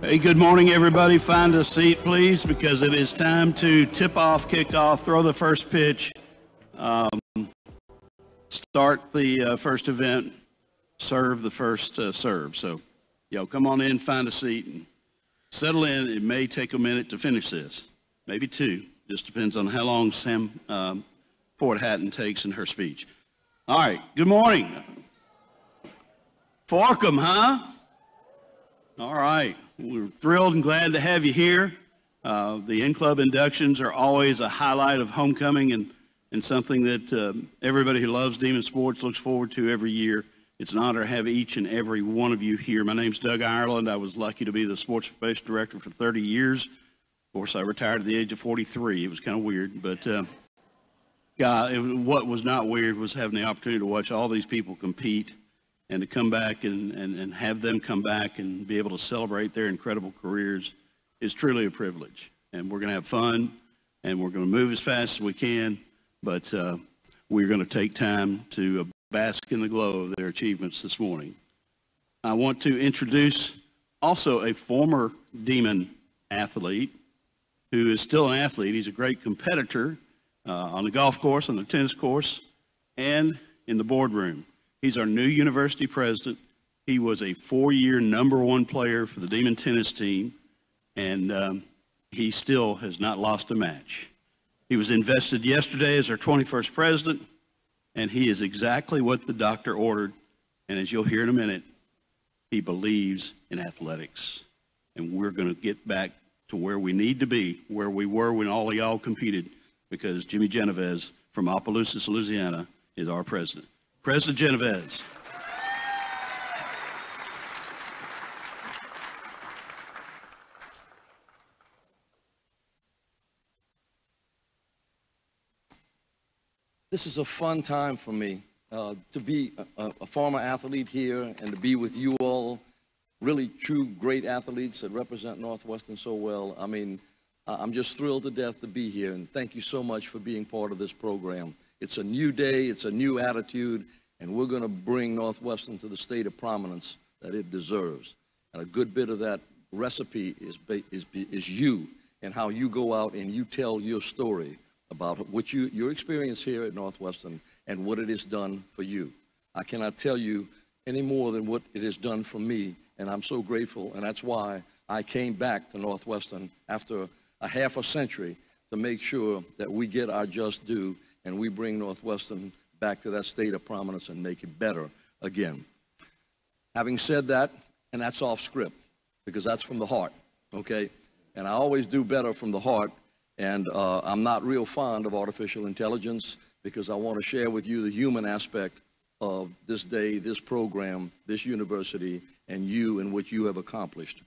Hey, good morning, everybody. Find a seat, please, because it is time to tip off, kick off, throw the first pitch, start the first event, serve the first serve. So, come on in, find a seat, and settle in. It may take a minute to finish this, maybe two. Just depends on how long Sam Ford Hatton takes in her speech. All right, good morning. Forkham, huh? All right. We're thrilled and glad to have you here. The in-club inductions are always a highlight of homecoming and something that everybody who loves Demon Sports looks forward to every year. It's an honor to have each and every one of you here. My name's Doug Ireland. I was lucky to be the sports information director for 30 years. Of course, I retired at the age of 43. It was kind of weird, but what was not weird was having the opportunity to watch all these people compete and to come back and have them come back and be able to celebrate their incredible careers is truly a privilege. And we're going to have fun, and we're going to move as fast as we can, but we're going to take time to bask in the glow of their achievements this morning. I want to introduce also a former Demon athlete who is still an athlete. He's a great competitor on the golf course, on the tennis course, and in the boardroom. He's our new university president. He was a 4-year #1 player for the Demon tennis team, and he still has not lost a match. He was invested yesterday as our 21st president, and he is exactly what the doctor ordered. And as you'll hear in a minute, he believes in athletics. And we're going to get back to where we need to be, where we were when all of y'all competed, because Jimmy Genovese from Opelousas, Louisiana, is our president. President Genovese. This is a fun time for me to be a former athlete here and to be with you all, really true great athletes that represent Northwestern so well. I mean, I'm just thrilled to death to be here, and thank you so much for being part of this program. It's a new day, it's a new attitude, and we're going to bring Northwestern to the state of prominence that it deserves. And a good bit of that recipe is you and how you go out and you tell your story about what your experience here at Northwestern and what it has done for you. I cannot tell you any more than what it has done for me, and I'm so grateful, and that's why I came back to Northwestern after a half a century to make sure that we get our just due and we bring Northwestern back to that state of prominence and make it better again. Having said that, and that's off script, because that's from the heart, okay? And I always do better from the heart, and I'm not real fond of artificial intelligence because I want to share with you the human aspect of this day, this program, this university, and you and what you have accomplished.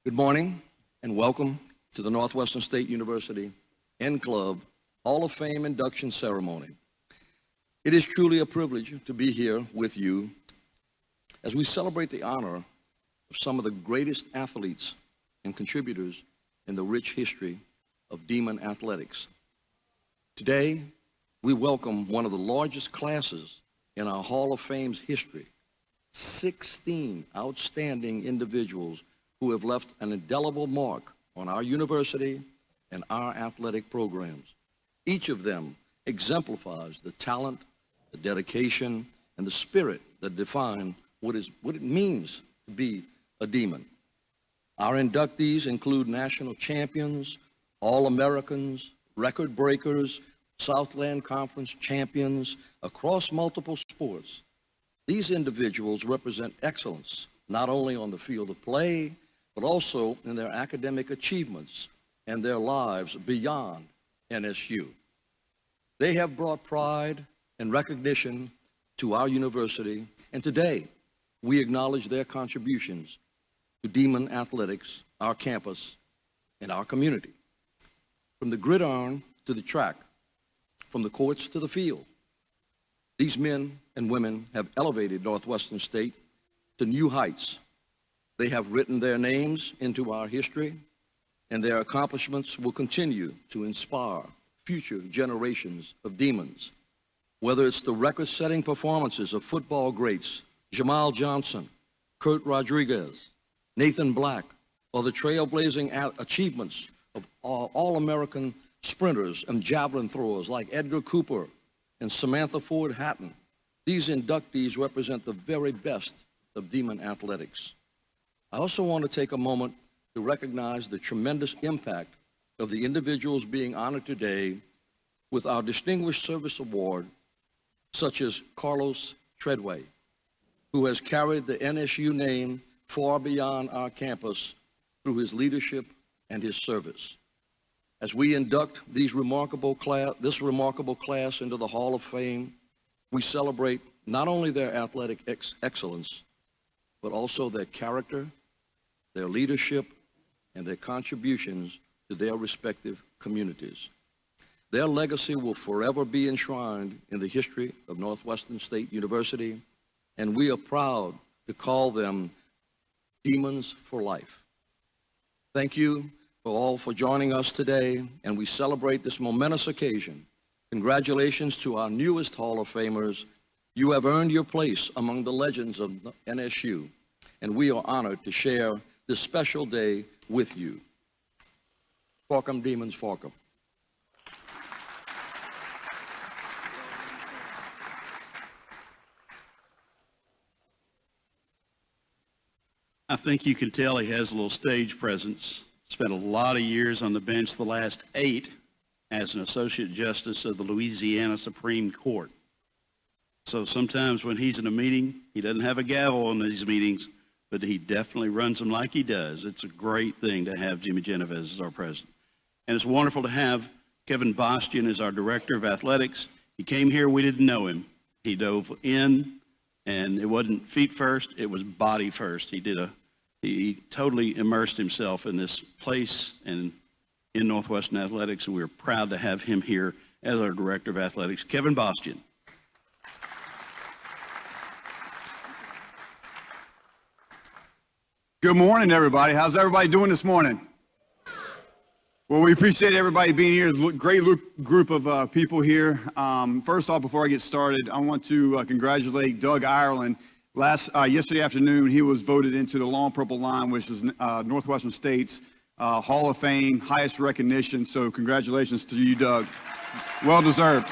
Good morning, and welcome to the Northwestern State University N-Club Hall of Fame induction ceremony. It is truly a privilege to be here with you as we celebrate the honor of some of the greatest athletes and contributors in the rich history of Demon athletics. Today, we welcome one of the largest classes in our Hall of Fame's history, 16 outstanding individuals who have left an indelible mark on our university and our athletic programs. Each of them exemplifies the talent, the dedication, and the spirit that define what it means to be a Demon. Our inductees include national champions, All-Americans, record breakers, Southland Conference champions across multiple sports. These individuals represent excellence, not only on the field of play, but also in their academic achievements and their lives beyond NSU. They have brought pride and recognition to our university, and today we acknowledge their contributions to Demon athletics, our campus, and our community. From the gridiron to the track, from the courts to the field, these men and women have elevated Northwestern State to new heights. They have written their names into our history, and their accomplishments will continue to inspire future generations of Demons. Whether it's the record-setting performances of football greats Jamal Johnson, Kurt Rodriguez, Nathan Black, or the trailblazing achievements of all-American sprinters and javelin throwers like Edgar Cooper and Samantha Ford Hatton. These inductees represent the very best of Demon athletics. I also want to take a moment to recognize the tremendous impact of the individuals being honored today with our Distinguished Service Award, such as Carlos Treadway, who has carried the NSU name far beyond our campus through his leadership and his service. As we induct this remarkable class into the Hall of Fame, we celebrate not only their athletic excellence, but also their character, their leadership, and their contributions to their respective communities. Their legacy will forever be enshrined in the history of Northwestern State University, and we are proud to call them Demons for Life. Thank you all for joining us today, and we celebrate this momentous occasion. Congratulations to our newest Hall of Famers. You have earned your place among the legends of NSU, and we are honored to share this special day with you. Farkum Demons, Farkum. I think you can tell he has a little stage presence. Spent a lot of years on the bench, the last 8 as an Associate Justice of the Louisiana Supreme Court. So sometimes when he's in a meeting, he doesn't have a gavel in these meetings, but he definitely runs them like he does. It's a great thing to have Jimmy Genovez as our president. And it's wonderful to have Kevin Bastian as our Director of Athletics. He came here, we didn't know him. He dove in, and it wasn't feet first, it was body first. He totally immersed himself in this place and in Northwestern Athletics, and we're proud to have him here as our Director of Athletics, Kevin Bastian. Good morning, everybody. How's everybody doing this morning? Well, we appreciate everybody being here. Great group of people here. First off, before I get started, I want to congratulate Doug Ireland. Yesterday afternoon, he was voted into the Long Purple Line, which is Northwestern State's Hall of Fame, highest recognition. So congratulations to you, Doug. Well deserved.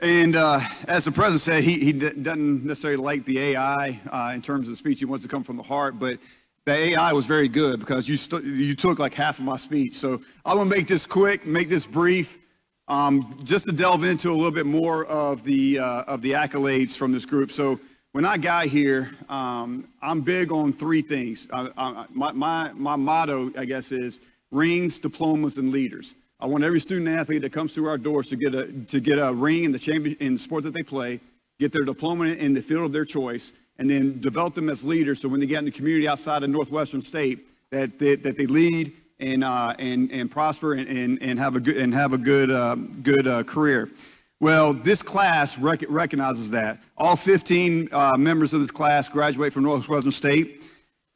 And as the president said, he doesn't necessarily like the AI in terms of the speech. He wants to come from the heart, but the AI was very good because you took like half of my speech. So I'm going to make this quick, make this brief, just to delve into a little bit more of the accolades from this group. So when I got here, I'm big on 3 things. My motto, I guess, is rings, diplomas, and leaders. I want every student athlete that comes through our doors to get a ring in the sport that they play, get their diploma in the field of their choice, and then develop them as leaders. So when they get in the community outside of Northwestern State, that they lead and prosper and have a good career. Well, this class recognizes that all 15 members of this class graduate from Northwestern State.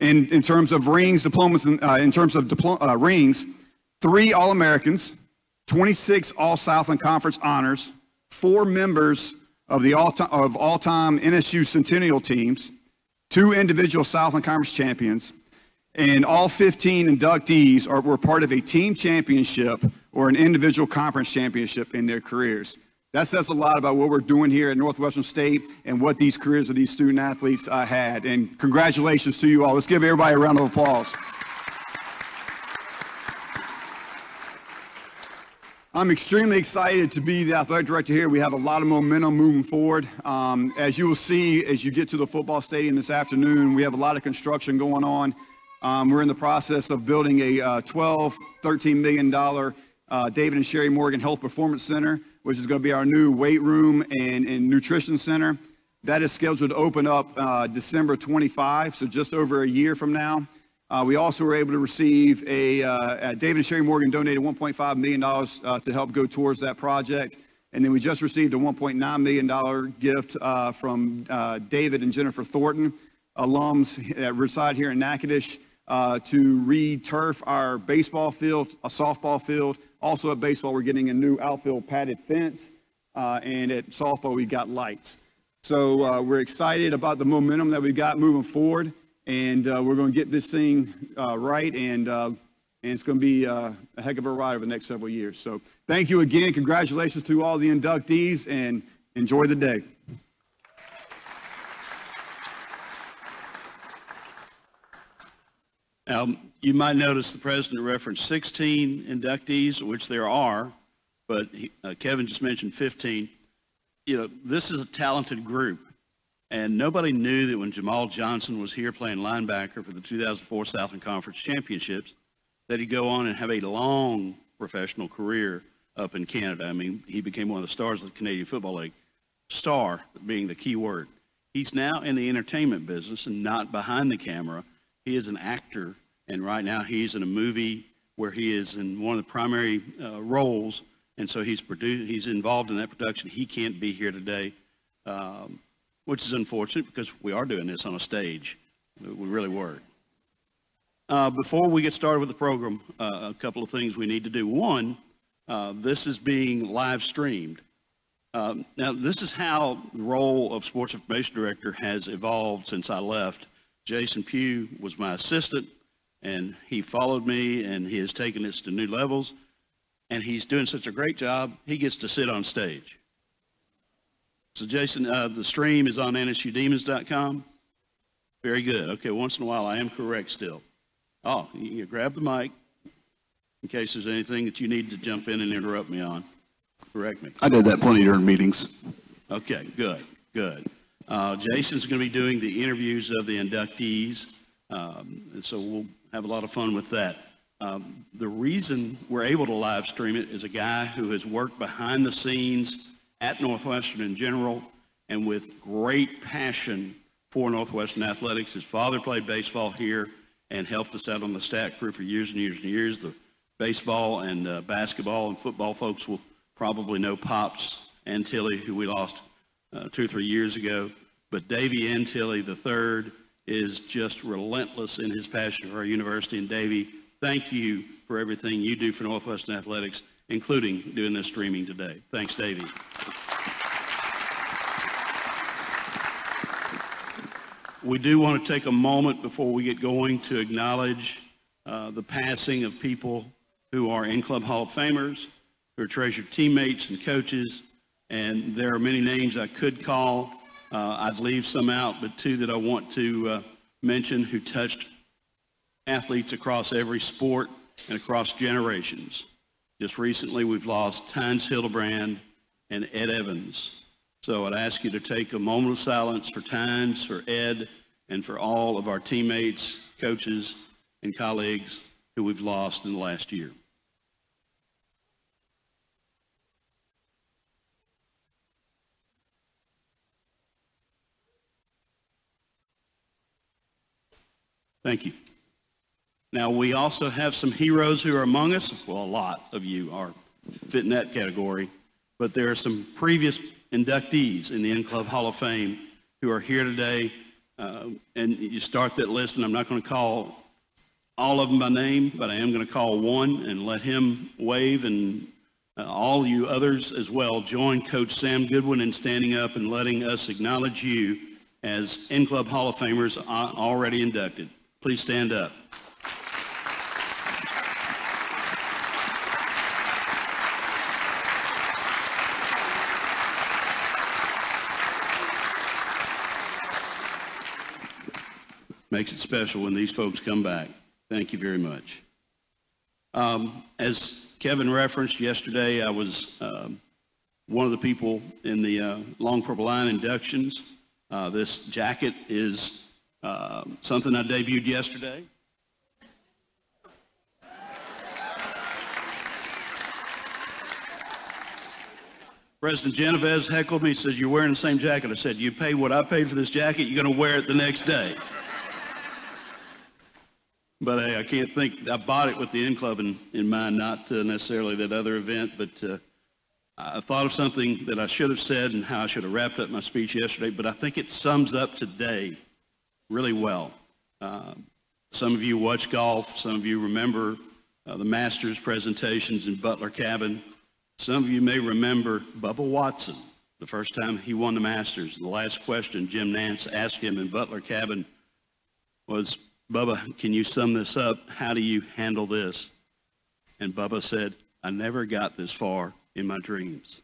In terms of rings, diplomas, and in terms of rings. 3 All-Americans, 26 All-Southland Conference honors, 4 members of the all-time NSU Centennial teams, 2 individual Southland Conference champions, and all 15 inductees were part of a team championship or an individual conference championship in their careers. That says a lot about what we're doing here at Northwestern State and what these careers of these student athletes had. And congratulations to you all. Let's give everybody a round of applause. I'm extremely excited to be the athletic director here. We have a lot of momentum moving forward. As you will see, as you get to the football stadium this afternoon, we have a lot of construction going on. We're in the process of building a $13 million David and Sherry Morgan Health Performance Center, which is going to be our new weight room and nutrition center. That is scheduled to open up December 25, so just over a year from now. We also were able to receive David and Sherry Morgan donated $1.5 million to help go towards that project. And then we just received a $1.9 million gift from David and Jennifer Thornton, alums that reside here in Natchitoches, to re-turf our baseball field, a softball field. Also at baseball, we're getting a new outfield padded fence. And at softball, we got lights. So we're excited about the momentum that we got moving forward, and we're going to get this thing right, and it's going to be a heck of a ride over the next several years. So thank you again. Congratulations to all the inductees, and enjoy the day. You might notice the president referenced 16 inductees, which there are, but Kevin just mentioned 15. You know, this is a talented group, and nobody knew that when Jamal Johnson was here playing linebacker for the 2004 Southland Conference Championships, that he'd go on and have a long professional career up in Canada. I mean, he became one of the stars of the Canadian Football League. Star being the key word. He's now in the entertainment business and not behind the camera. He is an actor, and right now he's in a movie where he is in one of the primary roles, and so he's involved in that production. He can't be here today, which is unfortunate because we are doing this on a stage. We really were. Before we get started with the program, a couple of things we need to do. One, this is being live streamed. Now, this is how the role of Sports Information Director has evolved since I left. Jason Pugh was my assistant, and he followed me, and he has taken this to new levels, and he's doing such a great job, he gets to sit on stage. So, Jason, the stream is on nsudemons.com. Very good. Okay, once in a while I am correct still. Oh, you can grab the mic in case there's anything that you need to jump in and interrupt me on. Correct me. I did that plenty during meetings. Okay, good, good. Jason's going to be doing the interviews of the inductees, and so we'll have a lot of fun with that. The reason we're able to live stream it is a guy who has worked behind the scenes at Northwestern in general and with great passion for Northwestern athletics. His father played baseball here and helped us out on the stat crew for years and years and years. The baseball and basketball and football folks will probably know Pops Antilli, who we lost 2 or 3 years ago. But Davey Antilli III is just relentless in his passion for our university. And Davey, thank you for everything you do for Northwestern athletics, including doing this streaming today. Thanks, Davey. We do want to take a moment before we get going to acknowledge the passing of people who are in-club Hall of Famers, who are treasured teammates and coaches, and there are many names I could call. I'd leave some out, but 2 that I want to mention who touched athletes across every sport and across generations. Just recently, we've lost Tynes Hildebrand and Ed Evans. So I'd ask you to take a moment of silence for Tynes, for Ed, and for all of our teammates, coaches, and colleagues who we've lost in the last year. Thank you. Now, we also have some heroes who are among us. Well, a lot of you are fit in that category, but there are some previous inductees in the In-Club Hall of Fame who are here today, and you start that list, and I'm not going to call all of them by name, but I am going to call one and let him wave, and all you others as well join Coach Sam Goodwin in standing up and letting us acknowledge you as In-Club Hall of Famers already inducted. Please stand up. Makes it special when these folks come back. Thank you very much. As Kevin referenced yesterday, I was one of the people in the Long Purple Line inductions. This jacket is something I debuted yesterday. President Genovese heckled me, says, "You're wearing the same jacket." I said, "You pay what I paid for this jacket, you're going to wear it the next day." But hey, I can't think, I bought it with the In-Club in mind, not necessarily that other event, but I thought of something that I should have said and how I should have wrapped up my speech yesterday, but I think it sums up today really well. Some of you watch golf, some of you remember the Masters presentations in Butler Cabin. Some of you may remember Bubba Watson the first time he won the Masters. The last question Jim Nance asked him in Butler Cabin was, Bubba, can you sum this up? How do you handle this? And Bubba said, I never got this far in my dreams.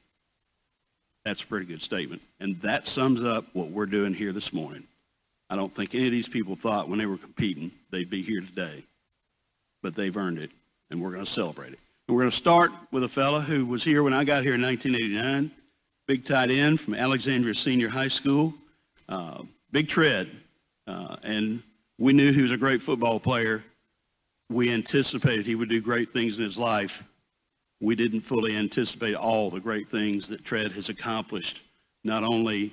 That's a pretty good statement. And that sums up what we're doing here this morning. I don't think any of these people thought when they were competing they'd be here today. But they've earned it, and we're going to celebrate it. And we're going to start with a fella who was here when I got here in 1989, big tight end from Alexandria Senior High School, big tread. And we knew he was a great football player. We anticipated he would do great things in his life. We didn't fully anticipate all the great things that Tread has accomplished, not only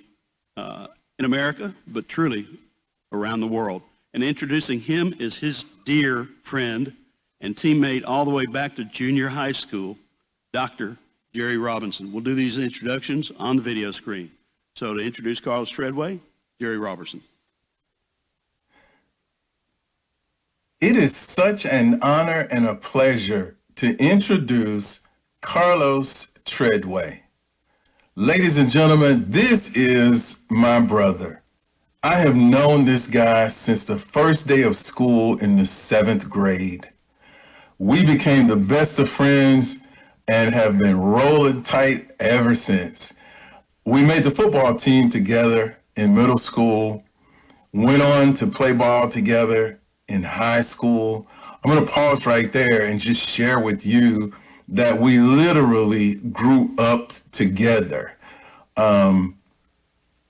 in America, but truly around the world. And introducing him is his dear friend and teammate all the way back to junior high school, Dr. Jerry Robinson. We'll do these introductions on the video screen. So to introduce Carlos Treadway, Jerry Robertson. It is such an honor and a pleasure to introduce Carlos Treadway. Ladies and gentlemen, this is my brother. I have known this guy since the first day of school in the 7th grade. We became the best of friends and have been rolling tight ever since. We made the football team together in middle school, went on to play ball together in high school. I'm going to pause right there and just share with you that we literally grew up together.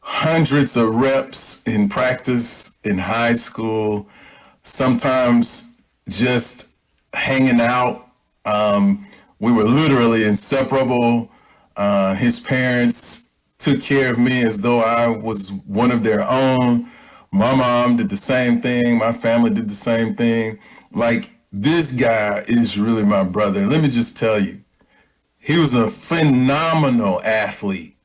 Hundreds of reps in practice in high school, sometimes just hanging out. We were literally inseparable. His parents took care of me as though I was one of their own. My mom did the same thing. My family did the same thing. Like, this guy is really my brother. Let me just tell you, he was a phenomenal athlete.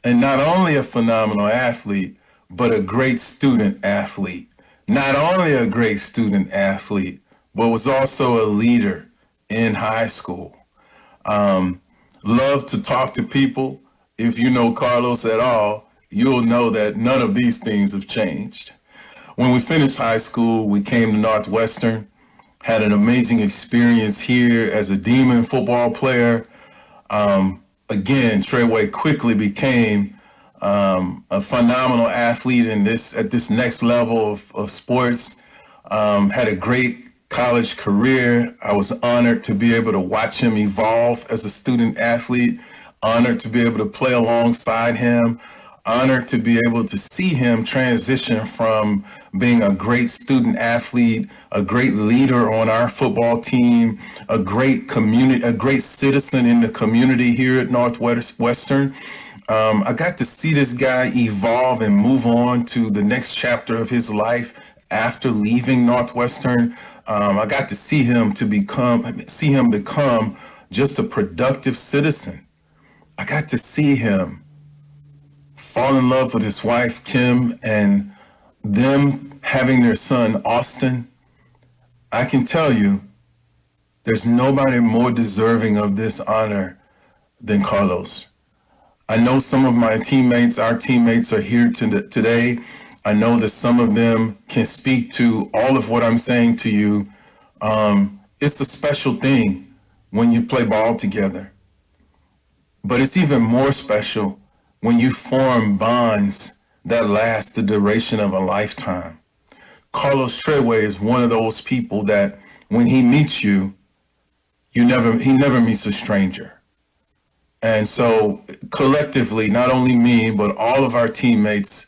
And not only a phenomenal athlete, but a great student athlete. Not only a great student athlete, but was also a leader in high school. Loved to talk to people. If you know Carlos at all, you'll know that none of these things have changed. When we finished high school, we came to Northwestern, had an amazing experience here as a Demon football player. Again, Treadway quickly became a phenomenal athlete at this next level of sports. Had a great college career. I was honored to be able to watch him evolve as a student athlete, honored to be able to play alongside him, honored to be able to see him transition from being a great student athlete, a great leader on our football team, a great citizen in the community here at Northwestern. I got to see this guy evolve and move on to the next chapter of his life after leaving Northwestern. I got to see him become just a productive citizen. I got to see him fall in love with his wife, Kim, and them having their son, Austin. I can tell you, there's nobody more deserving of this honor than Carlos. I know some of my teammates, our teammates are here today. I know that some of them can speak to all of what I'm saying to you. It's a special thing when you play ball together. But it's even more special when you form bonds that last the duration of a lifetime. Carlos Treadway is one of those people that when he meets you, he never meets a stranger. And so collectively, not only me, but all of our teammates,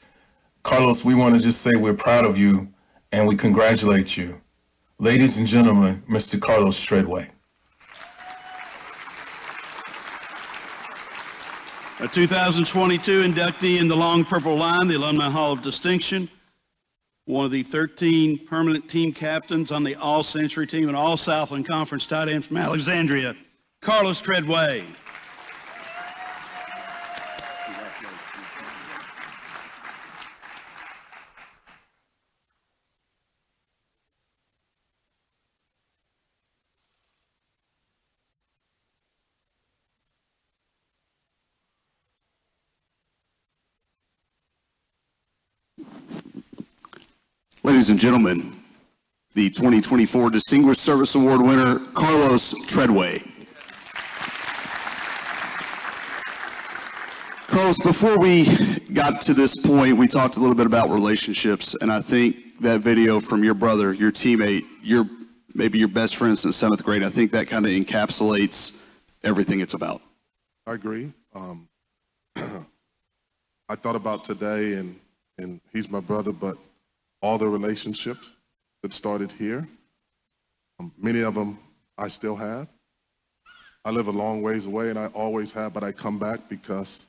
Carlos, we want to just say we're proud of you and we congratulate you. Ladies and gentlemen, Mr. Carlos Treadway. A 2022 inductee in the Long Purple Line, the Alumni Hall of Distinction, one of the 13 permanent team captains on the All-Century team and All-Southland Conference tight end from Alexandria, Carlos Treadway. ladies and gentlemen, the 2024 Distinguished Service Award winner, Carlos Treadway. Carlos, before we got to this point, we talked a little bit about relationships, and I think that video from your brother, your teammate, maybe your best friend since 7th grade, I think that kind of encapsulates everything it's about. I agree. I thought about today, and he's my brother, but all the relationships that started here, many of them I still have. I live a long ways away, and I always have, but I come back because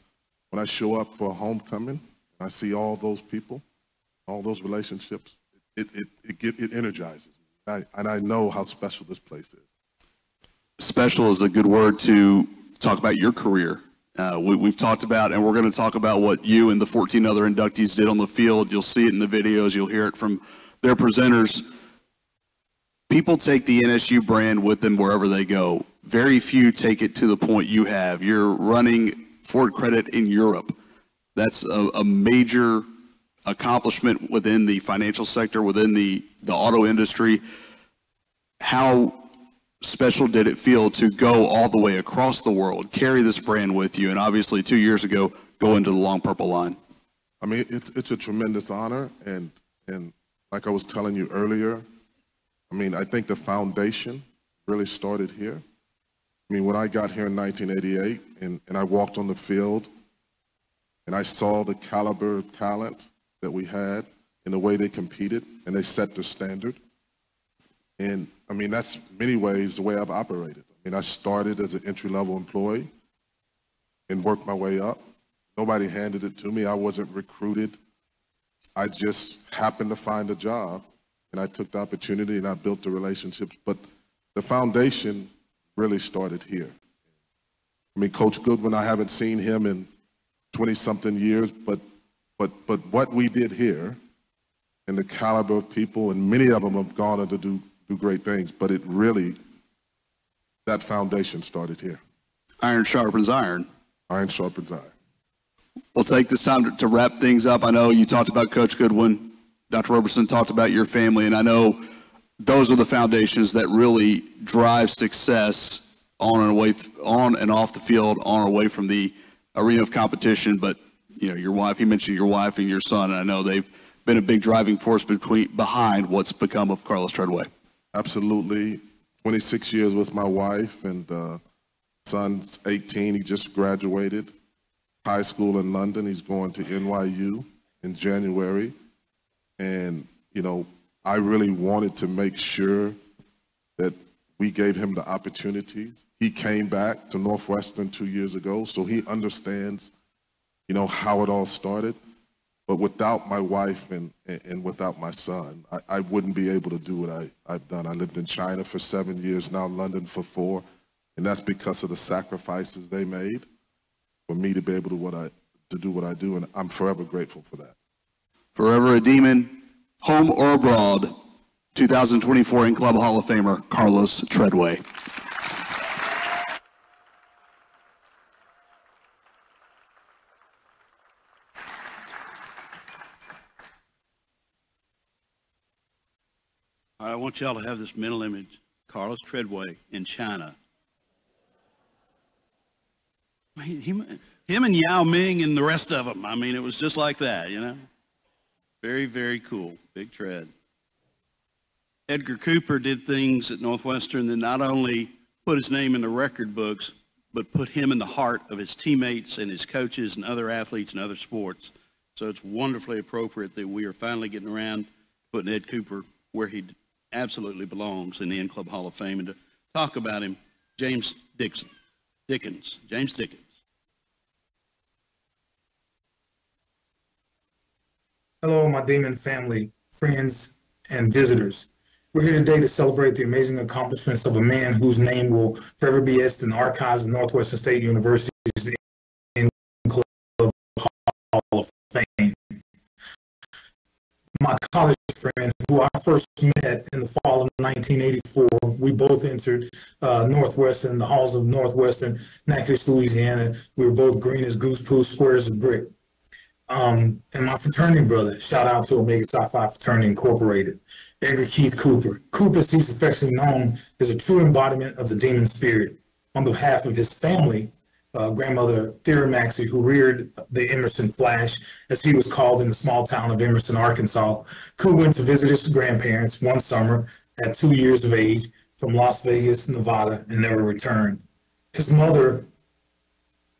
when I show up for a homecoming, I see all those people, all those relationships, it energizes me. And I know how special this place is. Special is a good word to talk about your career. We've talked about, and we're going to talk about what you and the 14 other inductees did on the field. You'll see it in the videos. You'll hear it from their presenters. People take the NSU brand with them wherever they go. Very few take it to the point you have. You're running Ford Credit in Europe. That's a major accomplishment within the financial sector, within the auto industry. How special did it feel to go all the way across the world, carry this brand with you, and obviously 2 years ago, go into the long purple line? I mean, it's a tremendous honor, and like I was telling you earlier, I mean, I think the foundation really started here. I mean, when I got here in 1988, and I walked on the field, and I saw the caliber of talent that we had and the way they competed, and they set the standard. And I mean, that's many ways the way I've operated. I mean, I started as an entry-level employee and worked my way up. Nobody handed it to me. I wasn't recruited. I just happened to find a job, and I took the opportunity, and I built the relationships. But the foundation really started here. I mean, Coach Goodwin, I haven't seen him in 20-something years, but what we did here and the caliber of people, and many of them have gone on to do great things, but it really, that foundation started here. Iron sharpens iron. Iron sharpens iron. We'll take this time to wrap things up. I know you talked about Coach Goodwin. Dr. Roberson talked about your family, and I know those are the foundations that really drive success on and off the field, on and away from the arena of competition. But you know, your wife, he mentioned your wife and your son, and I know they've been a big driving force behind what's become of Carlos Treadway. Absolutely. 26 years with my wife, and son's 18. He just graduated high school in London. He's going to NYU in January. And, you know, I really wanted to make sure that we gave him the opportunities. He came back to Northwestern 2 years ago, so he understands, you know, how it all started. But without my wife and without my son, I wouldn't be able to do what I've done. I lived in China for 7 years, now London for 4, and that's because of the sacrifices they made for me to be able to do what I do, and I'm forever grateful for that. Forever a Demon, home or abroad, 2024 in Club Hall of Famer, Carlos Treadway. I want y'all to have this mental image. Carlos Treadway in China. Him and Yao Ming and the rest of them. I mean, it was just like that, you know. Very, very cool. Big tread. Edgar Cooper did things at Northwestern that not only put his name in the record books, but put him in the heart of his teammates and his coaches and other athletes and other sports. So it's wonderfully appropriate that we are finally getting around to putting Ed Cooper where he absolutely belongs in the N-Club Hall of Fame. And to talk about him, James Dickens. Hello, my Demon family, friends, and visitors. We're here today to celebrate the amazing accomplishments of a man whose name will forever be etched in the archives of Northwestern State University's N-Club Hall of Fame. My college friend, who I first met in the fall of 1984, we both entered Northwestern, the halls of Northwestern, Natchitoches, Louisiana. We were both green as goose poo, square as a brick. And my fraternity brother, shout out to Omega Psi Phi Fraternity Incorporated, Edgar Keith Cooper. Cooper, as he's affectionately known, is a true embodiment of the demon spirit. On behalf of his family, grandmother Theory Maxey, who reared the Emerson Flash, as he was called in the small town of Emerson, Arkansas, Cooper went to visit his grandparents one summer at 2 years of age from Las Vegas, Nevada, and never returned. His mother,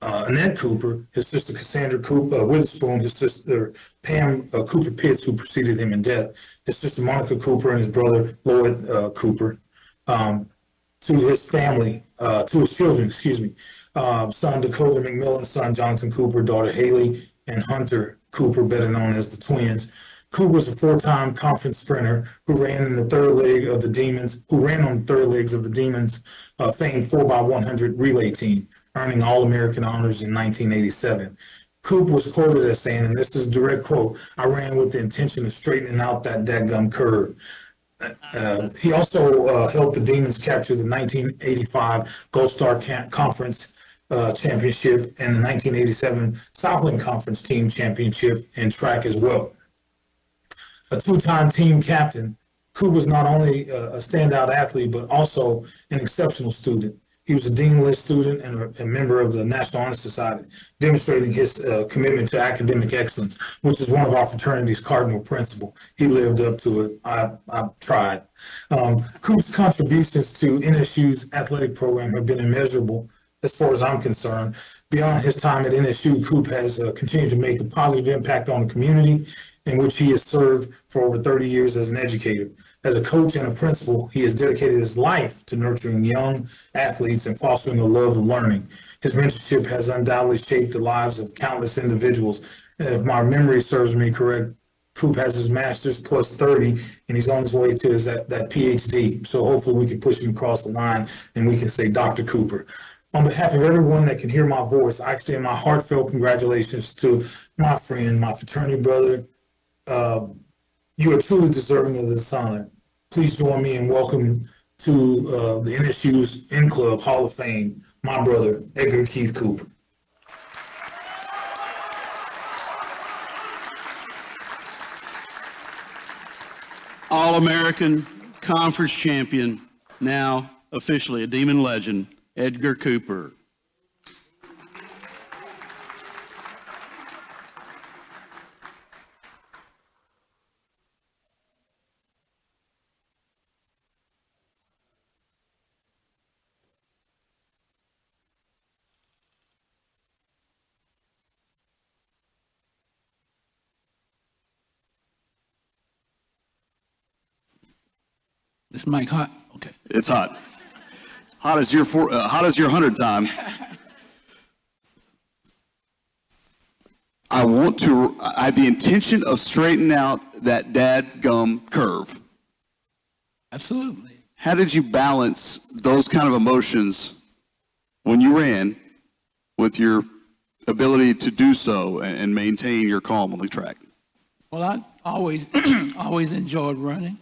Annette Cooper, his sister Cassandra Cooper, Witherspoon, his sister Pam Cooper Pitts, who preceded him in death, his sister Monica Cooper, and his brother Lloyd Cooper, to his family, to his children, son Dakota McMillan, son Jonathan Cooper, daughter Haley, and Hunter Cooper, better known as the twins. Cooper was a four-time conference sprinter who ran on the third legs of the Demons famed 4x100 relay team, earning All-American honors in 1987. Cooper was quoted as saying, and this is a direct quote, "I ran with the intention of straightening out that dadgum curve." He also helped the Demons capture the 1985 Gold Star Conference championship and the 1987 Southland Conference team championship in track as well. A two-time team captain, Cooper was not only a standout athlete, but also an exceptional student. He was a Dean List student and a member of the National Honor Society, demonstrating his commitment to academic excellence, which is one of our fraternity's cardinal principles. He lived up to it. I've tried. Cooper's contributions to NSU's athletic program have been immeasurable as far as I'm concerned. Beyond his time at NSU, Coop has continued to make a positive impact on the community in which he has served for over 30 years as an educator. As a coach and a principal, he has dedicated his life to nurturing young athletes and fostering a love of learning. His mentorship has undoubtedly shaped the lives of countless individuals. And if my memory serves me correct, Coop has his master's plus 30, and he's on his way to that PhD. So hopefully we can push him across the line and we can say, Dr. Cooper. On behalf of everyone that can hear my voice, I extend my heartfelt congratulations to my friend, my fraternity brother. You are truly deserving of this honor. Please join me in welcoming to the NSU's In Club Hall of Fame, my brother, Edgar Keith Cooper. All-American Conference champion, now officially a Demon legend, Edgar Cooper. This mic hot? Okay. It's hot. Hot as your 100 time. I have the intention of straightening out that dadgum curve. Absolutely. How did you balance those kind of emotions when you ran with your ability to do so and maintain your calm on the track? Well, I always enjoyed running,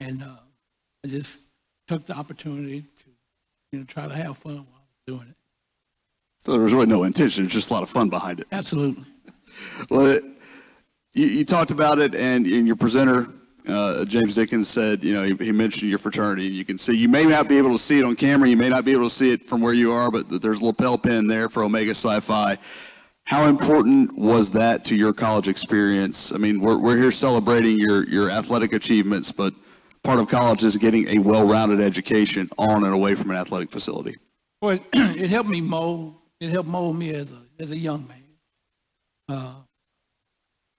and I just took the opportunity to, try to have fun while I was doing it. So there was really no intention; it's just a lot of fun behind it. Absolutely. Well, you talked about it, and your presenter, James Dickens, said, he mentioned your fraternity. You can see, you may not be able to see it on camera, you may not be able to see it from where you are, but there's a lapel pin there for Omega Psi Phi. How important was that to your college experience? I mean, we're here celebrating your athletic achievements, but part of college is getting a well-rounded education on and away from an athletic facility. Well, it helped me mold. It helped mold me as a young man.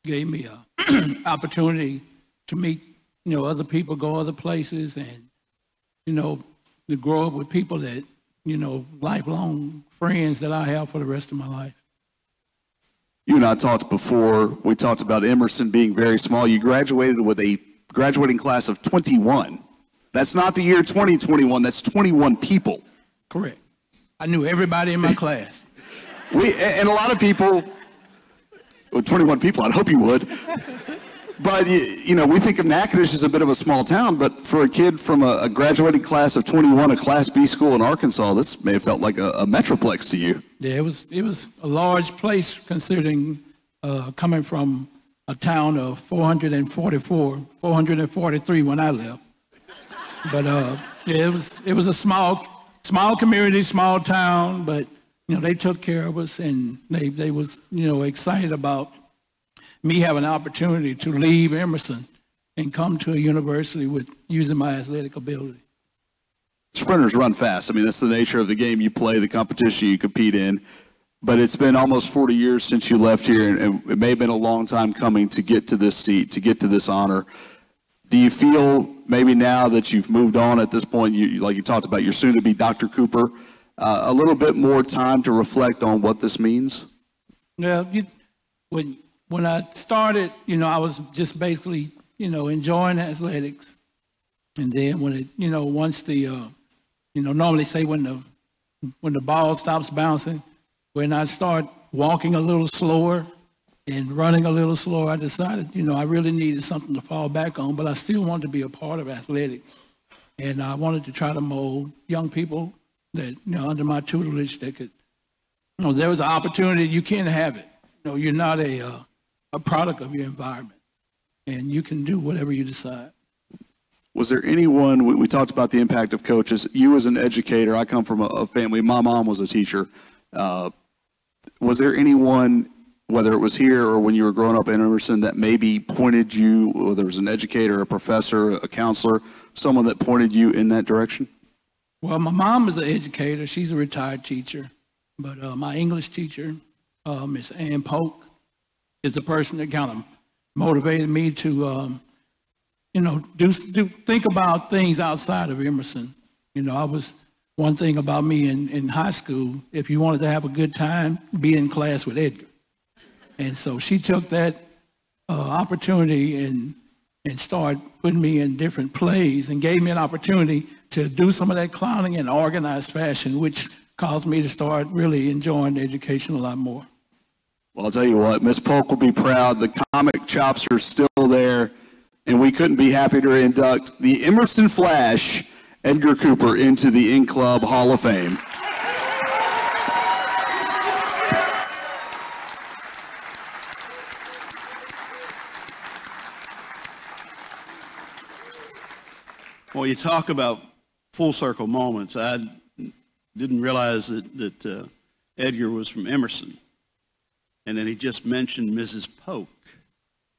Gave me an opportunity to meet, other people, go other places, and, to grow up with people that, lifelong friends that I have for the rest of my life. You and I talked before. We talked about Emerson being very small. You graduated with a graduating class of 21. That's not the year 2021. That's 21 people. Correct. I knew everybody in my class. And a lot of people, well, 21 people, I'd hope you would. But, we think of Natchitoches as a bit of a small town, but for a kid from a graduating class of 21, a Class B school in Arkansas, this may have felt like a metroplex to you. Yeah, it was a large place considering coming from a town of 443 when I left. But yeah, it was a small community, small town, but they took care of us, and they was excited about me having an opportunity to leave Emerson and come to a university with using my athletic ability. Sprinters run fast. I mean, that's the nature of the game you play, the competition you compete in. But it's been almost 40 years since you left here, and it may have been a long time coming to get to this seat, to get to this honor. Do you feel maybe now that you've moved on at this point, like you talked about, you're soon to be Dr. Cooper, a little bit more time to reflect on what this means? Yeah, when I started, I was just basically, enjoying athletics. And then when it, once the, normally say when the ball stops bouncing, when I start walking a little slower and running a little slower, I decided, I really needed something to fall back on, but I still wanted to be a part of athletics. And I wanted to try to mold young people that, under my tutelage that could, there was an opportunity, you can't have it. You're not a product of your environment, and you can do whatever you decide. Was there anyone, we talked about the impact of coaches. You as an educator, I come from a family, my mom was a teacher. Was there anyone, whether it was here or when you were growing up in Emerson, that maybe pointed you, whether it was an educator, a professor, a counselor, someone that pointed you in that direction? Well, my mom is an educator. She's a retired teacher. But my English teacher, Miss Ann Polk, is the person that kind of motivated me to, think about things outside of Emerson. One thing about me in high school, if you wanted to have a good time, be in class with Edgar. And so she took that opportunity and started putting me in different plays and gave me an opportunity to do some of that clowning in organized fashion, which caused me to start really enjoying education a lot more. Well, I'll tell you what, Miss Polk will be proud. The comic chops are still there, and we couldn't be happier to induct the Emerson Flash, Edgar Cooper, into the In Club Hall of Fame. Well, you talk about full circle moments. I didn't realize that Edgar was from Emerson. And then he just mentioned Mrs. Polk.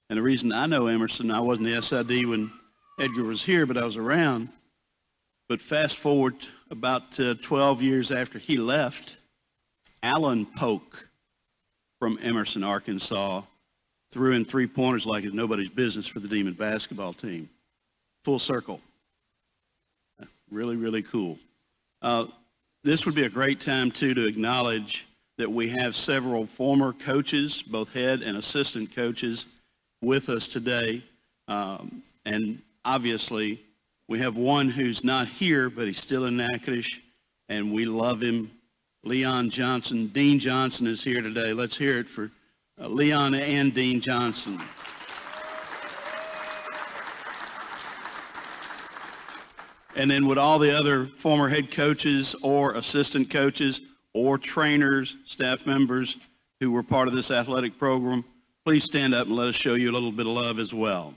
And the reason I know Emerson, I wasn't the SID when Edgar was here, but I was around. But fast forward about 12 years after he left, Alan Polk from Emerson, Arkansas, threw in three-pointers like it's nobody's business for the Demon basketball team. Full circle. Really, really cool. This would be a great time, too, to acknowledge that we have several former coaches, both head and assistant coaches, with us today. And obviously, we have one who's not here, but he's still in Natchitoches, and we love him. Leon Johnson. Dean Johnson is here today. Let's hear it for Leon and Dean Johnson. And then would all the other former head coaches or assistant coaches or trainers, staff members who were part of this athletic program, please stand up and let us show you a little bit of love as well.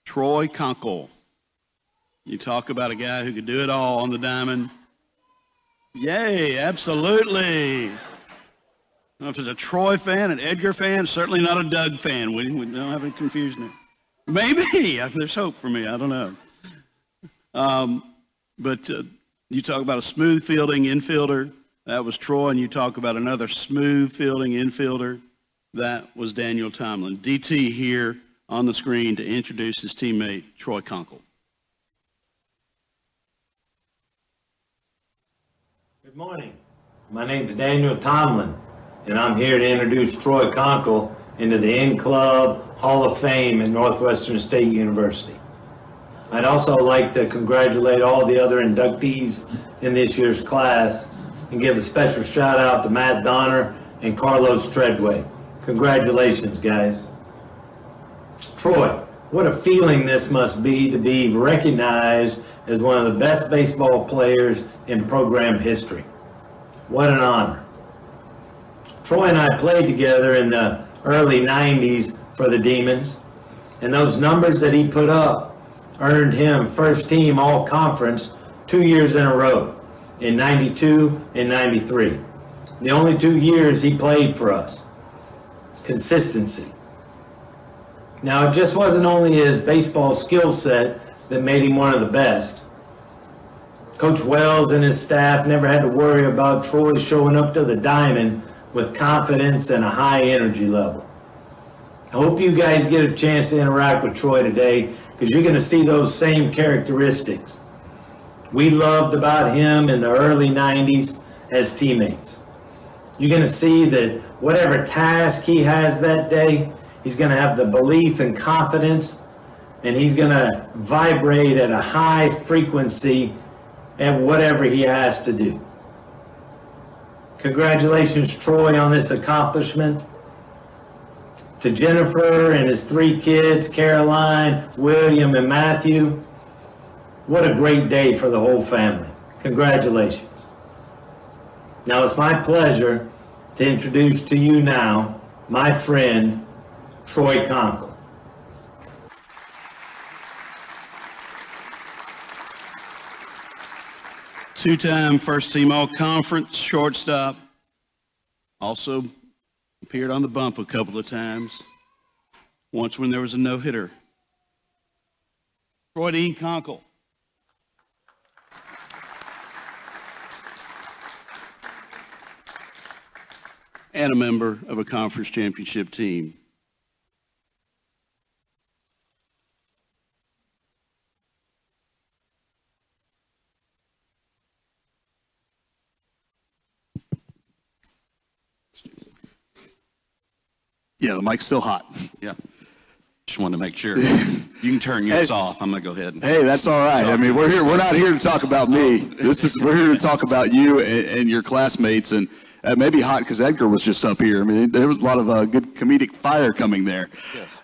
Troy Conkle. You talk about a guy who could do it all on the diamond. Yay, absolutely. I don't know if it's a Troy fan, an Edgar fan, certainly not a Doug fan. We don't have any confusion there. Maybe. There's hope for me. I don't know. But you talk about a smooth fielding infielder. That was Troy. And you talk about another smooth fielding infielder. That was Daniel Tomlin. DT here on the screen to introduce his teammate, Troy Conkle. Good morning. My name is Daniel Tomlin, and I'm here to introduce Troy Conkle into the In Club Hall of Fame at Northwestern State University. I'd also like to congratulate all the other inductees in this year's class and give a special shout out to Matt Donner and Carlos Treadway. Congratulations, guys. Troy, What a feeling this must be to be recognized as one of the best baseball players in program history. What an honor. Troy and I played together in the early 90s for the Demons, and those numbers that he put up earned him first team all-conference 2 years in a row, in 92 and 93. The only 2 years he played for us. Consistency. Now, it just wasn't only his baseball skill set that made him one of the best. Coach Wells and his staff never had to worry about Troy showing up to the diamond with confidence and a high energy level. I hope you guys get a chance to interact with Troy today, because you're going to see those same characteristics we loved about him in the early 90s as teammates. You're going to see that whatever task he has that day, he's going to have the belief and confidence, and he's going to vibrate at a high frequency at whatever he has to do. Congratulations, Troy, on this accomplishment. To Jennifer and his 3 kids, Caroline, William, and Matthew, what a great day for the whole family. Congratulations. Now it's my pleasure to introduce to you now my friend, Troy Conkle. Two-time first-team all-conference shortstop. Also appeared on the bump a couple of times. Once when there was a no-hitter. Troy Dean Conkle. And a member of a conference championship team. Yeah, the mic's still hot. Yeah. Just wanted to make sure. You can turn yours off. I'm going to go ahead. Hey, that's all right. I mean, we're here. We're not here to talk about me. We're here to talk about you and your classmates, and maybe hot because Edgar was just up here. I mean, there was a lot of good comedic fire coming there. Yes.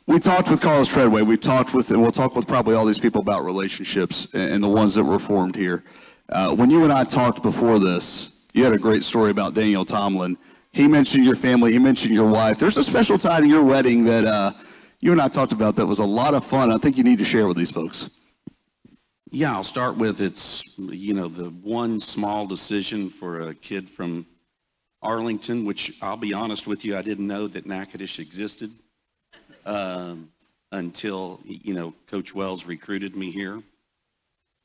We talked with Carlos Treadway. We talked with, and we'll talk with probably all these people about relationships and the ones that were formed here. When you and I talked before this, you had a great story about Daniel Tomlin. He mentioned your family. He mentioned your wife. There's a special tie to your wedding that you and I talked about that was a lot of fun. I think you need to share with these folks. Yeah, I'll start with it's, the one small decision for a kid from Arlington, which I'll be honest with you, I didn't know that Natchitoches existed until, Coach Wells recruited me here.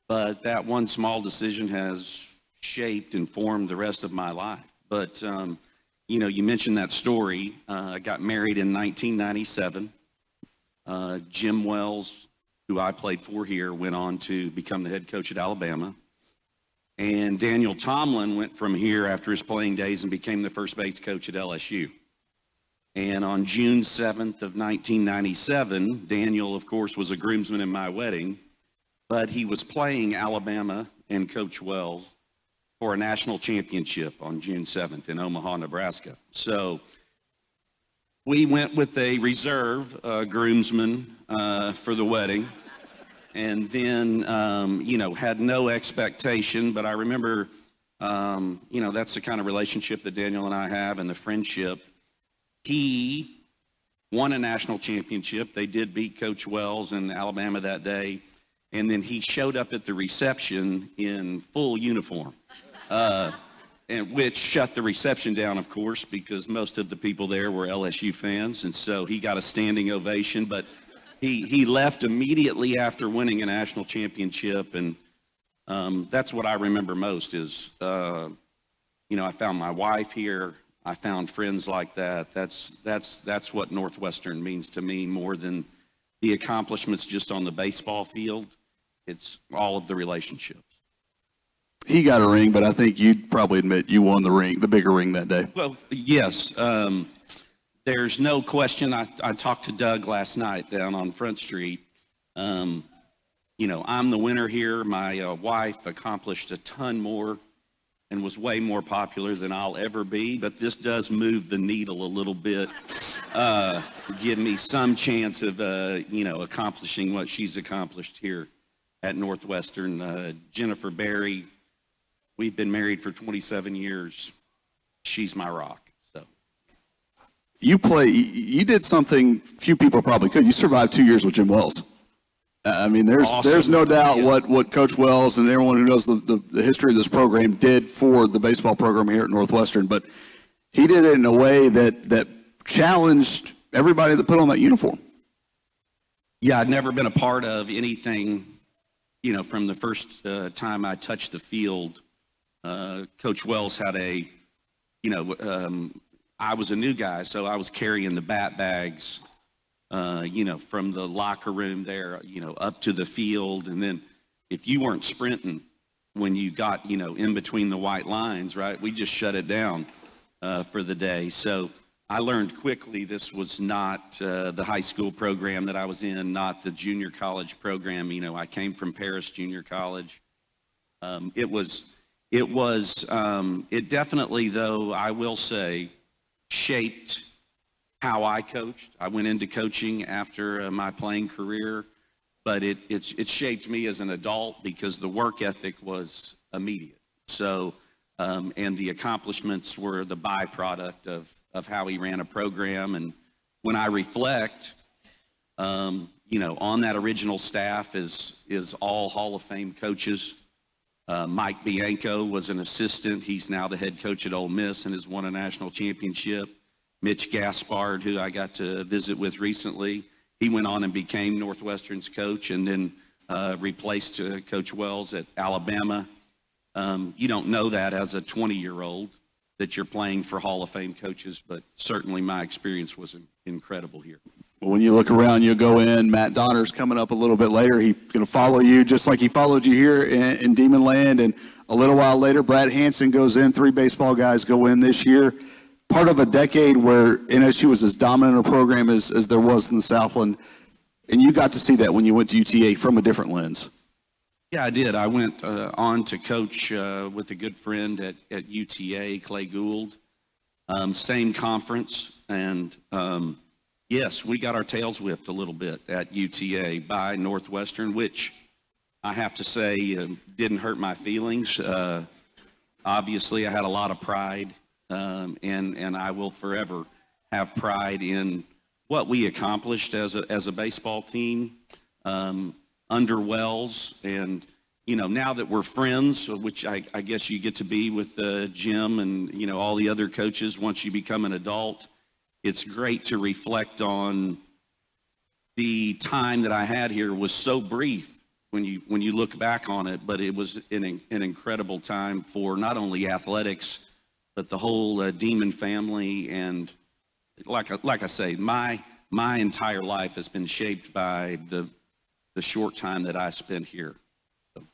But that one small decision has shaped and formed the rest of my life. But, you mentioned that story. I got married in 1997. Jim Wells, who I played for here, went on to become the head coach at Alabama. And Daniel Tomlin went from here after his playing days and became the first base coach at LSU. And on June 7th of 1997, Daniel, of course, was a groomsman in my wedding, but he was playing Alabama and Coach Wells for a national championship on June 7th in Omaha, Nebraska. So we went with a reserve groomsman for the wedding, and then, had no expectation. But I remember, that's the kind of relationship that Daniel and I have and the friendship. He won a national championship. They did beat Coach Wells in Alabama that day. And then he showed up at the reception in full uniform. And which shut the reception down, of course, because most of the people there were LSU fans, and so he got a standing ovation. But he left immediately after winning a national championship, and that's what I remember most is, I found my wife here. I found friends like that. That's what Northwestern means to me more than the accomplishments just on the baseball field. It's all of the relationships. He got a ring, but I think you'd probably admit you won the bigger ring that day. Well, yes. There's no question. I talked to Doug last night down on Front Street. I'm the winner here. My wife accomplished a ton more and was way more popular than I'll ever be, but this does move the needle a little bit give me some chance of, accomplishing what she's accomplished here at Northwestern. Jennifer Berry, we've been married for 27 years. She's my rock. So you did something few people probably could. You survived 2 years with Jim Wells. There's no doubt what Coach Wells and everyone who knows the history of this program did for the baseball program here at Northwestern, but he did it in a way that challenged everybody that put on that uniform. Yeah, I'd never been a part of anything, from the first time I touched the field. Coach Wells had I was a new guy, so I was carrying the bat bags, from the locker room there, up to the field. And then if you weren't sprinting when you got, in between the white lines, right, we just shut it down for the day. So I learned quickly this was not the high school program that I was in, not the junior college program. I came from Paris Junior College. It definitely, though, I will say, shaped how I coached. I went into coaching after my playing career, but it shaped me as an adult because the work ethic was immediate. So, and the accomplishments were the byproduct of how he ran a program. And when I reflect, on that original staff is all Hall of Fame coaches. Mike Bianco was an assistant. He's now the head coach at Ole Miss and has won a national championship. Mitch Gaspard, who I got to visit with recently, he went on and became Northwestern's coach and then replaced Coach Wells at Alabama. You don't know that as a 20-year-old that you're playing for Hall of Fame coaches, but certainly my experience was incredible here. When you look around, you'll go in. Matt Donner's coming up a little bit later. He's going to follow you just like he followed you here in Demon Land. And a little while later, Brad Hansen goes in. 3 baseball guys go in this year. Part of a decade where NSU was as dominant a program as there was in the Southland. And you got to see that when you went to UTA from a different lens. Yeah, I did. I went on to coach with a good friend at UTA, Clay Gould. Same conference. And yes, we got our tails whipped a little bit at UTA by Northwestern, which I have to say didn't hurt my feelings. Obviously, I had a lot of pride, and I will forever have pride in what we accomplished as a baseball team under Wells. And, now that we're friends, which I guess you get to be with Jim and, all the other coaches once you become an adult, it's great to reflect on the time that I had here was so brief when you look back on it, but it was an incredible time for not only athletics, but the whole Demon family. And like I say, my entire life has been shaped by the short time that I spent here. So.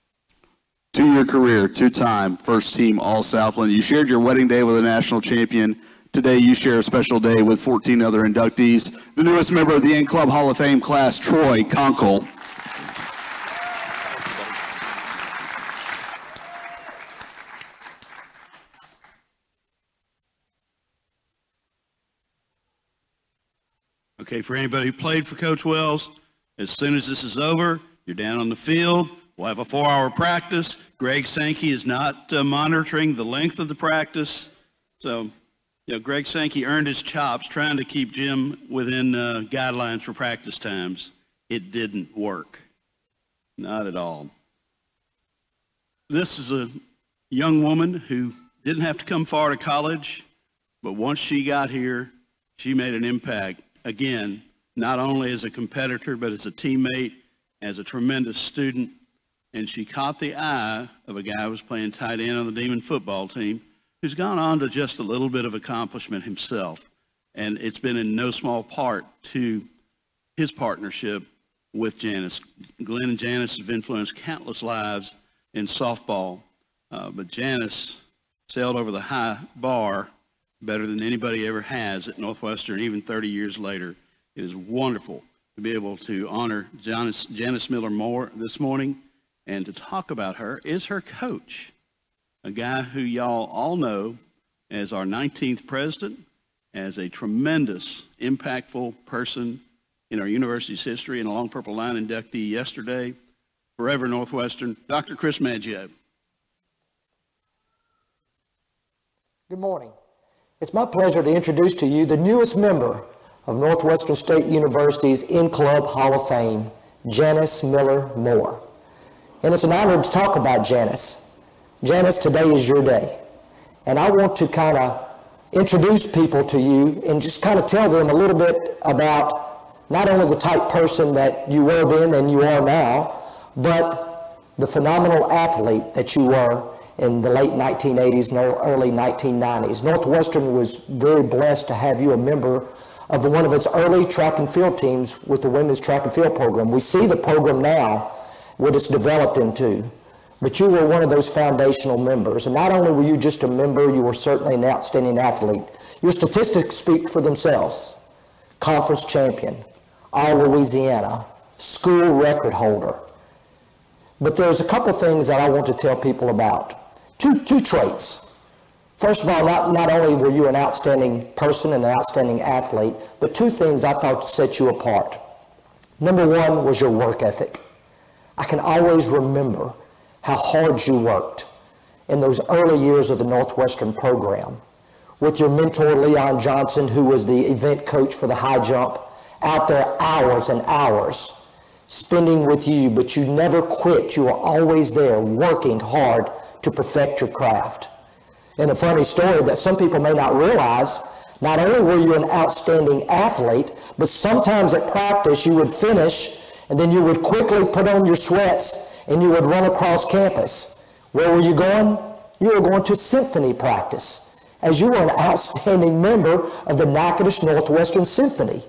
2-year career, 2-time first team All-Southland. You shared your wedding day with a national champion. Today, you share a special day with 14 other inductees. The newest member of the N-Club Hall of Fame class, Troy Conkle. Okay, for anybody who played for Coach Wells, as soon as this is over, you're down on the field. We'll have a 4-hour practice. Greg Sankey is not monitoring the length of the practice. So, Greg Sankey earned his chops trying to keep Jim within guidelines for practice times. It didn't work. Not at all. This is a young woman who didn't have to come far to college, but once she got here, she made an impact. Again, not only as a competitor, but as a teammate, as a tremendous student. And she caught the eye of a guy who was playing tight end on the Demon football team, who's gone on to just a little bit of accomplishment himself. And it's been in no small part to his partnership with Janice. Glenn and Janice have influenced countless lives in softball, but Janice sailed over the high bar better than anybody ever has at Northwestern, even 30 years later. It is wonderful to be able to honor Janice Miller-Moore this morning, and to talk about her is her coach, a guy who y'all all know as our 19th president as a tremendous, impactful person in our university's history and a Long Purple Line inductee yesterday, forever Northwestern, Dr. Chris Maggio. Good morning. It's my pleasure to introduce to you the newest member of Northwestern State University's In-Club Hall of Fame, Janice Miller Moore. And it's an honor to talk about Janice. Janice, today is your day. And I want to kind of introduce people to you and just kind of tell them a little bit about not only the type person that you were then and you are now, but the phenomenal athlete that you were in the late 1980s and early 1990s. Northwestern was very blessed to have you a member of one of its early track and field teams with the women's track and field program. We see the program now, what it's developed into, but you were one of those foundational members. And not only were you just a member, you were certainly an outstanding athlete. Your statistics speak for themselves. Conference champion, all Louisiana, school record holder. But there's a couple things that I want to tell people about. Two traits. First of all, not only were you an outstanding person and an outstanding athlete, but two things I thought set you apart. Number one was your work ethic. I can always remember how hard you worked in those early years of the Northwestern program with your mentor, Leon Johnson, who was the event coach for the high jump, out there hours and hours spending with you, but you never quit. You were always there working hard to perfect your craft. And a funny story that some people may not realize, not only were you an outstanding athlete, but sometimes at practice you would finish and then you would quickly put on your sweats and you would run across campus. Where were you going? You were going to symphony practice, as you were an outstanding member of the Natchitoches Northwestern Symphony.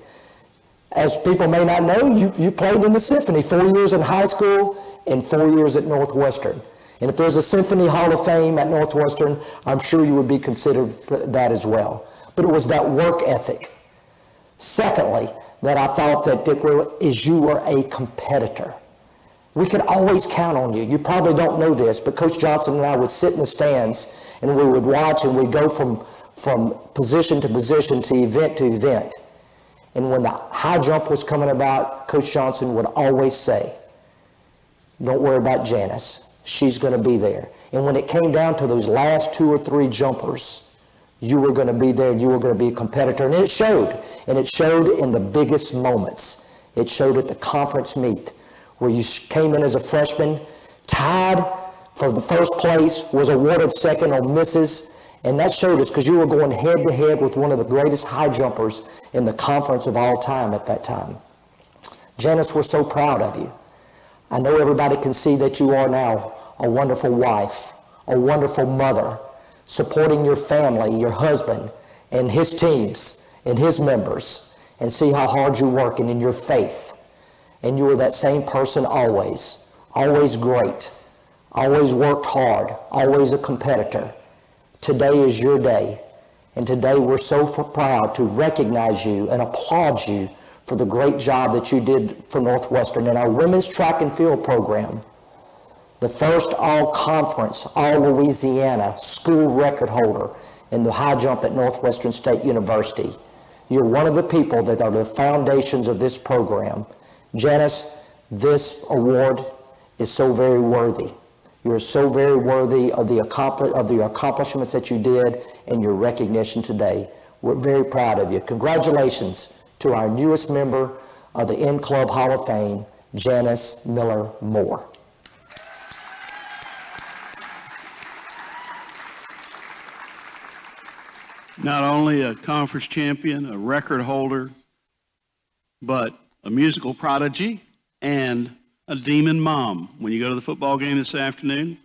As people may not know, you played in the symphony 4 years in high school and 4 years at Northwestern. And if there's a Symphony Hall of Fame at Northwestern, I'm sure you would be considered for that as well. But it was that work ethic. Secondly, that I thought that is you were a competitor. We could always count on you. You probably don't know this, but Coach Johnson and I would sit in the stands and we would watch and we'd go from position to position to event. And when the high jump was coming about, Coach Johnson would always say, don't worry about Janice. She's going to be there. And when it came down to those last 2 or 3 jumpers, you were going to be there. You were going to be a competitor. And it showed. And it showed in the biggest moments. It showed at the conference meet where you came in as a freshman, tied for the first place, was awarded second on misses. And that showed us because you were going head to head with one of the greatest high jumpers in the conference of all time at that time. Janice, we're so proud of you. I know everybody can see that you are now a wonderful wife, a wonderful mother, supporting your family, your husband, and his teams, and his members, and see how hard you're working in your faith. And you were that same person always great, always worked hard, always a competitor. Today is your day, and today we're so proud to recognize you and applaud you for the great job that you did for Northwestern in our women's track and field program. The first all-conference, all-Louisiana school record holder in the high jump at Northwestern State University. You're one of the people that are the foundations of this program. Janice, this award is so very worthy. You're so very worthy of the accomplishments that you did and your recognition today. We're very proud of you. Congratulations to our newest member of the In-Club Hall of Fame, Janice Miller Moore. Not only a conference champion, a record holder, but a musical prodigy and a demon mom. When you go to the football game this afternoon,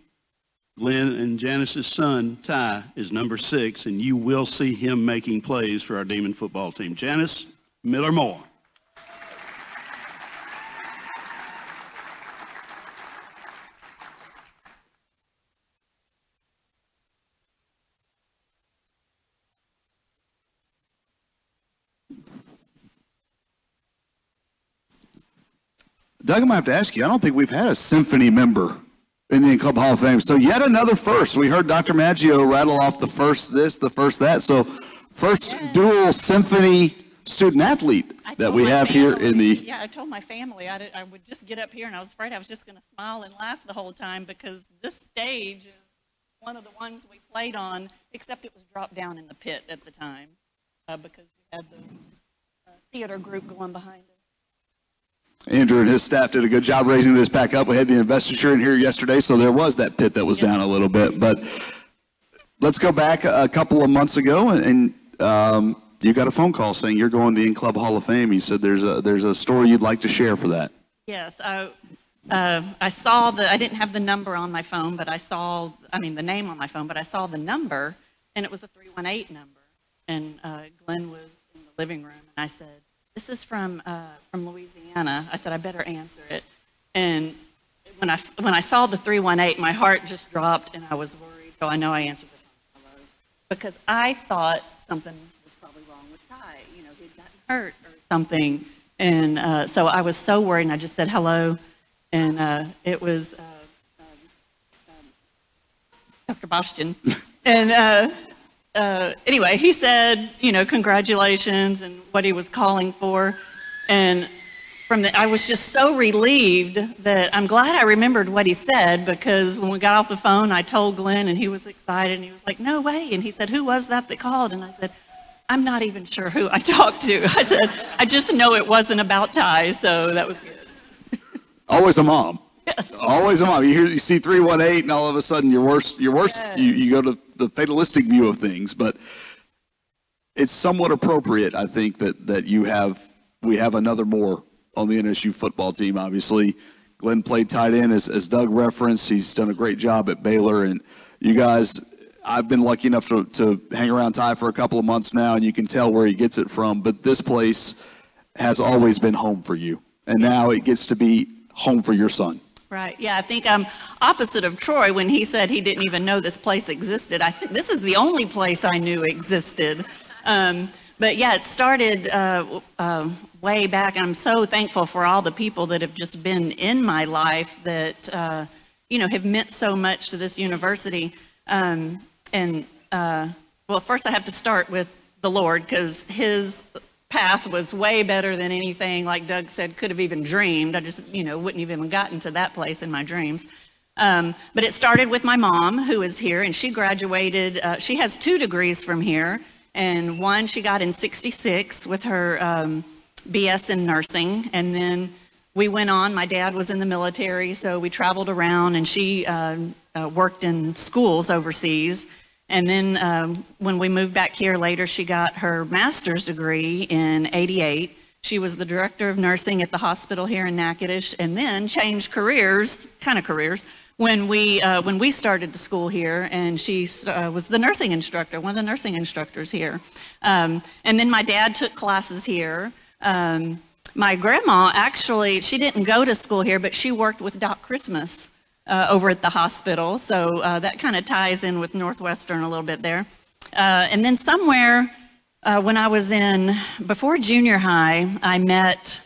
Glenn and Janice's son, Ty, is number 6, and you will see him making plays for our demon football team. Janice Miller Moore. Doug, I'm going to have to ask you, I don't think we've had a symphony member in the In-Club Hall of Fame. So yet another first. We heard Dr. Maggio rattle off the first this, the first that. So First dual symphony student athlete that we have here in the... Yeah, I told my family I would just get up here, and I was afraid I was just going to smile and laugh the whole time because this stage is one of the ones we played on, except it was dropped down in the pit at the time because we had the theater group going behind it. Andrew and his staff did a good job raising this back up. We had the investiture in here yesterday, so there was that pit that was down a little bit. But let's go back a couple of months ago, and you got a phone call saying you're going to the In-Club Hall of Fame. You said there's a story you'd like to share for that. Yes, I saw I didn't have the number on my phone, but the name on my phone, but I saw the number, and it was a 318 number. And Glenn was in the living room, and I said, "This is from Louisiana." I said, "I better answer it." And when I saw the 318, my heart just dropped, and I was worried. So I know I answered the phone hello because I thought something was probably wrong with Ty. You know, he'd gotten hurt or something, and so I was so worried. And I just said hello, and it was Dr. Bastian, and. Anyway, he said, congratulations and what he was calling for. And I was just so relieved that I'm glad I remembered what he said because when we got off the phone, I told Glenn and he was excited and he was like, "No way." And he said, "Who was that called?" And I said, "I'm not even sure who I talked to." I said, "I just know it wasn't about Ty." So that was good. Always a mom. Yes. Always a mom. You see 318 and all of a sudden you're worse. Yes. You go to the fatalistic view of things, but it's somewhat appropriate, I think, that we have another more on the NSU football team. Obviously, Glenn played tight end as Doug referenced. He's done a great job at Baylor, and you guys, I've been lucky enough to hang around Ty for a couple of months now, and you can tell where he gets it from, but this place has always been home for you, and now it gets to be home for your son. Right. Yeah, I think I'm opposite of Troy when he said he didn't even know this place existed. I think this is the only place I knew existed. But yeah, it started way back. I'm so thankful for all the people that have just been in my life that, have meant so much to this university. Well, first I have to start with the Lord because his path was way better than anything, like Doug said, could have even dreamed. I just, wouldn't have even gotten to that place in my dreams. But it started with my mom, who is here, and she graduated. She has 2 degrees from here, and one she got in '66 with her BS in nursing. And then we went on. My dad was in the military, so we traveled around, and she worked in schools overseas. And then when we moved back here later, she got her master's degree in '88. She was the director of nursing at the hospital here in Natchitoches, and then changed careers, when we started the school here, and she was the nursing instructor, one of the nursing instructors here. And then my dad took classes here. My grandma, actually, she didn't go to school here, but she worked with Doc Christmas over at the hospital. So that kind of ties in with Northwestern a little bit there. And then somewhere when I was before junior high, I met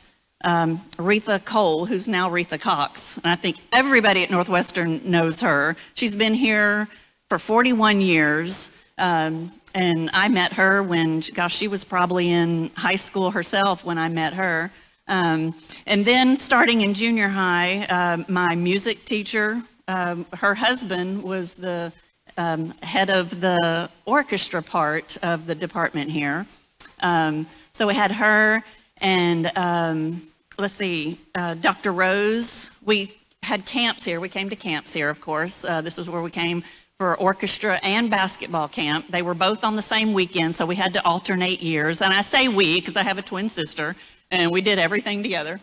Aretha Cole, who's now Aretha Cox. And I think everybody at Northwestern knows her. She's been here for 41 years. And I met her when, she was probably in high school herself when I met her. And then starting in junior high, my music teacher, her husband was the head of the orchestra part of the department here. So we had her and, Dr. Rose. We had camps here. We came to camps here, of course. This is where we came for orchestra and basketball camp. They were both on the same weekend, so we had to alternate years. And I say we because I have a twin sister, and we did everything together.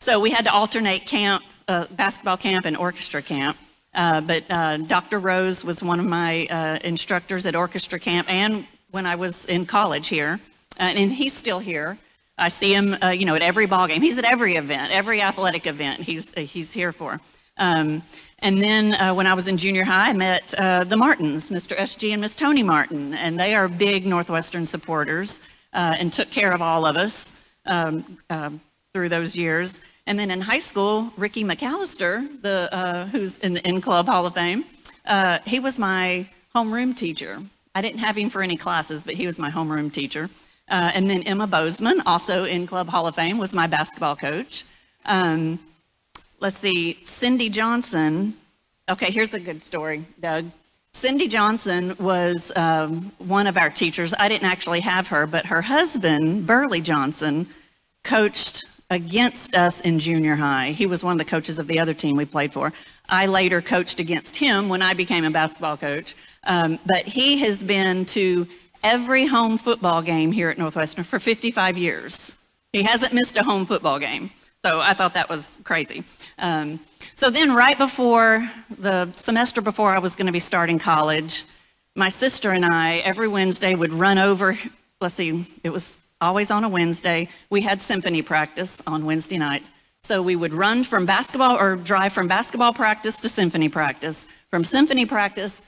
So we had to alternate camp, basketball camp and orchestra camp. But Dr. Rose was one of my instructors at orchestra camp and when I was in college here. And he's still here. I see him, at every ball game. He's at every event, every athletic event he's here for. And then when I was in junior high, I met the Martins, Mr. SG and Miss Tony Martin, and they are big Northwestern supporters and took care of all of us through those years. And then in high school, Ricky McAllister, who's in the In-Club Hall of Fame, he was my homeroom teacher. I didn't have him for any classes, but he was my homeroom teacher. And then Emma Bozeman, also in Club Hall of Fame, was my basketball coach. Let's see, Cindy Johnson. Okay, here's a good story, Doug. Cindy Johnson was one of our teachers. I didn't actually have her, but her husband, Burley Johnson, coached against us in junior high. He was one of the coaches of the other team we played for. I later coached against him when I became a basketball coach. But he has been to every home football game here at Northwestern for 55 years. He hasn't missed a home football game. So I thought that was crazy. So then right before the semester before I was going to be starting college, my sister and I every Wednesday would run over, let's see, it was always on a Wednesday. We had symphony practice on Wednesday nights. So we would run from basketball or drive from basketball practice to symphony practice. From symphony practice,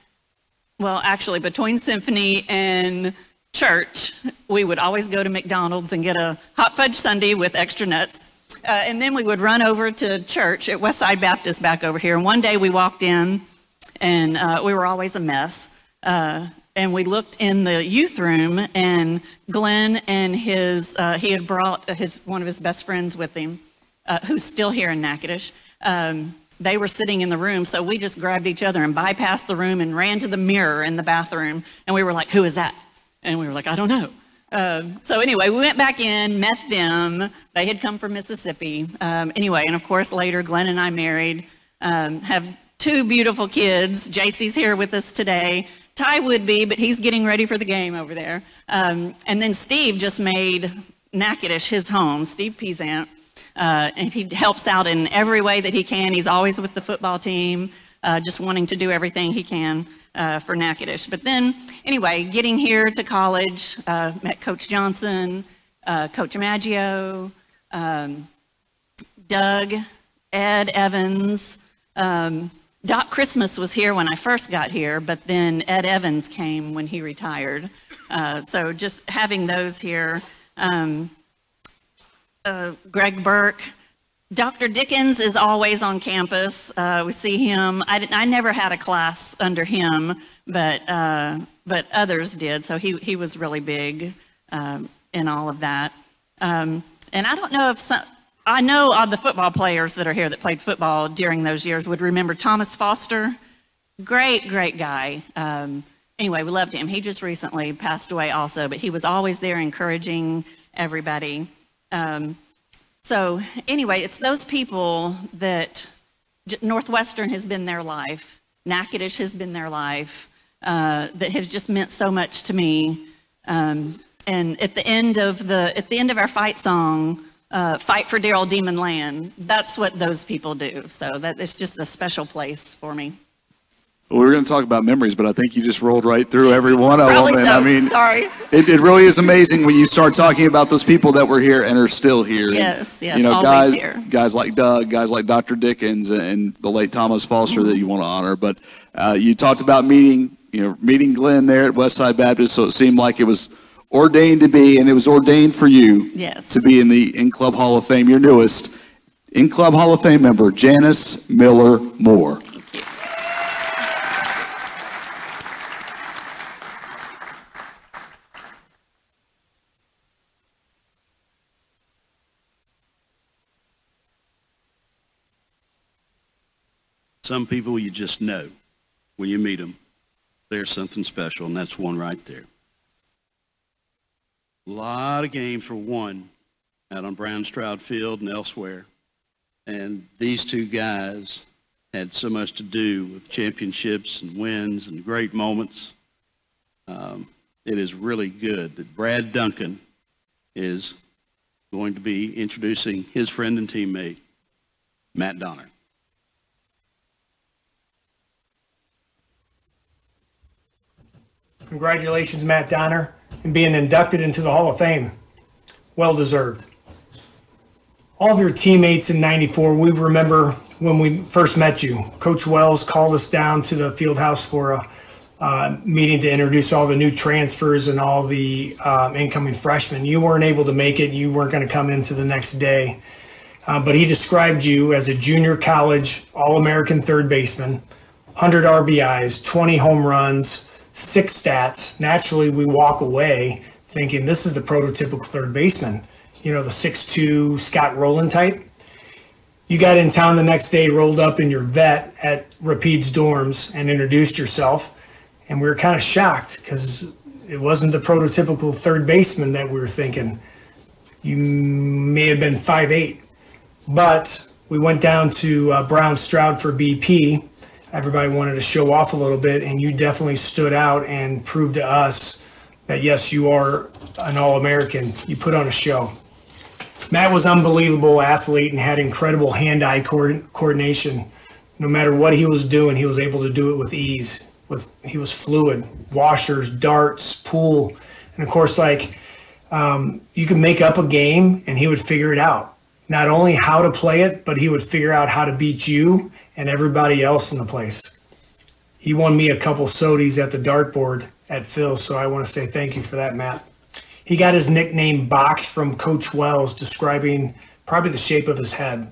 well, actually between symphony and church, we would always go to McDonald's and get a hot fudge sundae with extra nuts. And then we would run over to church at Westside Baptist back over here. And one day we walked in, and we were always a mess. And we looked in the youth room, and Glenn and his, he had brought one of his best friends with him, who's still here in Natchitoches. They were sitting in the room, so we just grabbed each other and bypassed the room and ran to the mirror in the bathroom. And we were like, "Who is that?" And we were like, "I don't know." So anyway, we went back in, met them. They had come from Mississippi. Anyway, and of course later Glenn and I married, have two beautiful kids. JC's here with us today. Ty would be, but he's getting ready for the game over there. And then Steve just made Natchitoches his home, Steve Peasant. And he helps out in every way that he can. He's always with the football team, just wanting to do everything he can for Natchitoches. But then, anyway, getting here to college, met Coach Johnson, Coach Maggio, Doug, Ed Evans. Doc Christmas was here when I first got here, but then Ed Evans came when he retired. So just having those here. Greg Burke. Dr. Dickens is always on campus. We see him. I never had a class under him, but others did. So he was really big in all of that. And I don't know if I know all the football players that are here that played football during those years would remember Thomas Foster. Great guy. Anyway, we loved him. He just recently passed away also, but he was always there encouraging everybody. So anyway, it's those people that Northwestern has been their life, Natchitoches has been their life, that has just meant so much to me. And at the end of our fight song, "Fight for Dear Old Demon Land," that's what those people do. So that it's just a special place for me. Well, we were going to talk about memories, but I think you just rolled right through every one of Probably them. And so. I mean, Sorry. It really is amazing when you start talking about those people that were here and are still here. Yes, and, you know, always here. Guys like Doug, guys like Dr. Dickens, and the late Thomas Foster that you want to honor. But you talked about meeting Glenn there at Westside Baptist, so it seemed like it was ordained to be, and it was ordained for you to be in the In Club Hall of Fame. Your newest In Club Hall of Fame member, Janice Miller Moore. Some people you just know when you meet them, there's something special, and that's one right there. A lot of games were won out on Brown Stroud Field and elsewhere, and these two guys had so much to do with championships and wins and great moments. It is really good that Brad Duncan is going to be introducing his friend and teammate, Matt Donner. Congratulations, Matt Donner, in being inducted into the Hall of Fame. Well deserved. All of your teammates in '94, we remember when we first met you. Coach Wells called us down to the field house for a meeting to introduce all the new transfers and all the incoming freshmen. You weren't able to make it. You weren't going to come into the next day. But he described you as a junior college All-American third baseman, 100 RBIs, 20 home runs, 6 stats, naturally we walk away thinking this is the prototypical third baseman, you know, the 6'2" Scott Rowland type. You got in town the next day, rolled up in your vet at Rapide's dorms and introduced yourself. And we were kind of shocked because it wasn't the prototypical third baseman that we were thinking. You may have been 5'8", but we went down to Brown Stroud for BP. Everybody wanted to show off a little bit, and you definitely stood out and proved to us that, yes, you are an All-American. You put on a show. Matt was an unbelievable athlete and had incredible hand-eye coordination. No matter what he was doing, he was able to do it with ease. He was fluid. Washers, darts, pool, and of course, you could make up a game and he would figure it out. Not only how to play it, but he would figure out how to beat you and everybody else in the place. He won me a couple sodies at the dartboard at Phil, so I want to say thank you for that, Matt. He got his nickname Box from Coach Wells, describing probably the shape of his head.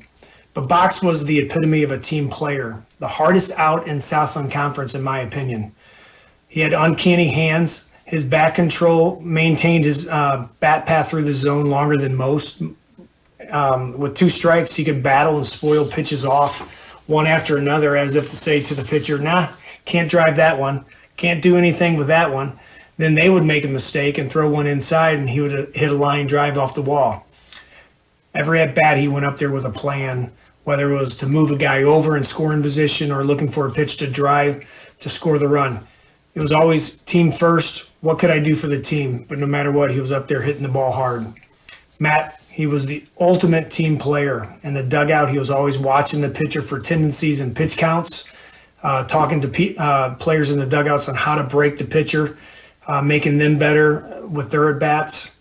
But Box was the epitome of a team player, the hardest out in Southland Conference, in my opinion. He had uncanny hands. His bat control maintained his bat path through the zone longer than most. With 2 strikes, he could battle and spoil pitches off one after another, as if to say to the pitcher, nah, can't drive that one, can't do anything with that one. Then they would make a mistake and throw one inside, and he would hit a line drive off the wall. Every at-bat, he went up there with a plan, whether it was to move a guy over and score in position or looking for a pitch to drive to score the run. It was always team first. What could I do for the team? But no matter what, he was up there hitting the ball hard. Matt, he was the ultimate team player. In the dugout, he was always watching the pitcher for tendencies and pitch counts, talking to players in the dugouts on how to break the pitcher, making them better with their at-bats.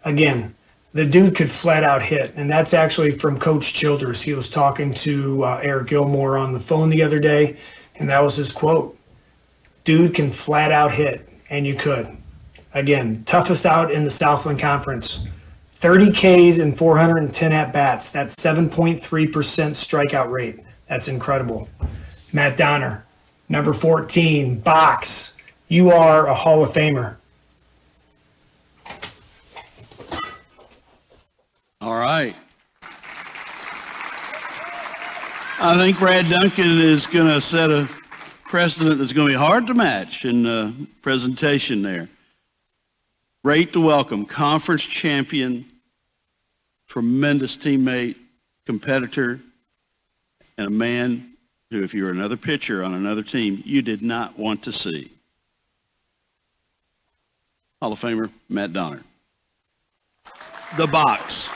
Again, the dude could flat out hit, and that's actually from Coach Childers. He was talking to Eric Gilmore on the phone the other day, and that was his quote. Dude can flat out hit, and you could. Again, toughest out in the Southland Conference. 30 Ks and 410 at-bats. That's 7.3% strikeout rate. That's incredible. Matt Donner, number 14, Box. You are a Hall of Famer. All right. I think Brad Duncan is going to set a precedent that's going to be hard to match in presentation there. Great to welcome conference champion, tremendous teammate, competitor, and a man who, if you were another pitcher on another team, you did not want to see. Hall of Famer, Matt Donner. The Box.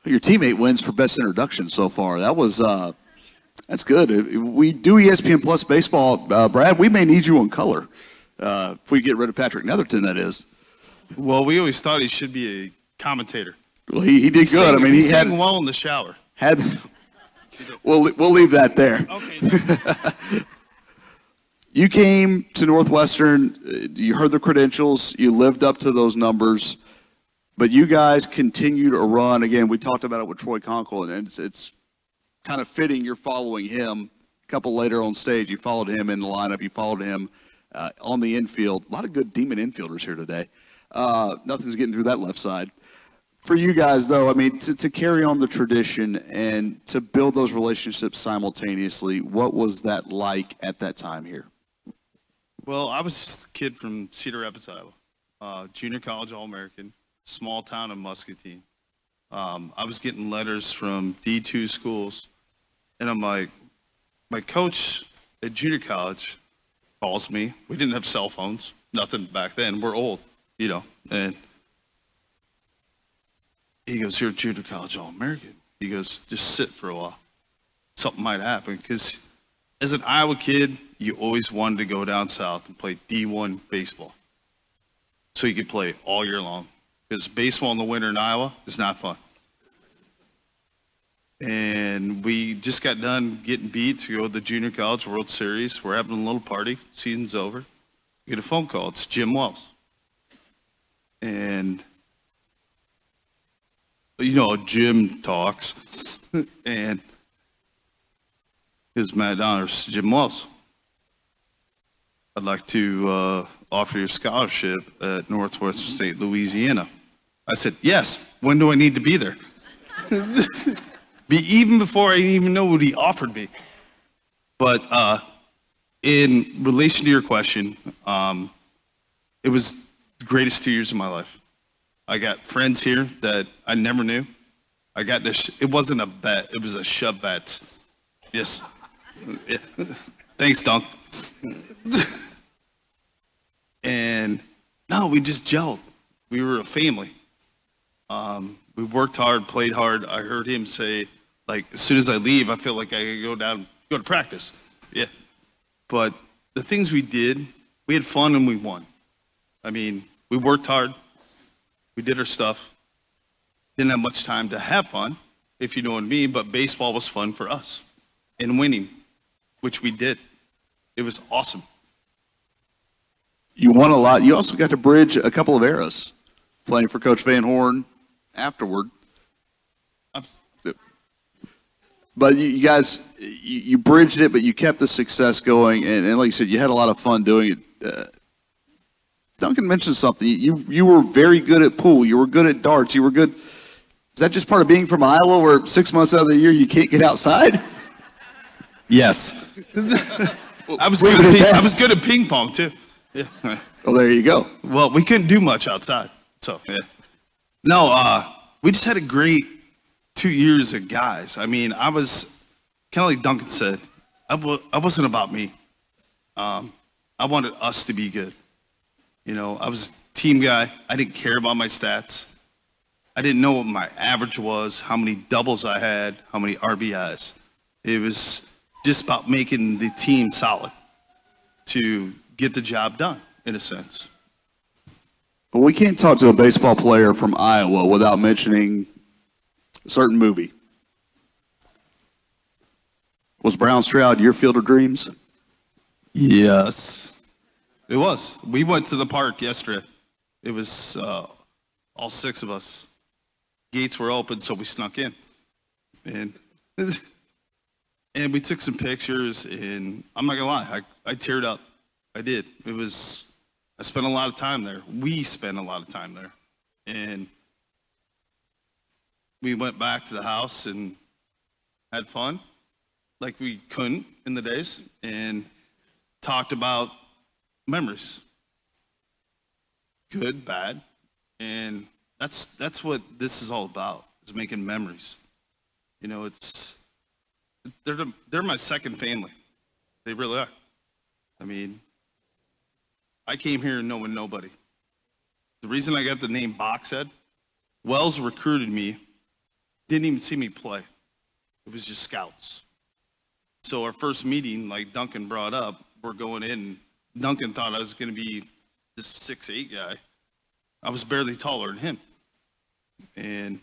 Your teammate wins for best introduction so far. That was that's good. We do ESPN Plus baseball, Brad. We may need you on color if we get rid of Patrick Netherton. That is. Well, we always thought he should be a commentator. Well, he did good. He sang well in the shower. We'll leave that there. Okay. You came to Northwestern. You heard the credentials. You lived up to those numbers. But you guys continue to run. Again, we talked about it with Troy Conkle, and it's kind of fitting you're following him. A couple later on stage, you followed him in the lineup. You followed him on the infield. A lot of good demon infielders here today. Nothing's getting through that left side. For you guys, though, I mean, to carry on the tradition and to build those relationships simultaneously, what was that like at that time here? Well, I was a kid from Cedar Rapids, Iowa, junior college All-American. Small town in Muscatine. I was getting letters from D2 schools, and I'm like, my coach at junior college calls me. We didn't have cell phones, nothing back then. We're old, you know, and He goes, you're a junior college All-American. He goes, just sit for a while. Something might happen. Because as an Iowa kid, you always wanted to go down south and play D1 baseball. So you could play all year long. Because baseball in the winter in Iowa is not fun. And we just got done getting beat to go to the Junior College World Series. We're having a little party. Season's over. We get a phone call. It's Jim Wells. And, you know, Jim talks. And his Matt Donner's Jim Wells. I'd like to offer you a scholarship at Northwestern State, Louisiana. I said, yes. When do I need to be there? Even before I even know what he offered me. But in relation to your question, it was the greatest 2 years of my life. I got friends here that I never knew. I got this. It wasn't a bet. It was a shove bet. Yes. Thanks, Dunk. And no, we just gelled. We were a family. We worked hard, played hard. I heard him say, like, as soon as I leave, I feel like I could go to practice. Yeah. But the things we did, we had fun and we won. I mean, we worked hard. We did our stuff. Didn't have much time to have fun, if you know what I mean, but baseball was fun for us. And winning, which we did. It was awesome. You won a lot. You also got to bridge a couple of eras, playing for Coach Van Horn afterward. But you guys, you bridged it, but you kept the success going, and like you said, you had a lot of fun doing it. Duncan mentioned something. You were very good at pool. You were good at darts. You were good. Is that just part of being from Iowa, where 6 months out of the year you can't get outside? Yes. I was good at ping pong too. Yeah. Well, there you go. Well, we couldn't do much outside, so yeah. No, we just had a great 2 years of guys. I mean, I was kind of like Duncan said. I wasn't about me. I wanted us to be good. You know, I was a team guy. I didn't care about my stats. I didn't know what my average was, how many doubles I had, how many RBIs. It was just about making the team solid to get the job done, in a sense. But we can't talk to a baseball player from Iowa without mentioning a certain movie. Was Brown Stroud your field of dreams? Yes, it was. We went to the park yesterday. It was all six of us. Gates were open, so we snuck in. And and we took some pictures, and I'm not gonna lie, I teared up. I did. I spent a lot of time there. We spent a lot of time there. And we went back to the house and had fun like we couldn't in the days, and talked about memories. Good, bad. And that's what this is all about, is making memories. You know, they're my second family. They really are. I mean, I came here knowing nobody. The reason I got the name Boxhead, Wells recruited me, didn't even see me play. It was just scouts. So our first meeting, like Duncan brought up, we're going in. Duncan thought I was going to be this 6'8" guy. I was barely taller than him. And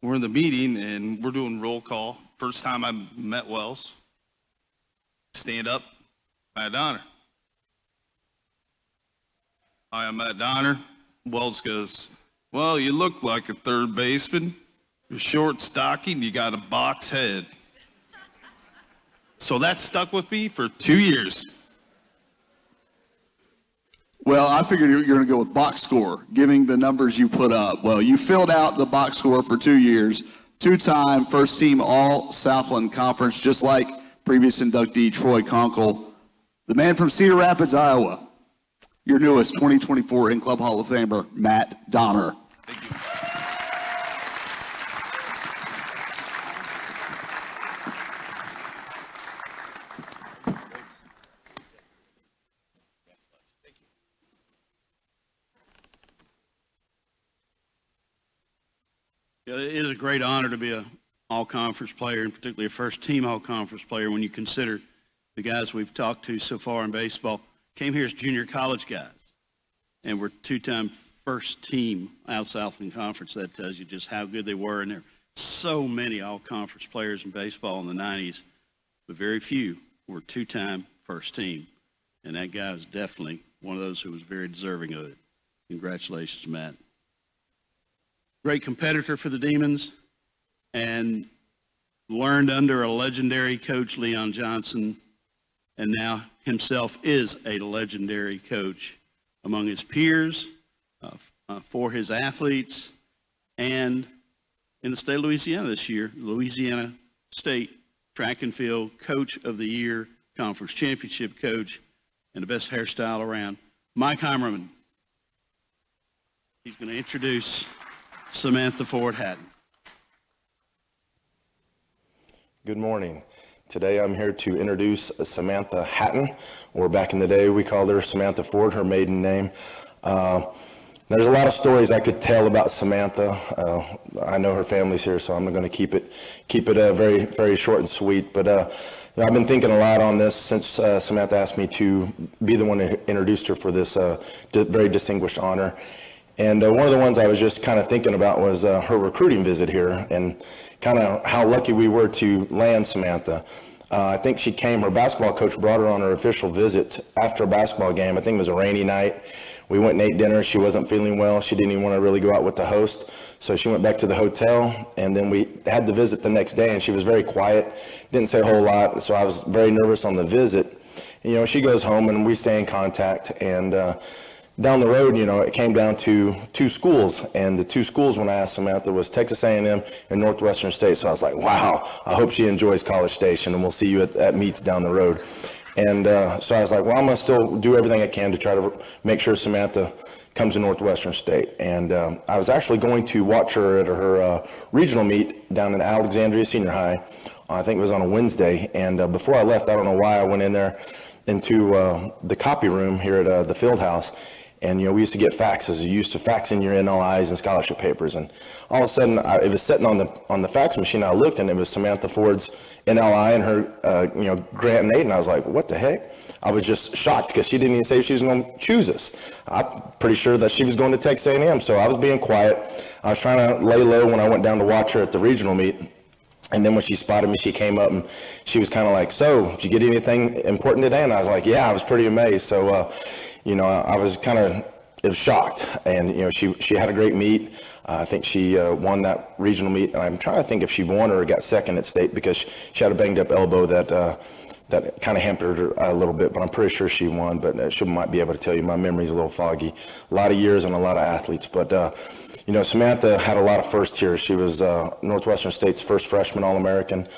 we're in the meeting, and we're doing roll call. First time I met Wells. Stand up, Matt Donner. Hi, I'm Matt Donner. Wells goes, well, you look like a third baseman. You're short, stocky, and you got a box head. So that stuck with me for 2 years. Well, I figured you were going to go with box score, giving the numbers you put up. Well, you filled out the box score for 2 years, two-time first-team All-Southland Conference, just like previous inductee Troy Conkle, the man from Cedar Rapids, Iowa, your newest 2024 In-Club Hall of Famer, Matt Donner. Thank you. It is a great honor to be a all-conference player, and particularly a first-team all-conference player when you consider the guys we've talked to so far in baseball came here as junior college guys, and were two-time first-team out Southland Conference. That tells you just how good they were, and there are so many all-conference players in baseball in the 90s, but very few were two-time first-team, and that guy was definitely one of those who was very deserving of it. Congratulations, Matt. Great competitor for the Demons, and learned under a legendary coach, Leon Johnson, and now himself is a legendary coach among his peers, for his athletes, and in the state of Louisiana this year, Louisiana State Track and Field Coach of the Year, Conference Championship Coach, and the best hairstyle around, Mike Heimerman. He's going to introduce Samantha Ford Hatton. Good morning. Today I'm here to introduce Samantha Hatton, or back in the day we called her Samantha Ford, her maiden name. There's a lot of stories I could tell about Samantha. I know her family's here, so I'm going to keep it very, very short and sweet. But I've been thinking a lot on this since Samantha asked me to be the one that introduced her for this very distinguished honor. And one of the ones I was just kind of thinking about was her recruiting visit here, and kind of how lucky we were to land Samantha. I think she came, her basketball coach brought her on her official visit after a basketball game. I think it was a rainy night. We went and ate dinner. She wasn't feeling well. She didn't even want to really go out with the host. So she went back to the hotel, and then we had the visit the next day, and she was very quiet, didn't say a whole lot. So I was very nervous on the visit. And, you know, she goes home and we stay in contact, and down the road, you know, it came down to two schools, and the two schools when I asked Samantha was Texas A&M and Northwestern State. So I was like, wow, I hope she enjoys College Station, and we'll see you at meets down the road. And so I was like, well, I'm going to still do everything I can to try to make sure Samantha comes to Northwestern State. And I was actually going to watch her at her regional meet down in Alexandria Senior High. I think it was on a Wednesday. And before I left, I don't know why, I went in there into the copy room here at the field house. And, you know, we used to get faxes. You used to fax in your NLIs and scholarship papers. And all of a sudden, it was sitting on the fax machine. I looked, and it was Samantha Ford's NLI and her, you know, grant and aid. And I was like, what the heck? I was just shocked because she didn't even say she was going to choose us. I'm pretty sure that she was going to Texas A&M. So I was being quiet. I was trying to lay low when I went down to watch her at the regional meet. And then when she spotted me, she came up and she was kind of like, so, did you get anything important today? And I was like, yeah, I was pretty amazed. So, you know, I was kind of shocked. And, you know, she had a great meet. I think she won that regional meet. And I'm trying to think if she won or got second at state, because she had a banged up elbow that kind of hampered her a little bit. But I'm pretty sure she won. But she might be able to tell you. My memory's a little foggy. A lot of years and a lot of athletes. But, you know, Samantha had a lot of firsts here. She was Northwestern State's first freshman All-American.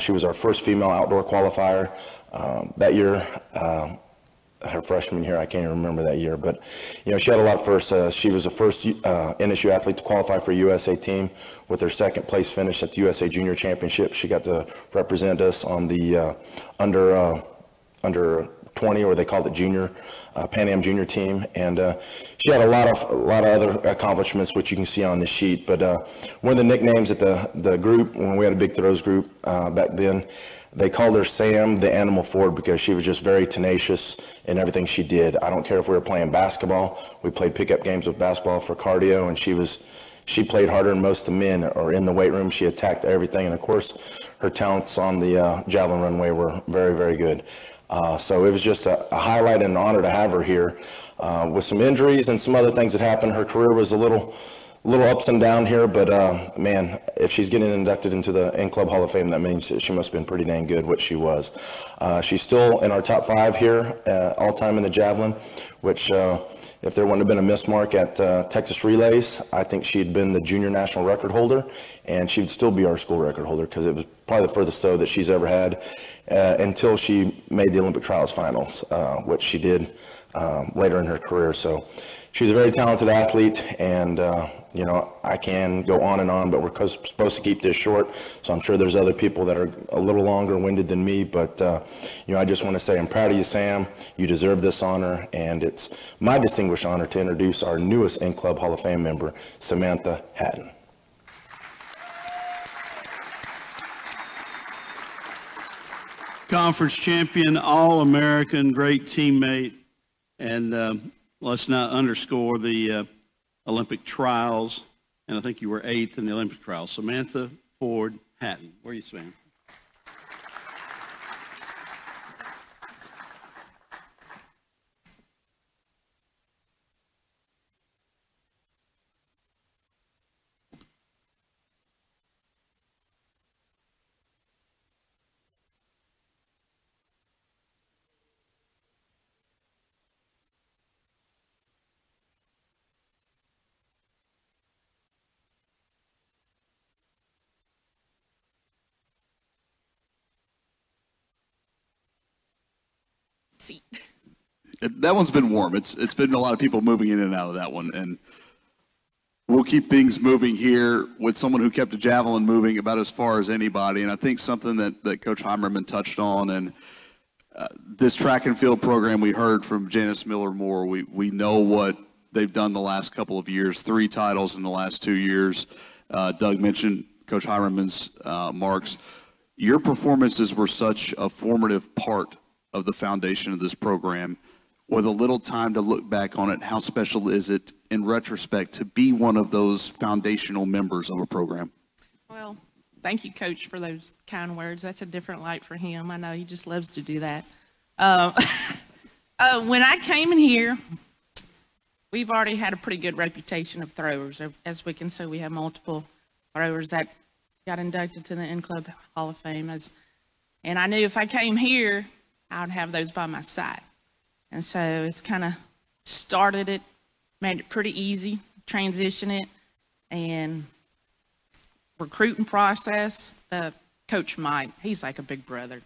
She was our first female outdoor qualifier that year. Her freshman year, I can't even remember that year, but, you know, she had a lot of firsts. She was the first NSU athlete to qualify for a USA team with her second place finish at the USA Junior Championship. She got to represent us on the under 20, or they called it junior, Pan Am junior team. And she had a lot of other accomplishments, which you can see on this sheet. But one of the nicknames at the group, when we had a big throws group back then, they called her Sam the Animal Ford, because she was just very tenacious in everything she did. I don't care if we were playing basketball. We played pickup games with basketball for cardio, and she played harder than most of the men, or in the weight room. She attacked everything. And of course, her talents on the javelin runway were very, very good. So it was just a highlight and an honor to have her here. With some injuries and some other things that happened, her career was a little ups and down here, but man, if she's getting inducted into the N-Club Hall of Fame, that means she must have been pretty dang good, what she was. She's still in our top 5 here, all time in the javelin, which if there wouldn't have been a miss mark at Texas Relays, I think she'd been the junior national record holder, and she'd still be our school record holder, because it was probably the furthest throw that she's ever had until she made the Olympic trials finals, which she did later in her career. So she's a very talented athlete, and you know, I can go on and on, but we're supposed to keep this short, so I'm sure there's other people that are a little longer winded than me, but you know, I just want to say I'm proud of you, Sam. You deserve this honor, and it's my distinguished honor to introduce our newest N-Club Hall of Fame member, Samantha Hatton. conference champion, All-American, great teammate, and let's not underscore the Olympic trials, and I think you were 8th in the Olympic trials. Samantha Ford Hatton. Where are you, Samantha? Seat. That one's been warm. It's been a lot of people moving in and out of that one, and we'll keep things moving here with someone who kept a javelin moving about as far as anybody. And I think something that Coach Heimerman touched on, and this track and field program we heard from Janice Miller-Moore, we know what they've done the last couple of years, 3 titles in the last 2 years. Doug mentioned Coach Heimerman's marks. Your performances were such a formative part of the foundation of this program. With a little time to look back on it, how special is it in retrospect to be one of those foundational members of a program? Well, thank you, Coach, for those kind words. That's a different light for him. I know he just loves to do that. When I came in here, we've already had a pretty good reputation of throwers. As we can see, we have multiple throwers that got inducted to the In-Club Hall of Fame. And I knew if I came here, I would have those by my side. And so it's kind of started it, made it pretty easy, transition it, and recruiting process. Coach Mike, he's like a big brother.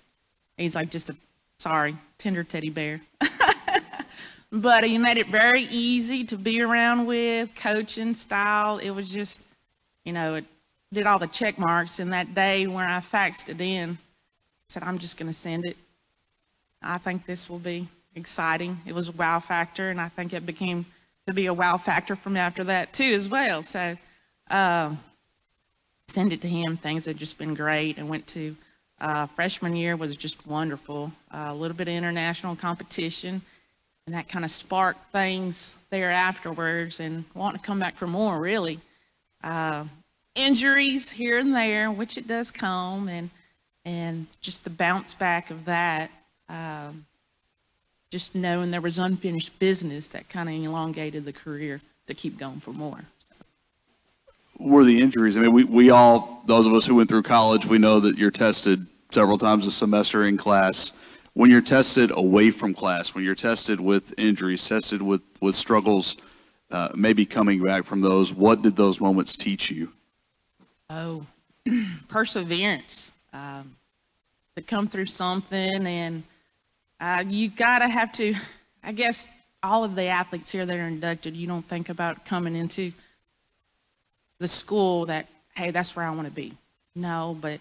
He's like just tender teddy bear. But he made it very easy to be around with, coaching style. It was just, it did all the check marks. And that day when I faxed it in, I said, I'm just going to send it. I think this will be exciting. It was a wow factor, and I think it became to be a wow factor from after that too as well. So send it to him. Things have just been great. And went to freshman year was just wonderful. A little bit of international competition, and that kind of sparked things there afterwards and wanting to come back for more, really. Injuries here and there, which it does come, and just the bounce back of that. Just knowing there was unfinished business that kind of elongated the career to keep going for more. So. Were the injuries? I mean, we all, those of us who went through college, we know that you're tested several times a semester in class. When you're tested away from class, when you're tested with injuries, tested with struggles, maybe coming back from those, what did those moments teach you? Oh, perseverance. To come through something, and you gotta have to, I guess all of the athletes here that are inducted, you don't think about coming into the school that, hey, that's where I want to be. No, but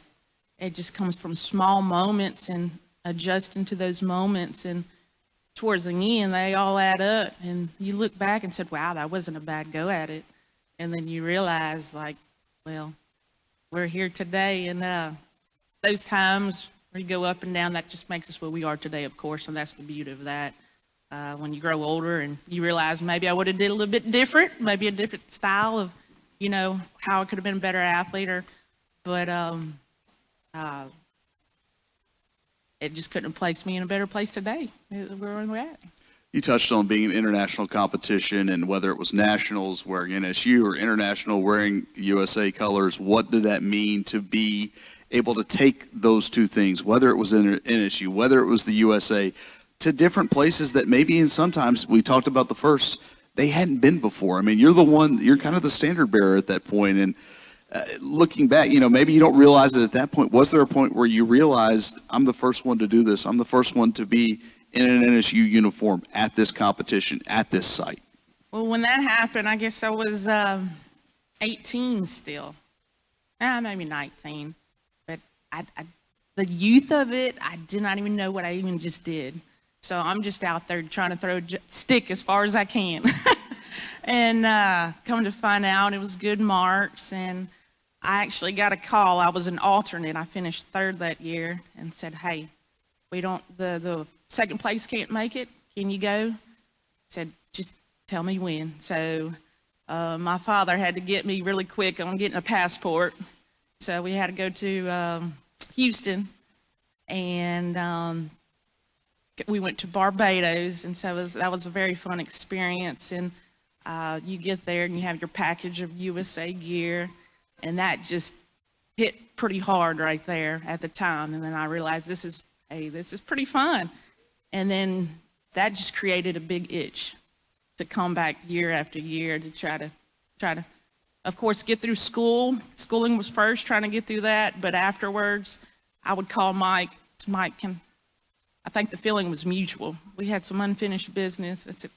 it just comes from small moments and adjusting to those moments, and towards the end they all add up, and you look back and said, wow, that wasn't a bad go at it. And then you realize, like, well, we're here today, and those times where you go up and down, that just makes us what we are today, of course, and that's the beauty of that. When you grow older and you realize maybe I would have did a little bit different, maybe a different style of, how I could have been a better athlete, but it just couldn't have placed me in a better place today, where we're at. You touched on being an international competition, and whether it was nationals wearing NSU or international wearing USA colors, what did that mean to be able to take those two things, whether it was in NSU, whether it was the USA, to different places that maybe, and sometimes we talked about the first, they hadn't been before. I mean, you're kind of the standard bearer at that point. And looking back, maybe you don't realize it at that point. Was there a point where you realized, I'm the first one to do this, I'm the first one to be in an NSU uniform at this competition, at this site? Well, when that happened, I guess I was 18 still, maybe 19. But the youth of it, I did not even know what I even just did. So I'm just out there trying to throw a stick as far as I can. And come to find out, it was good marks. And I actually got a call. I was an alternate. I finished third that year, and said, hey, we don't, the second place can't make it. Can you go? I said, just tell me when. So my father had to get me really quick on getting a passport. So we had to go to Houston, and we went to Barbados, and so that was a very fun experience. And you get there and you have your package of USA gear, and that just hit pretty hard right there at the time. And then I realized this is pretty fun. And then that just created a big itch to come back year after year to try to, of course, get through school. Schooling was first, trying to get through that, but afterwards, I would call Mike. Mike, I think the feeling was mutual. We had some unfinished business. I said,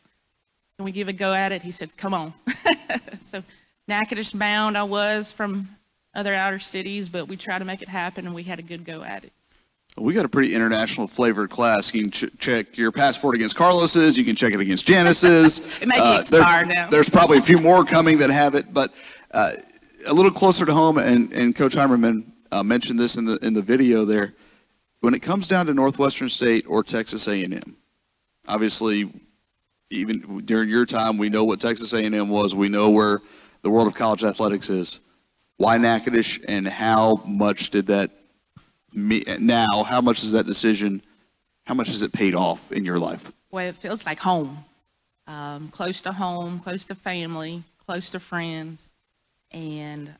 can we give a go at it? He said, come on. So Natchitoches bound I was from other outer cities, but we tried to make it happen, and we had a good go at it. We got a pretty international flavored class. You can check your passport against Carlos's. You can check it against Janice's. It may be expired now. There's probably a few more coming that have it, but a little closer to home, and Coach Heimerman mentioned this in the video there. When it comes down to Northwestern State or Texas A&M, obviously, even during your time, we know what Texas A&M was. We know where the world of college athletics is. Why Natchitoches, and how much did that now, how much is that decision, how much has it paid off in your life? Well, it feels like home. Close to home, close to family, close to friends, and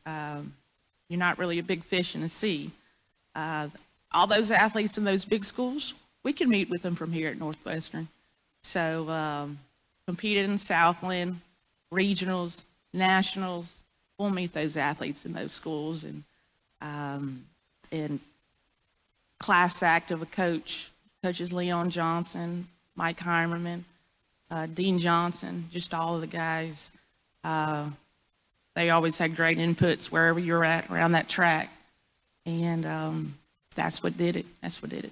you're not really a big fish in the sea. All those athletes in those big schools, we can meet with them from here at Northwestern. So competed in Southland, regionals, nationals, we'll meet those athletes in those schools, and class act of a coach, coaches Leon Johnson, Mike Heimerman, Dean Johnson, just all of the guys. They always had great inputs wherever you're at around that track. And that's what did it. That's what did it.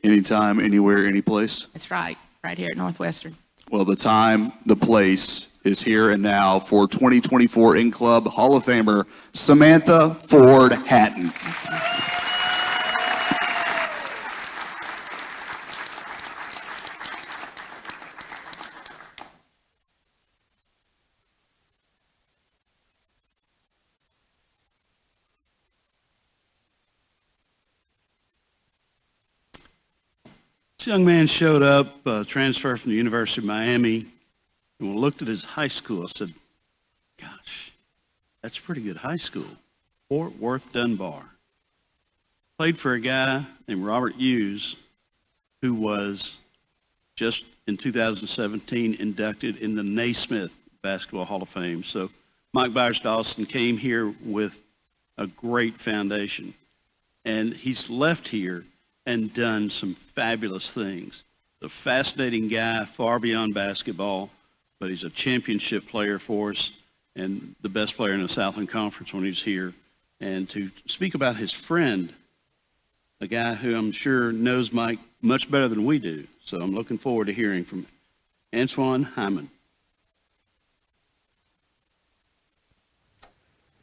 Anytime, anywhere, any place? That's right. Right here at Northwestern. Well, the time, the place is here and now for 2024 In Club Hall of Famer Samantha Ford Hatton. This young man showed up, transferred from the University of Miami, and when I looked at his high school, I said, gosh, that's a pretty good high school. Fort Worth Dunbar. Played for a guy named Robert Hughes, who was just in 2017 inducted in the Naismith Basketball Hall of Fame. So Mike Byers-Dawson came here with a great foundation, and he's left here and done some fabulous things. A fascinating guy, far beyond basketball, but he's a championship player for us and the best player in the Southland Conference when he's here. And to speak about his friend, a guy who I'm sure knows Mike much better than we do. So I'm looking forward to hearing from Antoine Hyman.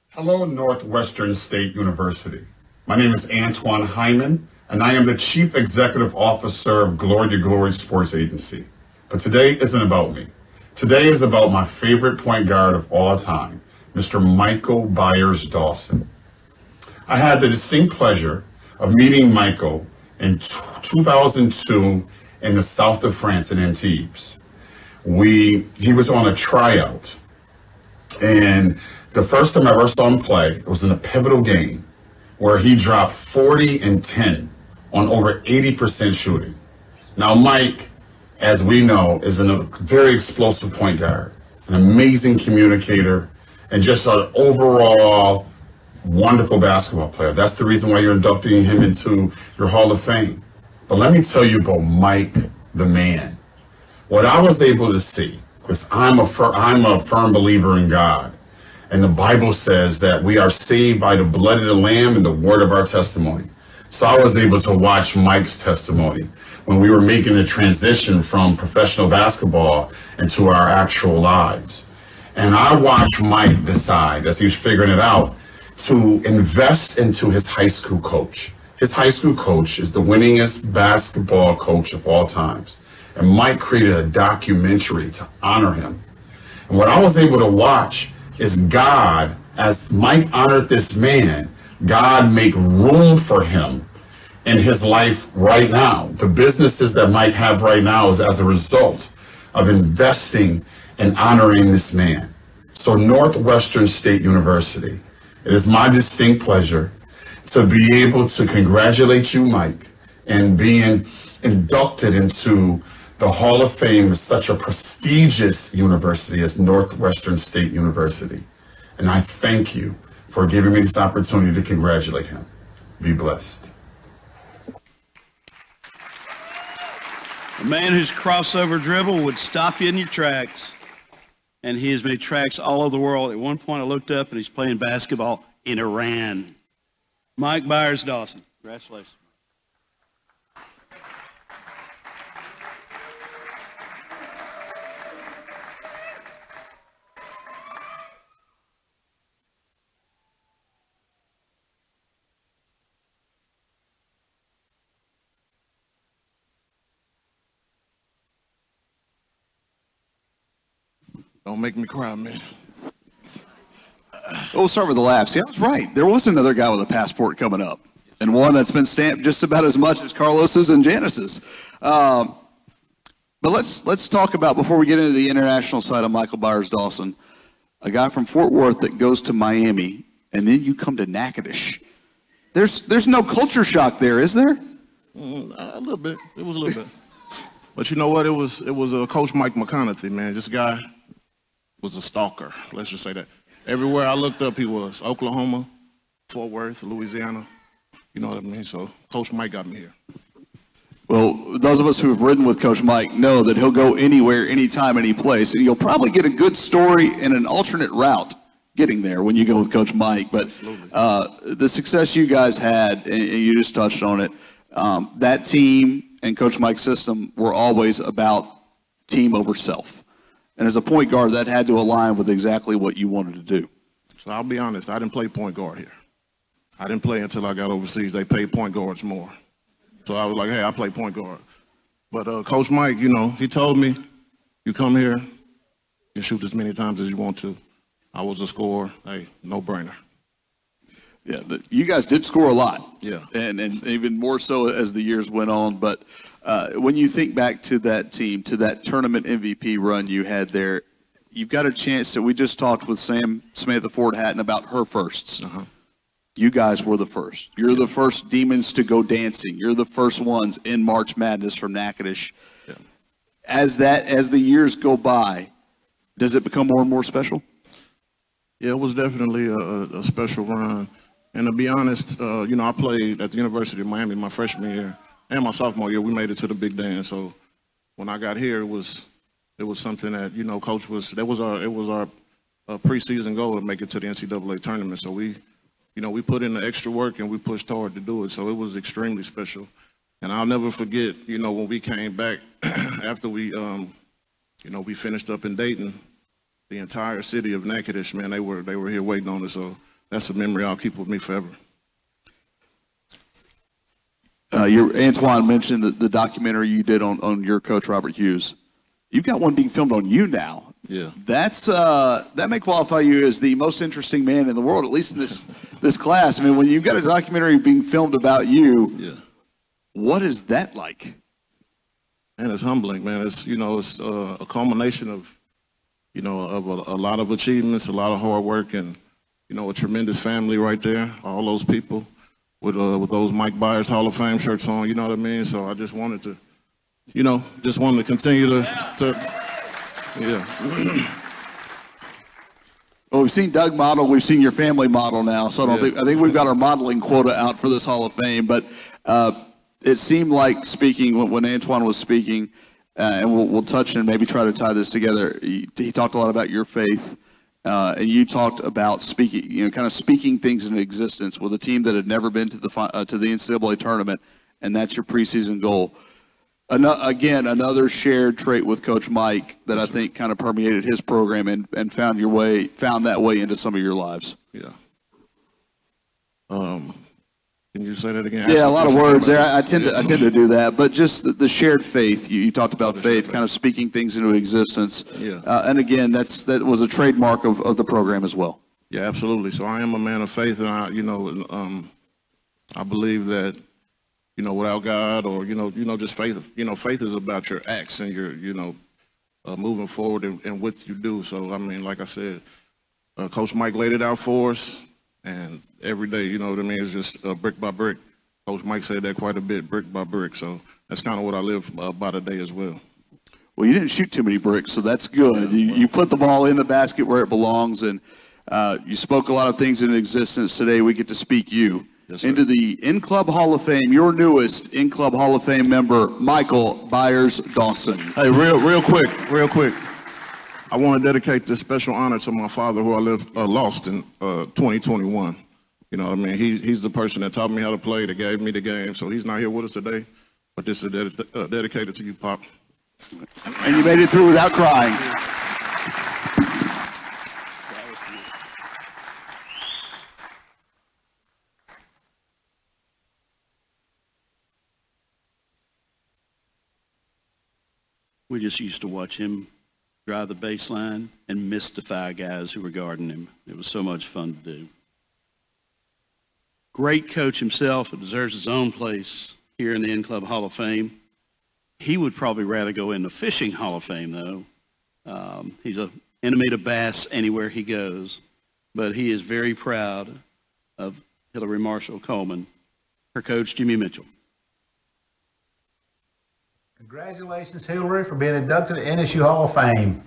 Hello, Northwestern State University. My name is Antoine Hyman, and I am the Chief Executive Officer of Glory to Glory Sports Agency. But today isn't about me. Today is about my favorite point guard of all time, Mr. Michael Byers-Dawson. I had the distinct pleasure of meeting Michael in 2002 in the south of France in Antibes. He was on a tryout, and the first time I ever saw him play, it was in a pivotal game where he dropped 40 and 10 on over 80% shooting. Now, Mike, as we know, is a very explosive point guard, an amazing communicator, and just an overall wonderful basketball player. That's the reason why you're inducting him into your Hall of Fame. But let me tell you about Mike, the man. What I was able to see, because I'm a firm believer in God, and the Bible says that we are saved by the blood of the Lamb and the word of our testimony. So I was able to watch Mike's testimony when we were making the transition from professional basketball into our actual lives. And I watched Mike decide, as he was figuring it out, to invest into his high school coach. His high school coach is the winningest basketball coach of all times. And Mike created a documentary to honor him. And what I was able to watch is God, as Mike honored this man, God make room for him in his life right now. The businesses that Mike have right now is as a result of investing and honoring this man. So Northwestern State University, it is my distinct pleasure to be able to congratulate you, Mike, and being inducted into the Hall of Fame of such a prestigious university as Northwestern State University. And I thank you for giving me this opportunity to congratulate him. Be blessed. A man whose crossover dribble would stop you in your tracks. And he has made tracks all over the world. At one point I looked up and he's playing basketball in Iran. Mike Byers-Dawson. Congratulations. Don't make me cry, man. We'll start with the laps. Yeah, I was right. There was another guy with a passport coming up, and one that's been stamped just about as much as Carlos's and Janice's. But let's talk about, before we get into the international side of Michael Byers-Dawson, a guy from Fort Worth that goes to Miami, and then you come to Natchitoches. There's no culture shock there, is there? A little bit. It was a little bit. But you know what? It was Coach Mike McConaughey, man. This guy was a stalker. Let's just say that. Everywhere I looked up, he was. Oklahoma, Fort Worth, Louisiana. You know what I mean? So Coach Mike got me here. Well, those of us who have ridden with Coach Mike know that he'll go anywhere, anytime, any place. And you'll probably get a good story and an alternate route getting there when you go with Coach Mike. But the success you guys had, and you just touched on it, that team and Coach Mike's system were always about team over self. And as a point guard, that had to align with exactly what you wanted to do. So I'll be honest, I didn't play point guard here. I didn't play until I got overseas. They paid point guards more. So I was like, hey, I play point guard. But Coach Mike, you know, he told me, you come here, you shoot as many times as you want to. I was a scorer. Hey, no brainer. Yeah, you guys did score a lot. Yeah. And even more so as the years went on. But when you think back to that team, to that tournament MVP run you had there, you've got a chance that we just talked with Samantha Ford Hatton about her firsts. You guys were the first. You're the first Demons to go dancing. You're the first ones in March Madness from Natchitoches. Yeah. As the years go by, does it become more and more special? Yeah, it was definitely a special run. And to be honest, you know, I played at the University of Miami my freshman year and my sophomore year. We made it to the Big Dance. So when I got here, it was something that, you know, Coach was. It was our preseason goal to make it to the NCAA tournament. So we put in the extra work and we pushed hard to do it. So it was extremely special. And I'll never forget, you know, when we came back after we finished up in Dayton, the entire city of Natchitoches, man, they were here waiting on us. So that's a memory I'll keep with me forever. Antoine mentioned the documentary you did on your coach, Robert Hughes. You've got one being filmed on you now. Yeah. That may qualify you as the most interesting man in the world, at least in this class. I mean, when you've got a documentary being filmed about you, yeah. What is that like? Man, it's humbling, man. It's a culmination of, of a lot of achievements, a lot of hard work, and a tremendous family right there. All those people with those Mike Byers Hall of Fame shirts on. You know what I mean? So I just wanted to, continue to yeah. Well, we've seen Doug model, we've seen your family model now, so I think we've got our modeling quota out for this Hall of Fame. But it seemed like speaking when Antoine was speaking, and we'll touch and maybe try to tie this together. He talked a lot about your faith, and you talked about speaking, kind of speaking things into existence with a team that had never been to the NCAA tournament, and that's your preseason goal. Again, another shared trait with Coach Mike that I think kind of permeated his program and found that way into some of your lives. Yeah. Can you say that again? Yeah, a lot of words there. I tend to do that, but just the shared faith. You talked about faith, kind of speaking things into existence. Yeah. And again, that was a trademark of the program as well. Yeah, absolutely. So I am a man of faith, and I believe that, without God or, just faith, faith is about your acts and your, moving forward in what you do. So, I mean, like I said, Coach Mike laid it out for us, and every day, it's just brick by brick. Coach Mike said that quite a bit, brick by brick. So that's kind of what I live by today as well. Well, you didn't shoot too many bricks, so that's good. You put the ball in the basket where it belongs, and you spoke a lot of things into existence today. We get to speak you into the In-Club Hall of Fame, your newest In-Club Hall of Fame member, Michael Byers-Dawson. Hey, real quick. I want to dedicate this special honor to my father, who I lost in 2021. You know what I mean? He's the person that taught me how to play, that gave me the game. So he's not here with us today, but this is dedicated to you, Pop. And you made it through without crying. We just used to watch him drive the baseline and mystify guys who were guarding him. It was so much fun to do. Great coach himself, who deserves his own place here in the In-Club Hall of Fame. He would probably rather go in the Fishing Hall of Fame, though. He's an enemy to bass anywhere he goes, but he is very proud of Hillary Marshall Coleman, her coach, Jimmy Mitchell. Congratulations, Hillary, for being inducted to NSU Hall of Fame.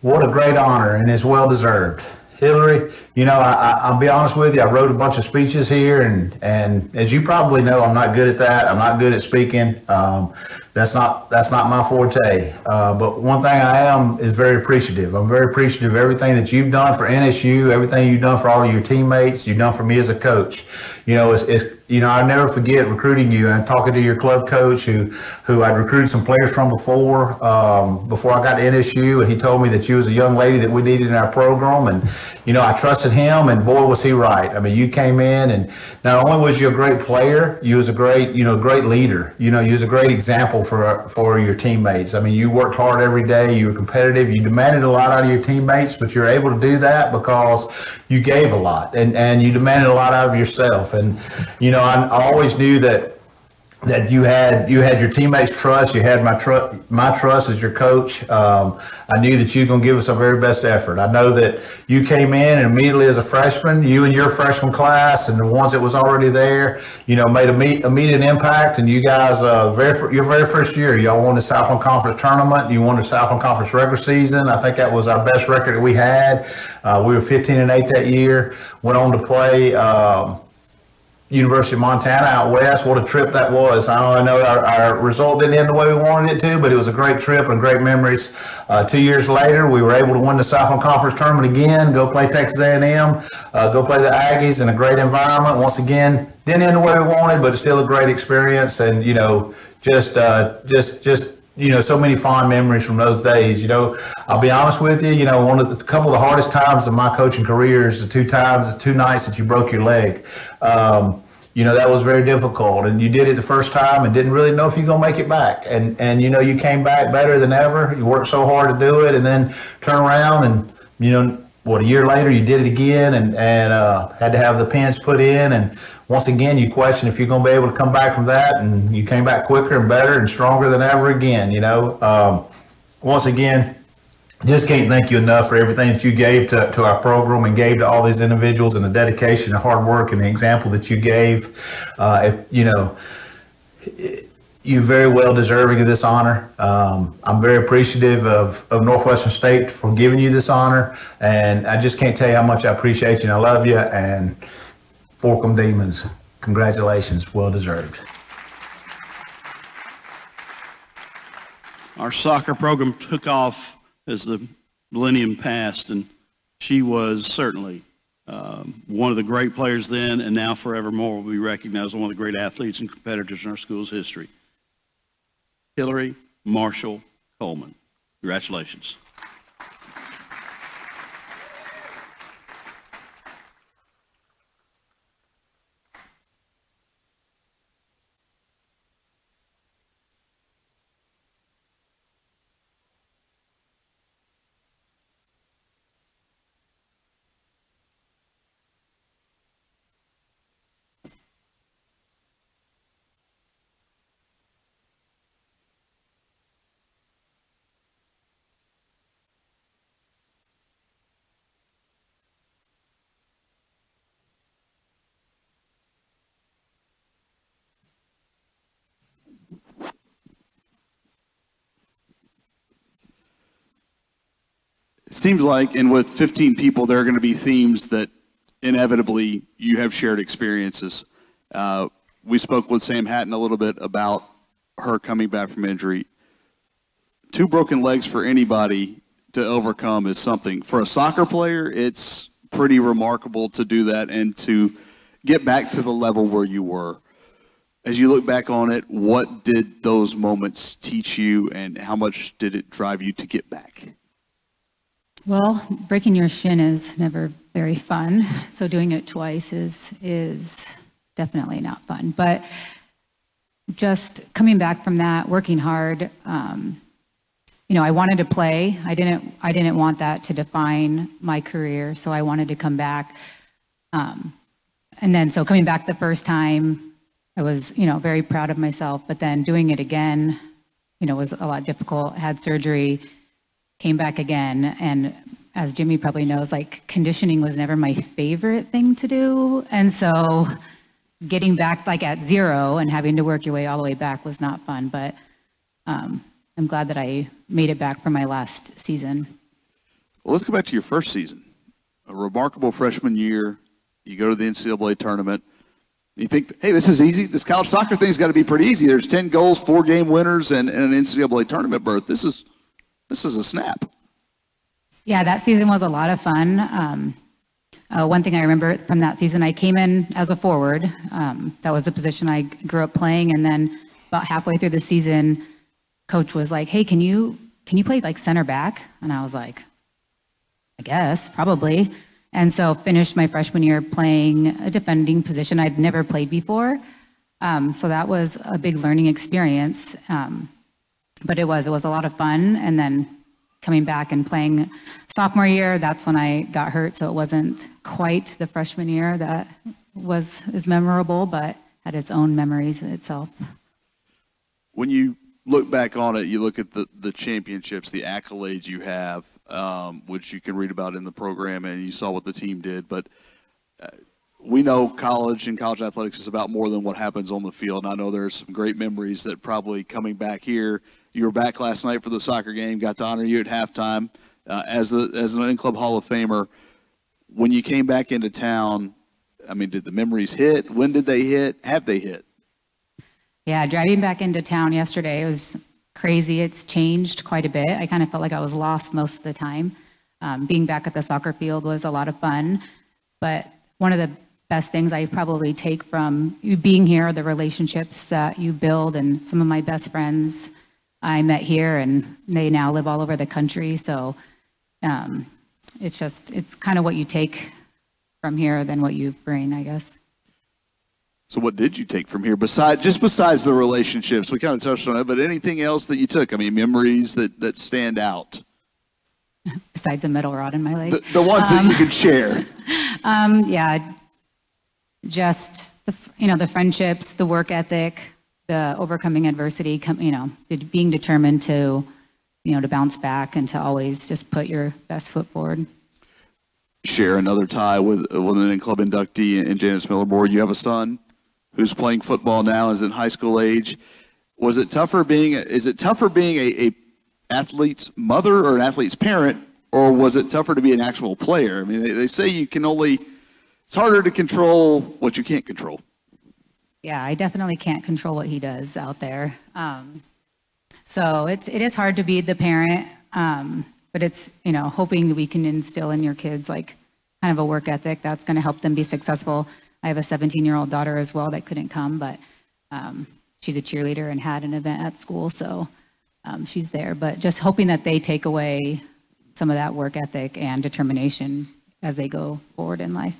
What a great honor, and it's well-deserved. Hillary, I'll be honest with you, I wrote a bunch of speeches here, and as you probably know, I'm not good at that. I'm not good at speaking. That's not my forte. But one thing I am is very appreciative. I'm very appreciative of everything that you've done for NSU, everything you've done for all of your teammates, you've done for me as a coach. I'll never forget recruiting you and talking to your club coach who I'd recruited some players from before I got to NSU, and he told me that you was a young lady that we needed in our program, and I trusted him, and boy was he right. I mean, you came in, and not only was you a great player, you was a great leader. You was a great example for your teammates. I mean, you worked hard every day, you were competitive, you demanded a lot out of your teammates, but you're able to do that because you gave a lot, and you demanded a lot out of yourself. And I always knew that you had your teammates' trust. You had my trust as your coach. I knew that you were going to give us our very best effort. I know that you came in and immediately as a freshman, you and your freshman class and the ones that was already there, made immediate impact. And you guys, your very first year, y'all won the Southland Conference tournament. You won the Southland Conference regular season. I think that was our best record that we had. We were 15-8 that year. Went on to play University of Montana out west. What a trip that was. I know our result didn't end the way we wanted it to, but it was a great trip and great memories. 2 years later, we were able to win the Southland Conference tournament again, go play Texas A&M, go play the Aggies in a great environment. Once again, didn't end the way we wanted, but it's still a great experience. And, just so many fond memories from those days. I'll be honest with you, a couple of the hardest times of my coaching career is the two nights that you broke your leg. That was very difficult, and you did it the first time and didn't really know if you're going to make it back. And you came back better than ever. You worked so hard to do it, and then turn around and, a year later you did it again and had to have the pins put in. And once again, you question if you're going to be able to come back from that, and you came back quicker and better and stronger than ever again. Once again, just can't thank you enough for everything that you gave to our program and gave to all these individuals, and the dedication, the hard work, and the example that you gave. You're very well deserving of this honor. I'm very appreciative of Northwestern State for giving you this honor, and I just can't tell you how much I appreciate you and I love you. And Forkham Demons, congratulations, well deserved. Our soccer program took off as the millennium passed, and she was certainly one of the great players then, and now forevermore will be recognized as one of the great athletes and competitors in our school's history. Hillary Marshall Coleman. Congratulations. seems like, and with 15 people, there are going to be themes that inevitably you have shared experiences. We spoke with Sam Hatton a little bit about her coming back from injury. 2 broken legs for anybody to overcome is something. For a soccer player, it's pretty remarkable to do that and to get back to the level where you were. As you look back on it, what did those moments teach you, and how much did it drive you to get back? Well, breaking your shin is never very fun, so doing it twice is definitely not fun. But just coming back from that, working hard, I wanted to play. I didn't want that to define my career, so I wanted to come back. So coming back the first time, I was, very proud of myself, but then doing it again, was a lot difficult. Had surgery, came back again, and as Jimmy probably knows, like, conditioning was never my favorite thing to do. And so getting back like at 0 and having to work your way all the way back was not fun, but I'm glad that I made it back for my last season. Well, let's go back to your first season. A remarkable freshman year. You go to the NCAA tournament. You think, hey, this is easy. This college soccer thing's got to be pretty easy. There's 10 goals, 4 game winners, and an NCAA tournament berth. This is a snap. Yeah, that season was a lot of fun. One thing I remember from that season, I came in as a forward. That was the position I grew up playing. And then about halfway through the season, coach was like, hey, can you play like center back? And I was like, I guess, probably. And so finished my freshman year playing a defending position I'd never played before. So that was a big learning experience. But it was a lot of fun. And then coming back and playing sophomore year, that's when I got hurt. So it wasn't quite the freshman year that was as memorable, but had its own memories itself. When you look back on it, you look at the championships, the accolades you have, which you can read about in the program, and you saw what the team did. But we know college and college athletics is about more than what happens on the field. And I know there's some great memories that probably coming back here. You were back last night for the soccer game, got to honor you at halftime as an in-club Hall of Famer. When you came back into town, I mean, did the memories hit? When did they hit? Have they hit? Yeah, driving back into town yesterday, it was crazy. It's changed quite a bit. I kind of felt like I was lost most of the time. Being back at the soccer field was a lot of fun. But one of the best things I probably take from you being here are the relationships that you build, and some of my best friends I met here, and they now live all over the country. So it's kind of what you take from here than what you bring, I guess. So what did you take from here besides the relationships? We kind of touched on it, but anything else that you took? I mean, memories that stand out? Besides a metal rod in my leg. The ones that you can share. Yeah, just the friendships, the work ethic, the overcoming adversity, being determined to bounce back and to always just put your best foot forward. Share another tie with an in-club inductee and Janice Miller-Moore. You have a son who's playing football now, is in high school age. Is it tougher being a athlete's mother or an athlete's parent, or was it tougher to be an actual player? I mean, they say it's harder to control what you can't control. Yeah, I definitely can't control what he does out there. So it is hard to be the parent, but it's, hoping we can instill in your kids like kind of a work ethic that's going to help them be successful. I have a 17-year-old daughter as well that couldn't come, but she's a cheerleader and had an event at school, so she's there. But just hoping that they take away some of that work ethic and determination as they go forward in life.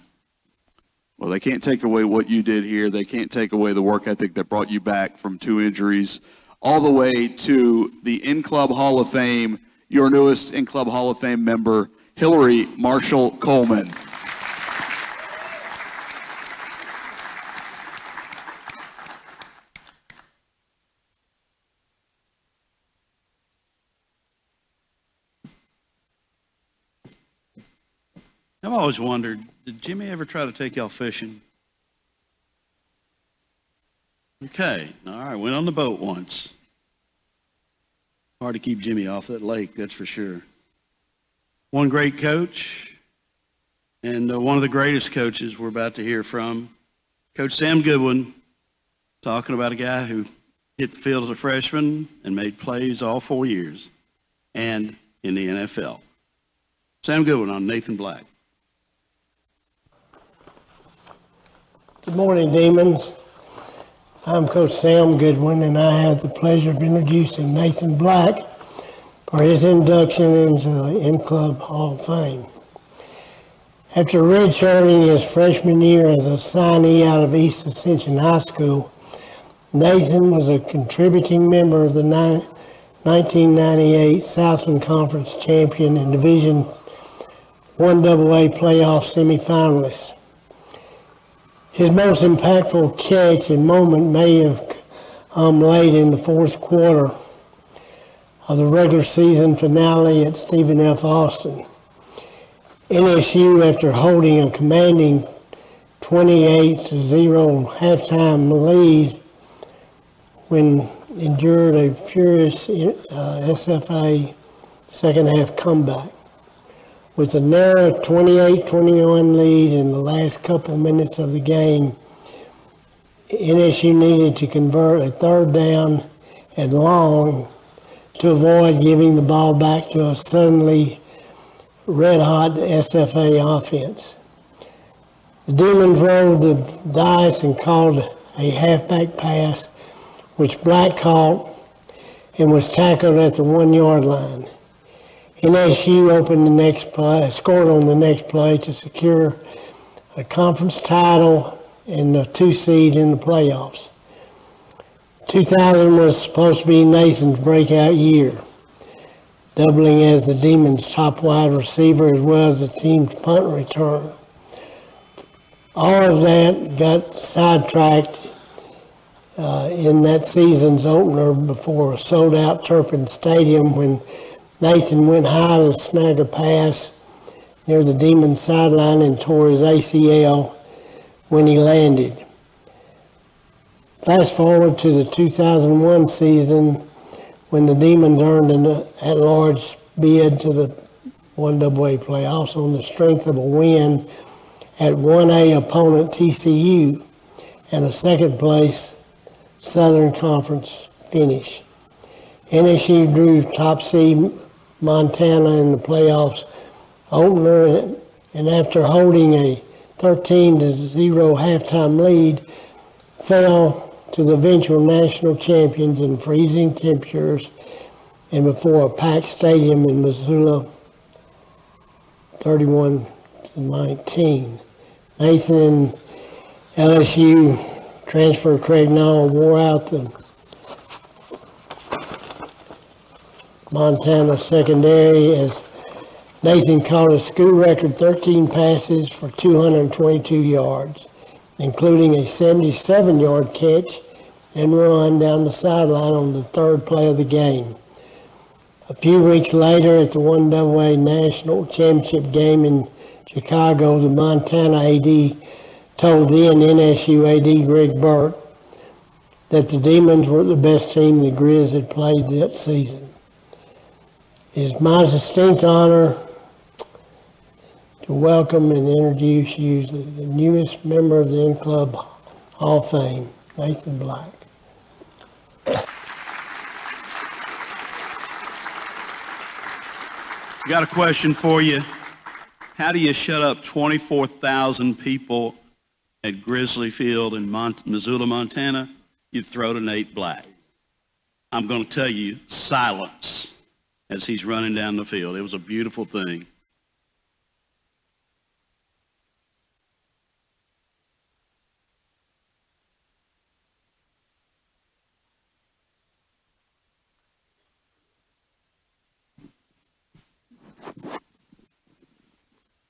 Well, they can't take away what you did here. They can't take away the work ethic that brought you back from 2 injuries all the way to the In-Club Hall of Fame, your newest In-Club Hall of Fame member, Hillary Marshall Coleman. I've always wondered, did Jimmy ever try to take y'all fishing? Okay, all right, went on the boat once. Hard to keep Jimmy off that lake, that's for sure. one great coach, and one of the greatest coaches we're about to hear from, Coach Sam Goodwin, talking about a guy who hit the field as a freshman and made plays all 4 years and in the NFL. Sam Goodwin on Nathan Black. Good morning, Demons. I'm Coach Sam Goodwin, and I have the pleasure of introducing Nathan Black for his induction into the In-Club Hall of Fame. After redshirting his freshman year as a signee out of East Ascension High School, Nathan was a contributing member of the 1998 Southland Conference champion and Division I AA playoff semifinalist. His most impactful catch and moment may have come late in the fourth quarter of the regular season finale at Stephen F. Austin. NSU, after holding a commanding 28-0 halftime lead, when endured a furious SFA second half comeback. With a narrow 28-21 lead in the last couple minutes of the game, NSU needed to convert a third down and long to avoid giving the ball back to a suddenly red-hot SFA offense. The Demons rolled the dice and called a halfback pass, which Black caught and was tackled at the 1 yard line. NSU opened the next play, scored on the next play to secure a conference title and a 2 seed in the playoffs. 2000 was supposed to be Nathan's breakout year, doubling as the Demons' top wide receiver as well as the team's punt return. All of that got sidetracked in that season's opener before a sold-out Turpin Stadium when Nathan went high to snag a pass near the Demons sideline and tore his ACL when he landed. Fast forward to the 2001 season when the Demons earned an at-large bid to the 1AA playoffs on the strength of a win at 1A opponent TCU and a second place Southern Conference finish. NSU drew top seed Montana in the playoffs opener, and after holding a 13-0 halftime lead, fell to the eventual national champions in freezing temperatures and before a packed stadium in Missoula, 31-19. Nathan and LSU transfer Craig Nall wore out the Montana secondary as Nathan caught a school record 13 passes for 222 yards, including a 77-yard catch and run down the sideline on the third play of the game. A few weeks later at the 1AA National Championship game in Chicago, the Montana AD told then NSU AD Greg Burke that the Demons were the best team the Grizz had played that season. It is my distinct honor to welcome and introduce you to the newest member of the In-Club Hall of Fame, Nathan Black. Got a question for you. How do you shut up 24,000 people at Grizzly Field in Missoula, Montana? You throw to Nate Black. I'm going to tell you, silence as he's running down the field. It was a beautiful thing.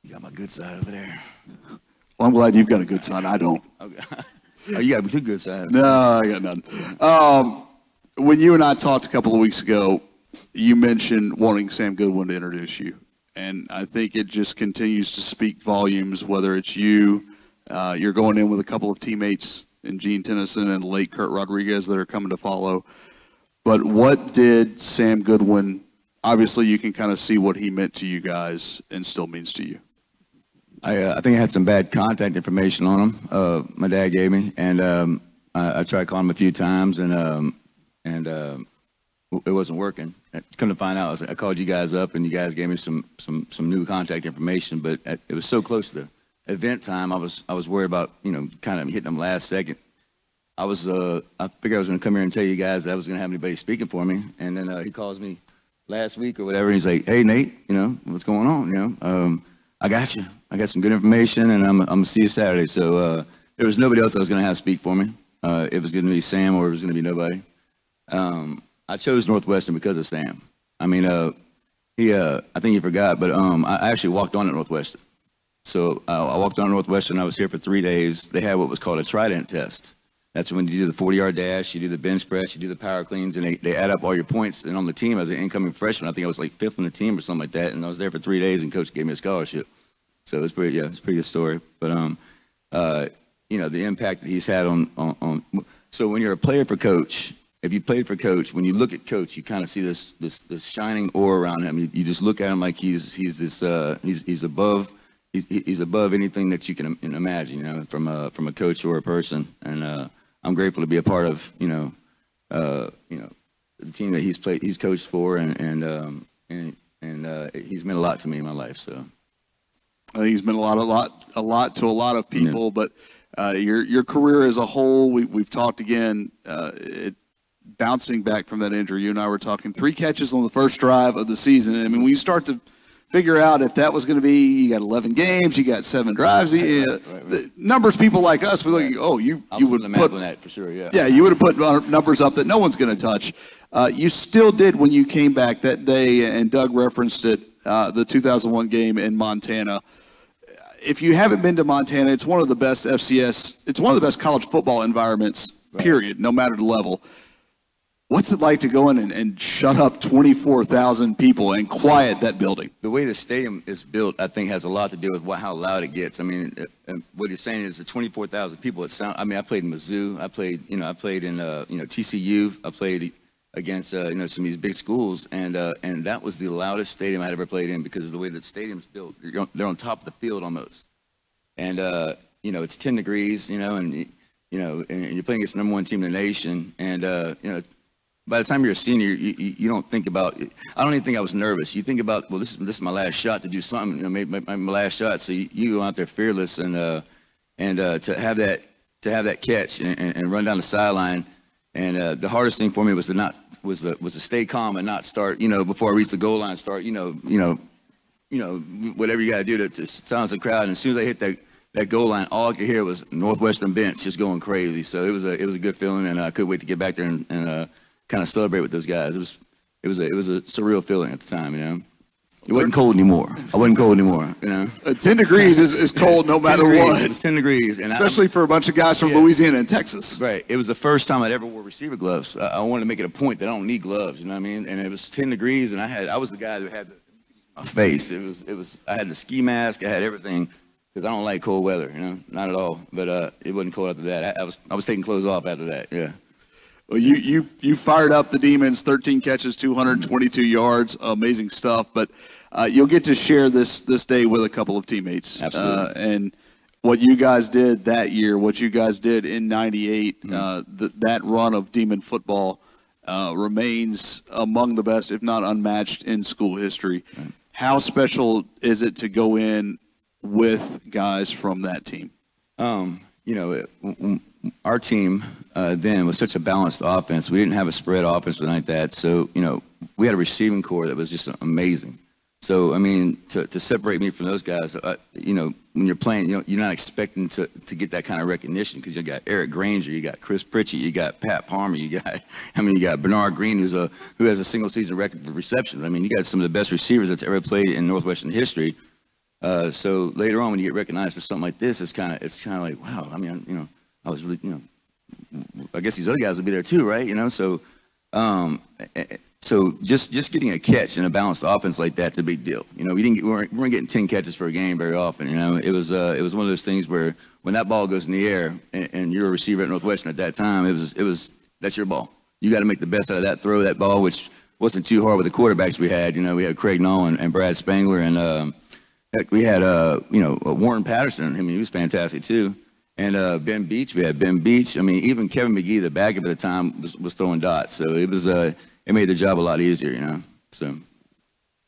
You got my good side over there. Well, I'm glad you've got a good side. I don't. Okay. Oh, you got two good sides. No, I got none. When you and I talked a couple of weeks ago, you mentioned wanting Sam Goodwin to introduce you. And I think it just continues to speak volumes, whether it's you're going in with a couple of teammates in Gene Tennyson and late Kurt Rodriguez that are coming to follow. But what did Sam Goodwin obviously you can kind of see what he meant to you guys and still means to you. I think I had some bad contact information on him. My dad gave me, and I tried calling him a few times, and it wasn't working. Come to find out, I called you guys up, and you guys gave me some new contact information. But it was so close to the event time, I was worried about kind of hitting them last second. I figured I was going to come here and tell you guys that I was going to have anybody speaking for me, and then he calls me last week or whatever, and he's like, "Hey Nate, what's going on? I got you. I got some good information, and I'm gonna see you Saturday." So there was nobody else I was going to have speak for me. It was going to be Sam, or it was going to be nobody. I chose Northwestern because of Sam. I mean, I think he forgot, but I actually walked on at Northwestern. So I walked on at Northwestern. I was here for 3 days. They had what was called a trident test. That's when you do the 40-yard dash, you do the bench press, you do the power cleans, and they add up all your points. And on the team, as an incoming freshman, I think I was like 5th on the team or something like that. And I was there for 3 days, and coach gave me a scholarship. So it's pretty good story. But the impact that he's had on. So when you're a player for coach, if you played for coach, when you look at coach, you kind of see this shining aura around him. You just look at him like he's above. He's above anything that you can imagine, from a coach or a person. And I'm grateful to be a part of, the team that he's coached for, and he's meant a lot to me in my life. So I think he's meant a lot to a lot of people. Yeah. But your career as a whole, we've talked again. Bouncing back from that injury, you and I were talking 3 catches on the first drive of the season. I mean, when you start to figure out if that was going to be, you got 11 games, you got 7 drives. Right. The numbers people like us, we're like, oh, you would put that for sure, yeah. Yeah, you would have put numbers up that no one's going to touch. You still did when you came back that day, and Doug referenced it, the 2001 game in Montana. If you haven't been to Montana, it's one of the best FCS, it's one of the best college football environments, period, no matter the level. What's it like to go in and shut up 24,000 people and quiet that building? The way the stadium is built, I think, has a lot to do with how loud it gets. I mean, what you're saying is the 24,000 people. I played in Mizzou. I played in TCU. I played against some of these big schools, and that was the loudest stadium I'd ever played in because of the way the stadium's built. They're on top of the field almost, and it's 10 degrees, and you're playing against the #1 team in the nation, and by the time you're a senior, you don't think about it. I don't even think I was nervous. You think about, well, this is my last shot to do something, maybe my last shot. So you go out there fearless, and to have that catch and run down the sideline. And the hardest thing for me was to stay calm and not start, before I reach the goal line, start, whatever you got to do to silence the crowd. And as soon as I hit that goal line, all I could hear was Northwestern bench just going crazy. So it was a good feeling, and I couldn't wait to get back there and kind of celebrate with those guys. It was a surreal feeling at the time, It wasn't cold anymore. I wasn't cold anymore, 10 degrees is cold no matter what. It was 10 degrees. And especially for a bunch of guys from Louisiana and Texas. Right. It was the first time I'd ever wore receiver gloves. I wanted to make it a point that I don't need gloves, you know what I mean? And it was 10 degrees, and I was the guy who had my face. I had the ski mask. I had everything because I don't like cold weather, not at all. But it wasn't cold after that. I was taking clothes off after that, yeah. Well, you fired up the Demons, 13 catches, 222 yards, amazing stuff. But you'll get to share this day with a couple of teammates. Absolutely. And what you guys did that year, what you guys did in '98, that run of Demon football remains among the best, if not unmatched, in school history. Right. How special is it to go in with guys from that team? Our team then was such a balanced offense. We didn't have a spread offense like that. So, we had a receiving core that was just amazing. So, I mean, to separate me from those guys, when you're playing, you're not expecting to get that kind of recognition because you got Eric Granger, you got Chris Pritchett, you got Pat Palmer, you got Bernard Green, who has a single season record for receptions. I mean, you got some of the best receivers that's ever played in Northwestern history. So later on, when you get recognized for something like this, it's kind of like, wow. I mean, I was really, I guess these other guys would be there too, right? So just getting a catch in a balanced offense like that's a big deal. We weren't getting 10 catches per game very often. It was one of those things where when that ball goes in the air and you're a receiver at Northwestern at that time, that's your ball. You got to make the best out of that throw, that ball, which wasn't too hard with the quarterbacks we had. You know, we had Craig Nolan and Brad Spangler, and heck, we had Warren Patterson. I mean, he was fantastic too. And Ben Beach, we had Ben Beach. I mean, even Kevin McGee, the backup at the time, was throwing dots. So it was it made the job a lot easier, you know. So.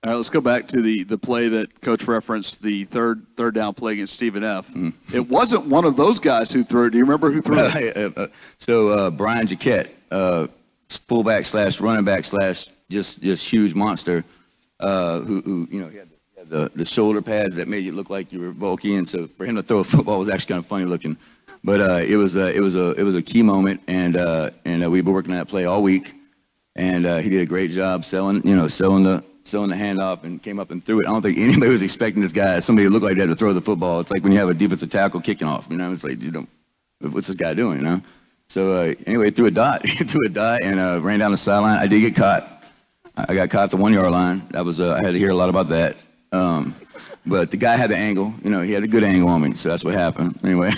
All right, let's go back to the play that Coach referenced, the third down play against Stephen F. It wasn't one of those guys who threw it. Do you remember who threw it? Brian Jaquette, fullback / running back / just huge monster, who he had the shoulder pads that made you look like you were bulky, and so for him to throw a football was actually kind of funny looking. But it was a key moment, and we've been working on that play all week, and he did a great job selling the handoff and came up and threw it. I don't think anybody was expecting somebody who looked like that to throw the football. It's like when you have a defensive tackle kicking off, you know, it's like, what's this guy doing, you know? So anyway, threw a dot, and ran down the sideline. I did get caught. I got caught at the 1 yard line. That was, I had to hear a lot about that. But the guy had the angle, you know, he had a good angle on me. So that's what happened anyway.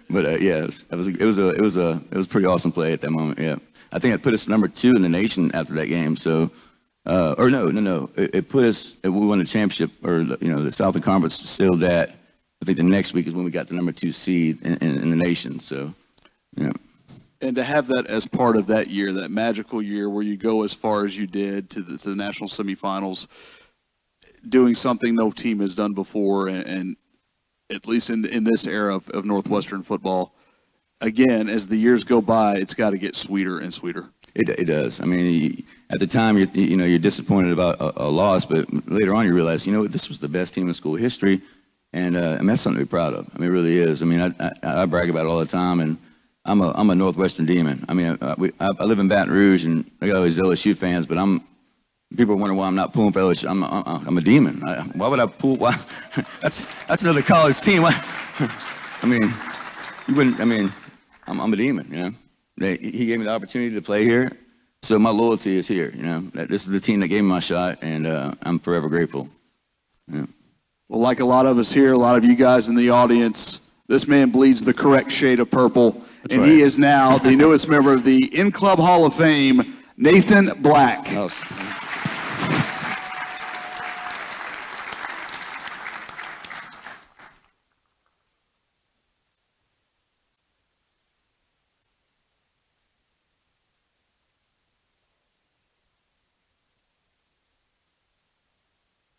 But yeah, it was a pretty awesome play at that moment. Yeah. I think it put us number 2 in the nation after that game. So, no. It put us. We won the championship, or the Southern Conference. Still, that I think the next week is when we got the number 2 seed in the nation. So, yeah. And to have that as part of that year, that magical year where you go as far as you did to the national semifinals, doing something no team has done before, and at least in this era of Northwestern football, again, as the years go by, it's got to get sweeter and sweeter. It does. I mean, at the time, you're disappointed about a loss, but later on you realize, this was the best team in school history, and I mean, that's something to be proud of. I mean, it really is. I mean, I brag about it all the time, and I'm a Northwestern Demon. I mean, I live in Baton Rouge, and I got all these LSU fans, but people are wondering why I'm not pulling for LSU. I'm a Demon. Why would I pull? Why? That's another college team. I mean, you wouldn't. I mean, I'm a Demon. You know. He gave me the opportunity to play here, so my loyalty is here. You know, this is the team that gave me my shot, and I'm forever grateful. Yeah. Well, like a lot of us here, a lot of you guys in the audience, this man bleeds the correct shade of purple, and he is now the newest member of the In-Club Hall of Fame, Nathan Black.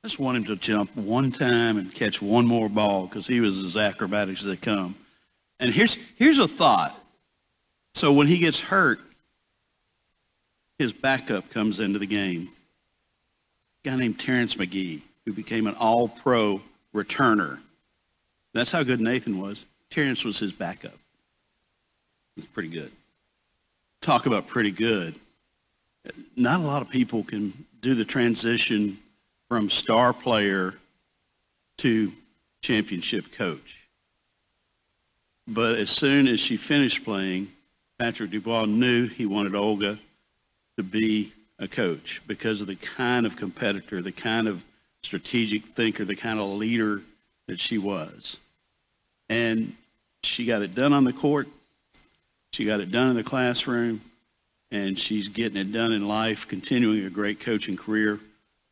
I just want him to jump one time and catch one more ball because he was as acrobatic as they come. And here's a thought. So when he gets hurt, his backup comes into the game. A guy named Terrence McGee, who became an all-pro returner. That's how good Nathan was. Terrence was his backup. He's pretty good. Talk about pretty good. Not a lot of people can do the transition from star player to championship coach. But as soon as she finished playing, Patrick Dubois knew he wanted Olga to be a coach because of the kind of competitor, the kind of strategic thinker, the kind of leader that she was. And she got it done on the court. She got it done in the classroom. And she's getting it done in life, continuing a great coaching career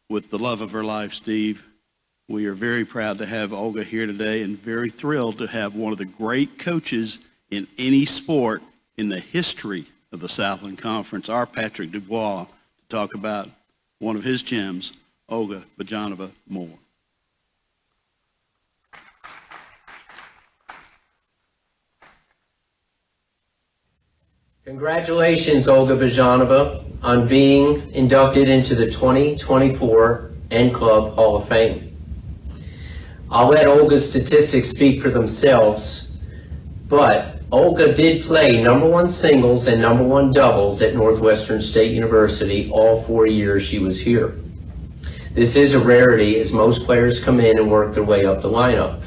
with the love of her life, Steve. We are very proud to have Olga here today and very thrilled to have one of the great coaches in any sport in the history of the Southland Conference, our Patrick Dubois, to talk about one of his gems, Olga Bajanova Moore. Congratulations, Olga Bajanova, on being inducted into the 2024 N-Club Hall of Fame. I'll let Olga's statistics speak for themselves, but Olga did play #1 singles and #1 doubles at Northwestern State University all 4 years she was here. This is a rarity as most players come in and work their way up the lineup.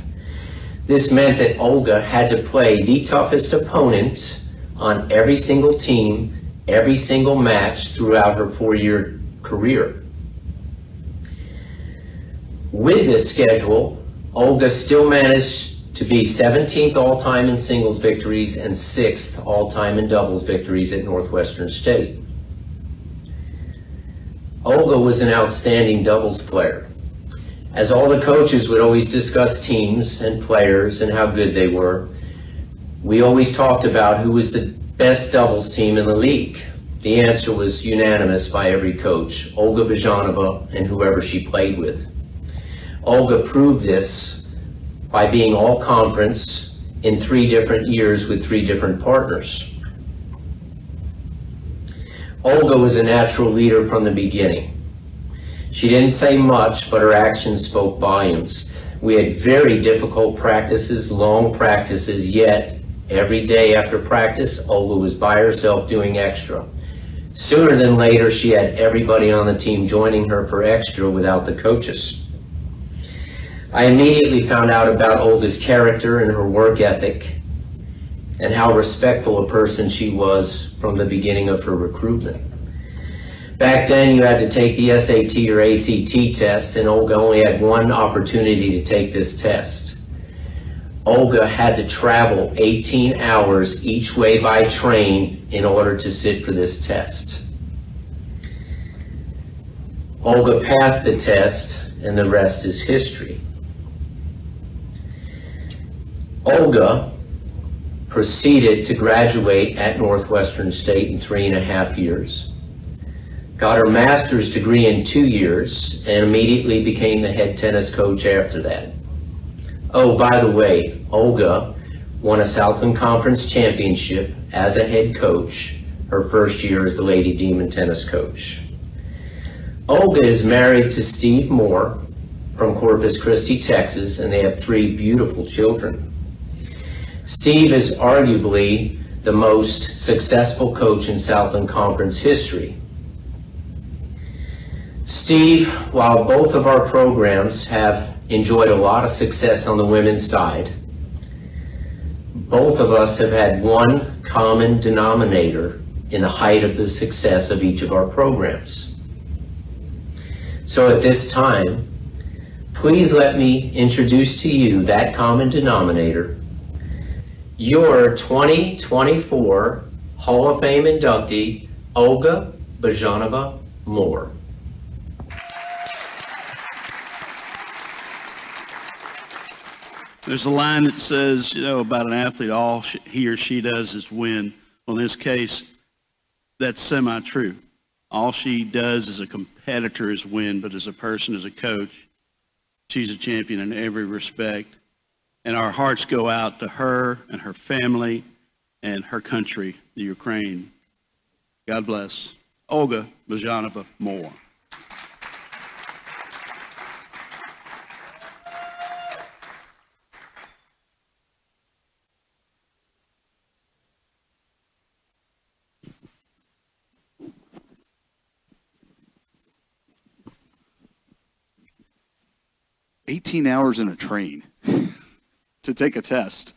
This meant that Olga had to play the toughest opponent on every single team, every single match throughout her 4-year career. With this schedule, Olga still managed to be 17th all-time in singles victories and 6th all-time in doubles victories at Northwestern State. Olga was an outstanding doubles player. As all the coaches would always discuss teams and players and how good they were, we always talked about who was the best doubles team in the league. The answer was unanimous by every coach, Olga Bajanova and whoever she played with. Olga proved this by being all conference in 3 different years with 3 different partners. Olga was a natural leader from the beginning. She didn't say much, but her actions spoke volumes. We had very difficult practices, long practices, yet every day after practice, Olga was by herself doing extra. Sooner than later, she had everybody on the team joining her for extra without the coaches. I immediately found out about Olga's character and her work ethic and how respectful a person she was from the beginning of her recruitment. Back then, you had to take the SAT or ACT tests, and Olga only had one opportunity to take this test. Olga had to travel 18 hours each way by train in order to sit for this test. Olga passed the test, and the rest is history. Olga proceeded to graduate at Northwestern State in 3.5 years, got her master's degree in 2 years, and immediately became the head tennis coach after that. Oh, by the way, Olga won a Southland Conference championship as a head coach her first year as the Lady Demon tennis coach. Olga is married to Steve Moore from Corpus Christi, Texas, and they have 3 beautiful children. Steve is arguably the most successful coach in Southland Conference history. Steve, while both of our programs have enjoyed a lot of success on the women's side, both of us have had one common denominator in the height of the success of each of our programs. So at this time, please let me introduce to you that common denominator, your 2024 Hall of Fame inductee, Olga Bajanova Moore. There's a line that says, about an athlete, all he or she does is win. Well, in this case, that's semi-true. All she does as a competitor is win, but as a person, as a coach, she's a champion in every respect. And our hearts go out to her and her family and her country, the Ukraine. God bless. Olga Bajanova Moore. "18 hours in a train to take a test."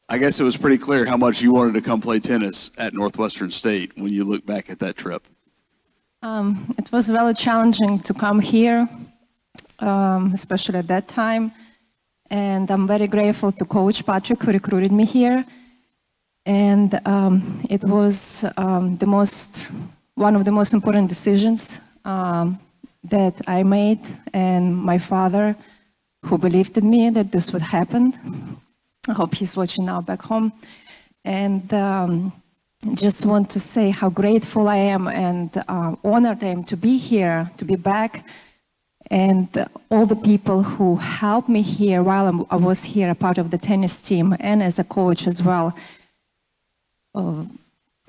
I guess it was pretty clear how much you wanted to come play tennis at Northwestern State when you look back at that trip. It was really challenging to come here, especially at that time. And I'm very grateful to Coach Patrick who recruited me here. And it was one of the most important decisions that I made, and my father, who believed in me that this would happen. I hope he's watching now back home. And just want to say how grateful I am and honored I am to be here, to be back, and all the people who helped me here while I was here, a part of the tennis team, and as a coach as well.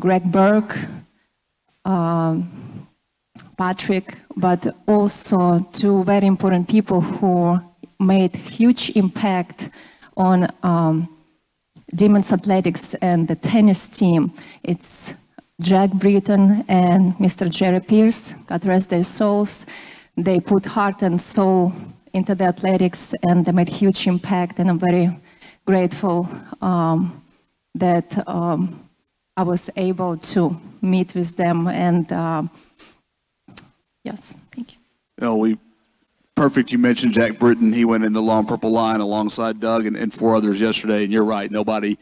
Greg Burke, Patrick, but also 2 very important people who made huge impact on Demons Athletics and the tennis team. It's Jack Britton and Mr. Jerry Pierce, God rest their souls. They put heart and soul into the athletics, and they made huge impact, and I'm very grateful that I was able to meet with them, and yes, thank you. Perfect. You mentioned Jack Britton. He went in the long purple line alongside Doug and 4 others yesterday. And you're right. Nobody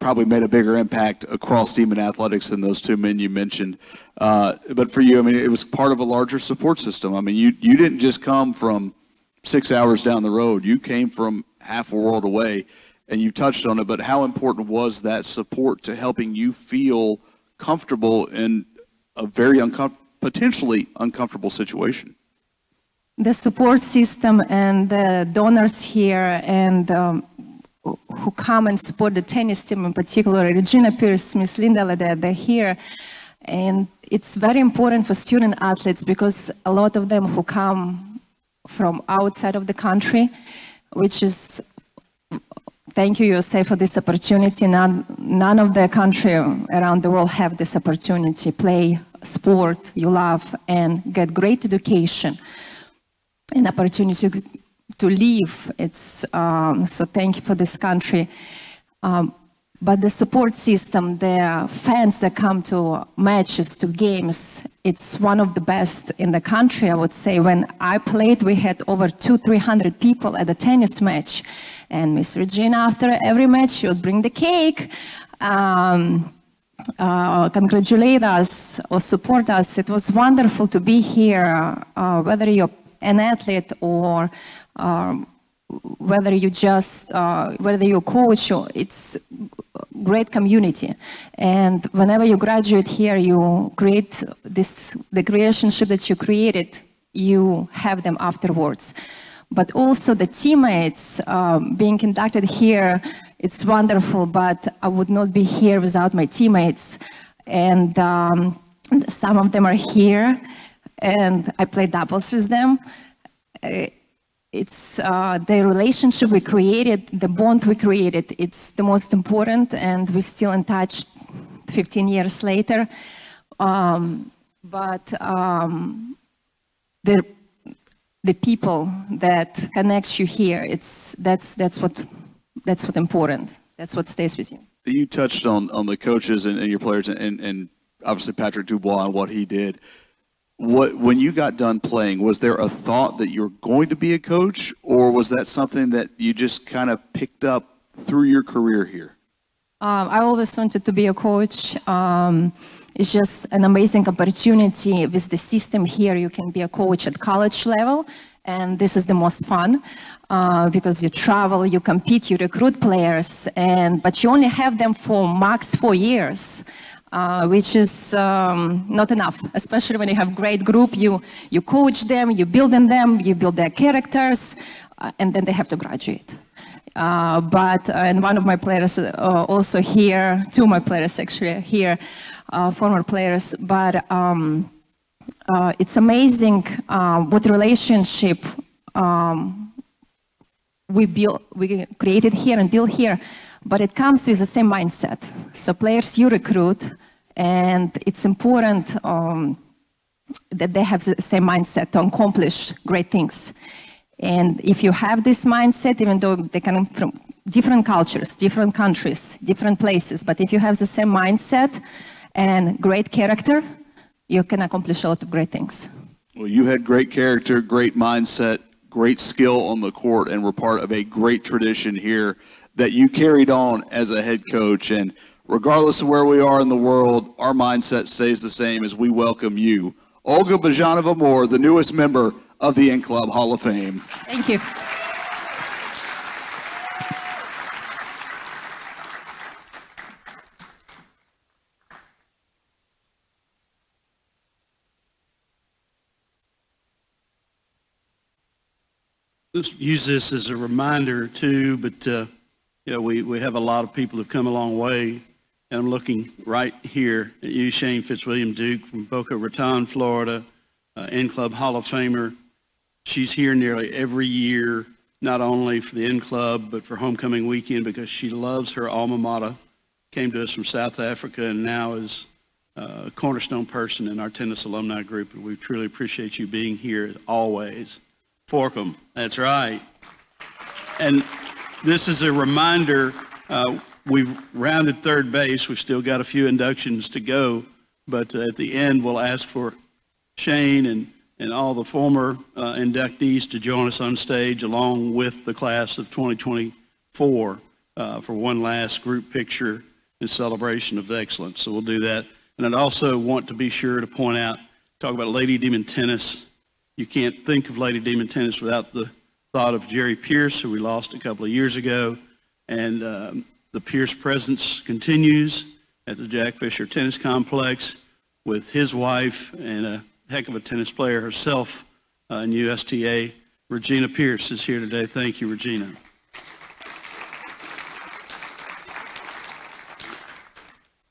probably made a bigger impact across team and athletics than those two men you mentioned. But for you, I mean, it was part of a larger support system. I mean, you didn't just come from 6 hours down the road. You came from half a world away, and you touched on it, but how important was that support to helping you feel comfortable in a very potentially uncomfortable situation? The support system and the donors here and who come and support the tennis team in particular, Regina Pierce, Miss Linda Ledet, they're here. And it's very important for student athletes because a lot of them who come from outside of the country, which is, thank you, USA, for this opportunity. None of the country around the world have this opportunity. Play sport you love and get great education and opportunity to live. It's so thank you for this country. But the support system, the fans that come to matches, to games, it's one of the best in the country, I would say. When I played, we had over 200-300 people at the tennis match. And Miss Regina, after every match, she would bring the cake, congratulate us or support us. It was wonderful to be here, whether you're an athlete or whether you just, whether you're a coach, or it's great community. And whenever you graduate here, you create this, the relationship that you created, you have them afterwards. But also the teammates being inducted here, it's wonderful, but I would not be here without my teammates. And some of them are here, and I play doubles with them. It's the relationship we created, the bond we created, it's the most important, and we're still in touch 15 years later. The people that connect you here, that's what important. That's what stays with you. You touched on the coaches and your players, and obviously Patrick Dubois and what he did. When you got done playing, was there a thought that you were going to be a coach, or was that something that you just kind of picked up through your career here? I always wanted to be a coach. It's just an amazing opportunity with the system here. You can be a coach at college level, and this is the most fun because you travel, you compete, you recruit players, but you only have them for max 4 years. Which is not enough, especially when you have great group. You coach them, you build in them, you build their characters, and then they have to graduate. And one of my players also here, two of my players actually are here, former players. But it's amazing what relationship we created here and built here. But it comes with the same mindset. So players you recruit, and it's important that they have the same mindset to accomplish great things. And if you have this mindset, even though they come from different cultures, different countries, different places, but if you have the same mindset and great character, you can accomplish a lot of great things. Well, you had great character, great mindset, great skill on the court, and were part of a great tradition here that you carried on as a head coach. And regardless of where we are in the world, our mindset stays the same as we welcome you. Olga Bajanova-Moore, the newest member of the In-Club Hall of Fame. Thank you. Let's use this as a reminder too, but you know, we have a lot of people who've come a long way, and I'm looking right here at you, Shane Fitzwilliam Duke from Boca Raton, Florida, In-Club Hall of Famer. She's here nearly every year, not only for the In-Club, but for homecoming weekend because she loves her alma mater. Came to us from South Africa and now is a cornerstone person in our tennis alumni group, and we truly appreciate you being here always. Forkham, that's right. And this is a reminder, we've rounded third base. We've still got a few inductions to go, but at the end, we'll ask for Shane and all the former inductees to join us on stage along with the class of 2024 for one last group picture. in celebration of excellence. So we'll do that. And I'd also want to be sure to point out, talk about Lady Demon Tennis. You can't think of Lady Demon Tennis without the thought of Jerry Pierce, who we lost a couple of years ago. And the Pierce presence continues at the Jack Fisher Tennis Complex with his wife and a heck of a tennis player herself in USTA. Regina Pierce is here today. Thank you, Regina.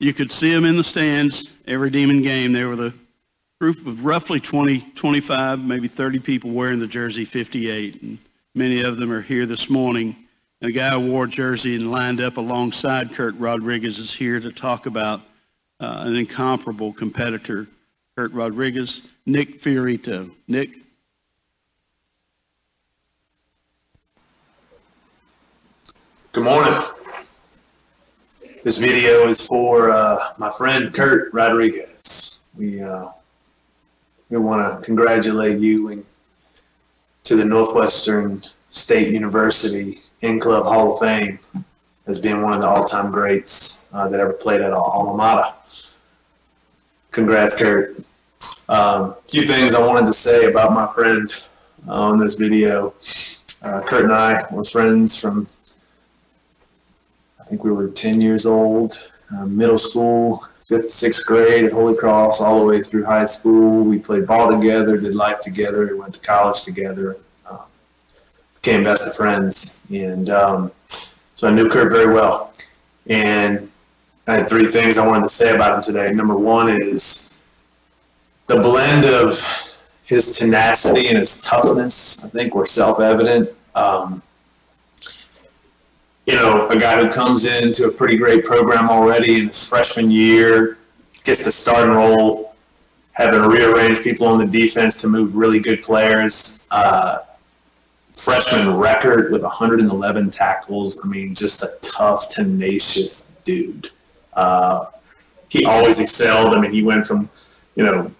You could see them in the stands every Demon game. They were the group of roughly 20, 25, maybe 30 people wearing the jersey 58. And many of them are here this morning. And the guy who wore jersey and lined up alongside Kurt Rodriguez is here to talk about an incomparable competitor, Kurt Rodriguez, Nick Fiorito. Nick? Good morning. This video is for my friend Kurt Rodriguez. We want to congratulate you and to the Northwestern State University In-Club Hall of Fame as being one of the all-time greats that ever played at alma mater. Congrats, Kurt. A few things I wanted to say about my friend on this video. Kurt and I were friends from, I think we were 10 years old, middle school, 5th, 6th grade at Holy Cross, all the way through high school. We played ball together, did life together, we went to college together, became best of friends. And so I knew Kurt very well. And I had 3 things I wanted to say about him today. Number 1 is the blend of his tenacity and his toughness, I think, were self-evident. You know, a guy who comes into a pretty great program already in his freshman year, gets the starting role, having to rearrange people on the defense to move really good players. Freshman record with 111 tackles. I mean, just a tough, tenacious dude. He always excelled. I mean, he went from, you know,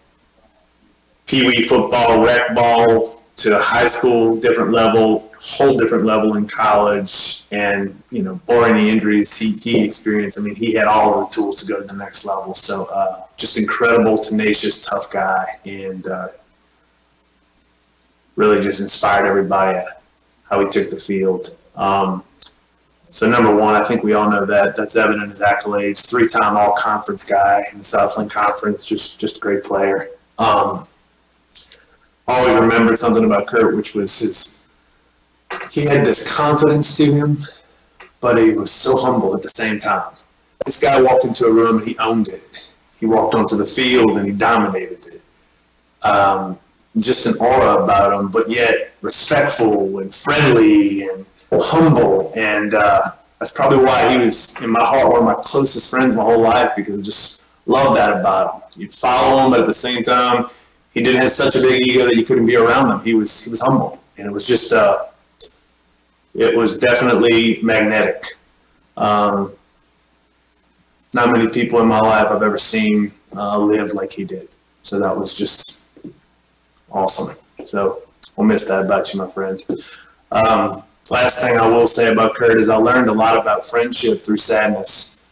pee-wee football, rec ball, to high school, different level, whole different level in college, and, you know, barring the injuries he experienced, I mean, he had all the tools to go to the next level. So just incredible, tenacious, tough guy, and really just inspired everybody at how he took the field. So number 1, I think we all know that. That's evident in his accolades. 3-time all-conference guy in the Southland Conference, just a great player. Always remembered something about Kurt, which was he had this confidence to him, but he was so humble at the same time. This guy walked into a room and he owned it. He walked onto the field and he dominated it. Just an aura about him, but yet respectful and friendly and humble. And that's probably why he was, in my heart, one of my closest friends my whole life, because I just loved that about him. You'd follow him, but at the same time, he didn't have such a big ego that you couldn't be around him. He was humble, and it was just it was definitely magnetic. Not many people in my life I've ever seen live like he did. So that was just awesome. So we'll miss that about you, my friend. Last thing I will say about Kurt is I learned a lot about friendship through sadness.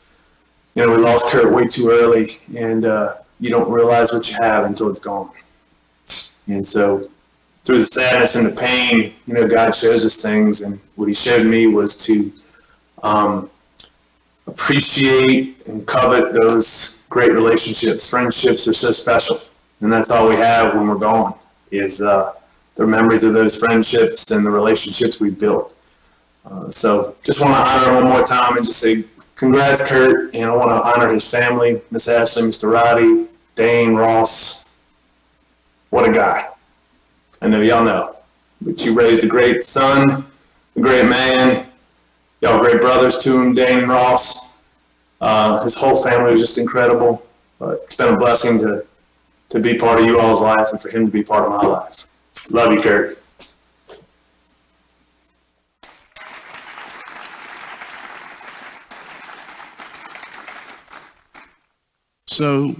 You know, we lost Kurt way too early, and you don't realize what you have until it's gone. And so through the sadness and the pain, you know, God shows us things, and what he showed me was to appreciate and covet those great relationships. Friendships are so special, and that's all we have when we're gone, is the memories of those friendships and the relationships we built. So just want to honor him one more time and just say congrats, Kurt, and I want to honor his family, Miss Ashley, Mr. Roddy, Dane, Ross. What a guy. I know y'all know, but you raised a great son, a great man. Y'all great brothers to him, Dane and Ross. His whole family was just incredible. But it's been a blessing to be part of you all's life and for him to be part of my life. Love you, Kurt. So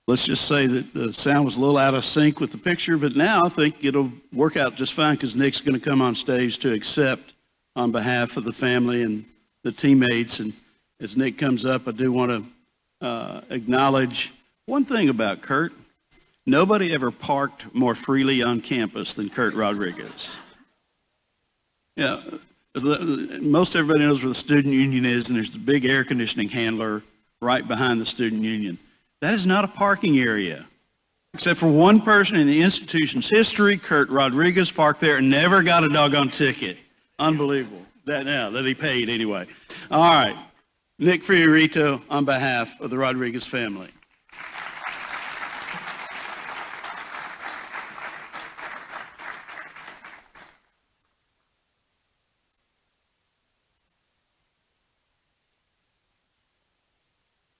let's just say that the sound was a little out of sync with the picture, but now I think it'll work out just fine because Nick's going to come on stage to accept on behalf of the family and the teammates. And as Nick comes up, I do want to acknowledge one thing about Kurt. Nobody ever parked more freely on campus than Kurt Rodriguez. Yeah, most everybody knows where the student union is, and there's the big air conditioning handler right behind the student union. That is not a parking area. Except for one person in the institution's history, Kurt Rodriguez parked there and never got a doggone ticket. Unbelievable. That he paid anyway. All right. Nick Fiorito on behalf of the Rodriguez family.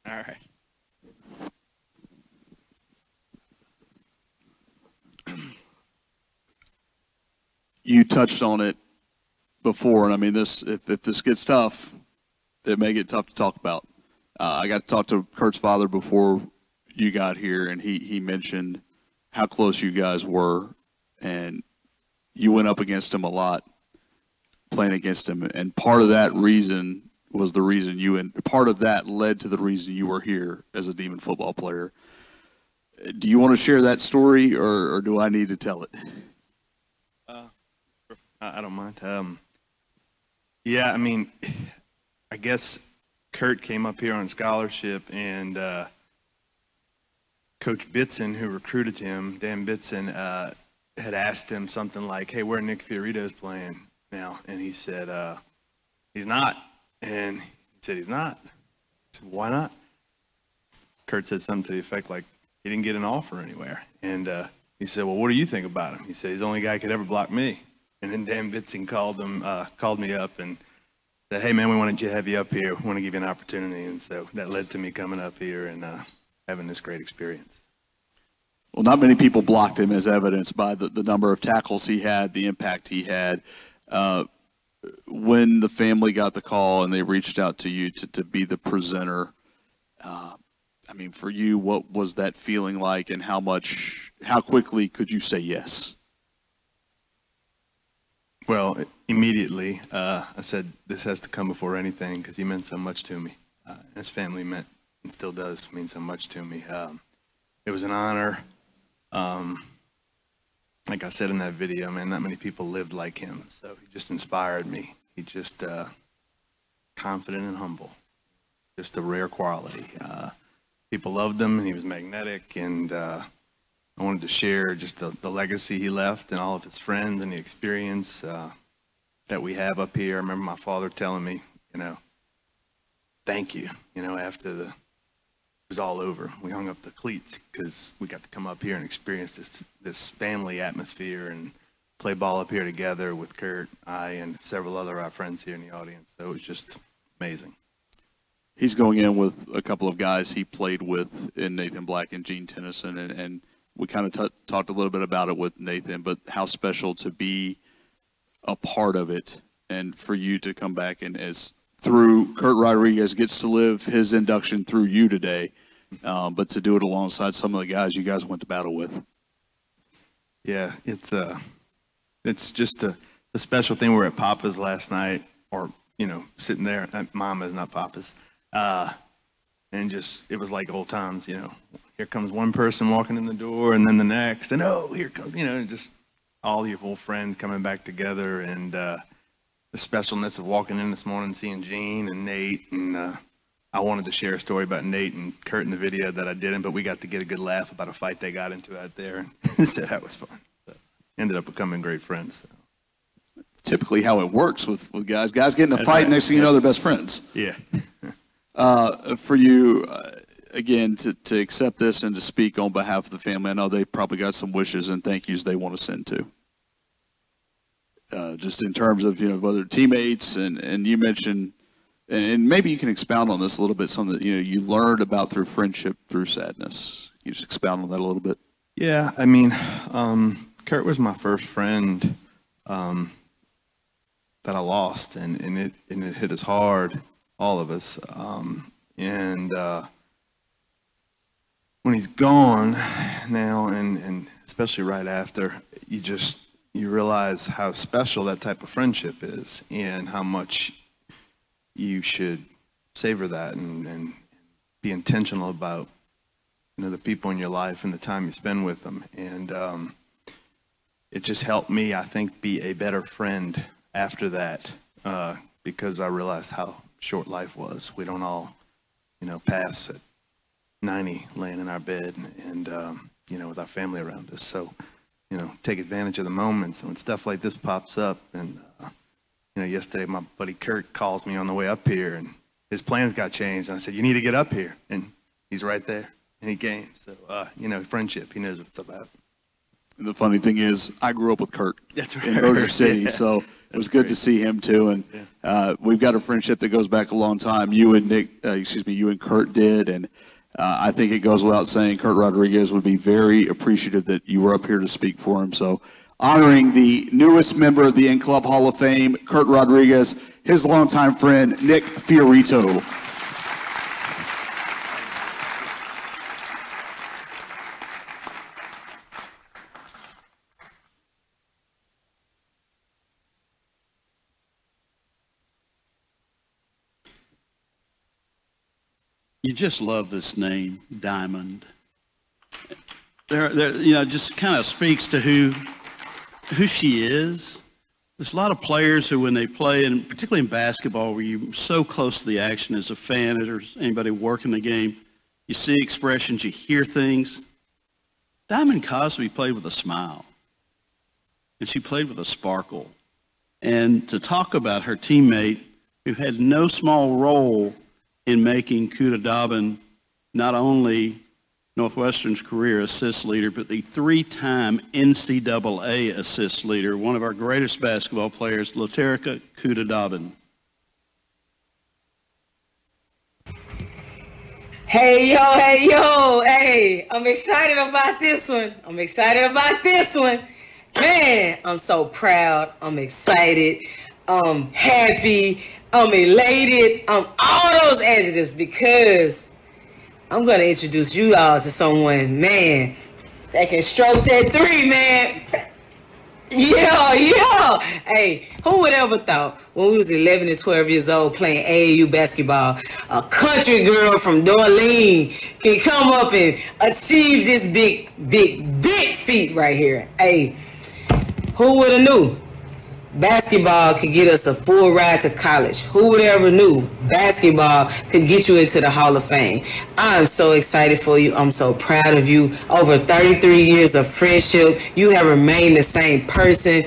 All right. You touched on it before, and I mean, this if this gets tough, it may get tough to talk about. I got to talk to Kurt's father before you got here, and he mentioned how close you guys were, and you went up against him a lot, playing against him, and part of that reason was the reason part of that led to the reason you were here as a Demon football player. Do you want to share that story, or do I need to tell it? I don't mind. Yeah, I mean, I guess Kurt came up here on scholarship, and Coach Bitson, who recruited him, Dan Bitson, had asked him something like, hey, where Nick Fiorito's playing now? And he said, he's not. And he said, he's not. I said, why not? Kurt said something to the effect like, he didn't get an offer anywhere. And he said, well, what do you think about him? He said, he's the only guy who could ever block me. And then Dan Bitson called me up and said, hey, man, we wanted to have you up here. We want to give you an opportunity. And so that led to me coming up here and having this great experience. Well, not many people blocked him, as evidenced by the number of tackles he had, the impact he had. When the family got the call and they reached out to you to be the presenter, I mean, for you, what was that feeling like, and how quickly could you say yes? Well, immediately, I said, this has to come before anything, because he meant so much to me. His family meant, and still does, mean so much to me. It was an honor. Like I said in that video, man, not many people lived like him. So he just inspired me. He just confident and humble, just a rare quality. People loved him, and he was magnetic, and I wanted to share just the legacy he left and all of his friends and the experience that we have up here. I remember my father telling me, thank you, after it was all over. We hung up the cleats because we got to come up here and experience this family atmosphere and play ball up here together with Kurt, I, and several other our friends here in the audience. So it was just amazing. He's going in with a couple of guys he played with in Nathan Black and Gene Tennyson, and we kind of talked a little bit about it with Nathan, but how special to be a part of it, and for you to come back and through Kurt Rodriguez gets to live his induction through you today, but to do it alongside some of the guys you guys went to battle with. Yeah, it's just a special thing. We were at Papa's last night, or sitting there at Mama's, not Papa's, and just it was like old times. Here comes one person walking in the door, and then the next, and here comes just all your old friends coming back together, and the specialness of walking in this morning and seeing Gene and Nate, and I wanted to share a story about Nate and Kurt in the video that I didn't, but we got to get a good laugh about a fight they got into out there, and so that was fun. So, ended up becoming great friends. So. Typically how it works with guys. Guys get in a fight, next thing you know, they're best friends. Yeah. For you, again, to accept this and to speak on behalf of the family, I know they probably got some wishes and thank yous they want to send to. Just in terms of, whether teammates, and you mentioned, and maybe you can expound on this a little bit, something that, you learned about through friendship, through sadness. Can you just expound on that a little bit? Yeah, I mean, Kurt was my first friend that I lost, and it hit us hard, all of us. And when he's gone now, and especially right after, you realize how special that type of friendship is, and how much you should savor that and be intentional about, the people in your life and the time you spend with them. And it just helped me, I think, be a better friend after that, because I realized how short life was. We don't all, pass at 90 laying in our bed and with our family around us. So, take advantage of the moments. And when stuff like this pops up, and, yesterday my buddy Kurt calls me on the way up here, and his plans got changed. And I said, you need to get up here. And he's right there. And he came. So, friendship, he knows what it's about. And the funny thing is, I grew up with Kurt That's right. in Bossier City, Yeah. so it was good to see him too. And we've got a friendship that goes back a long time. You and Kurt did, and I think it goes without saying, Kurt Rodriguez would be very appreciative that you were up here to speak for him. So, honoring the newest member of the In Club Hall of Fame, Kurt Rodriguez, his longtime friend, Nick Fiorito. You just love this name, Diamond. Just kind of speaks to who she is. There's a lot of players who, when they play, and particularly in basketball, where you're so close to the action as a fan, or anybody working the game, you see expressions, you hear things. Diamond Cosby played with a smile, and she played with a sparkle. And to talk about her teammate, who had no small role in making Kuda Dobbin not only Northwestern's career assist leader, but the 3-time NCAA assist leader, one of our greatest basketball players, Laterica Kuda Dobbin. Hey, I'm excited about this one. Man, I'm so proud. I'm excited. I'm happy. I'm elated. I'm all those adjectives because I'm going to introduce you all to someone, man, that can stroke that three, man. Yeah. Hey, who would ever thought when we was 11 and 12 years old playing AAU basketball, a country girl from Dorleen can come up and achieve this big feat right here? Hey, who would have knew? Basketball could get us a full ride to college. Who would ever knew basketball could get you into the Hall of Fame? I'm so excited for you. I'm so proud of you. Over 33 years of friendship, you have remained the same person.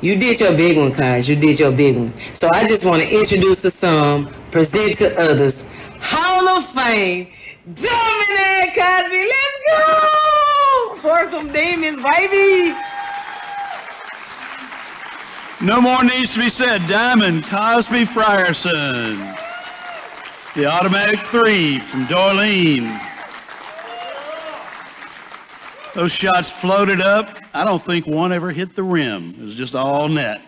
You did your big one, guys. You did your big one. So I just want to introduce to some, present to others, Hall of Fame, Dominic Cosby. Let's go! Work them demons, baby. No more needs to be said. Diamond Cosby Frierson. The automatic 3 from Dorleen. Those shots floated up. I don't think one ever hit the rim. It was just all net.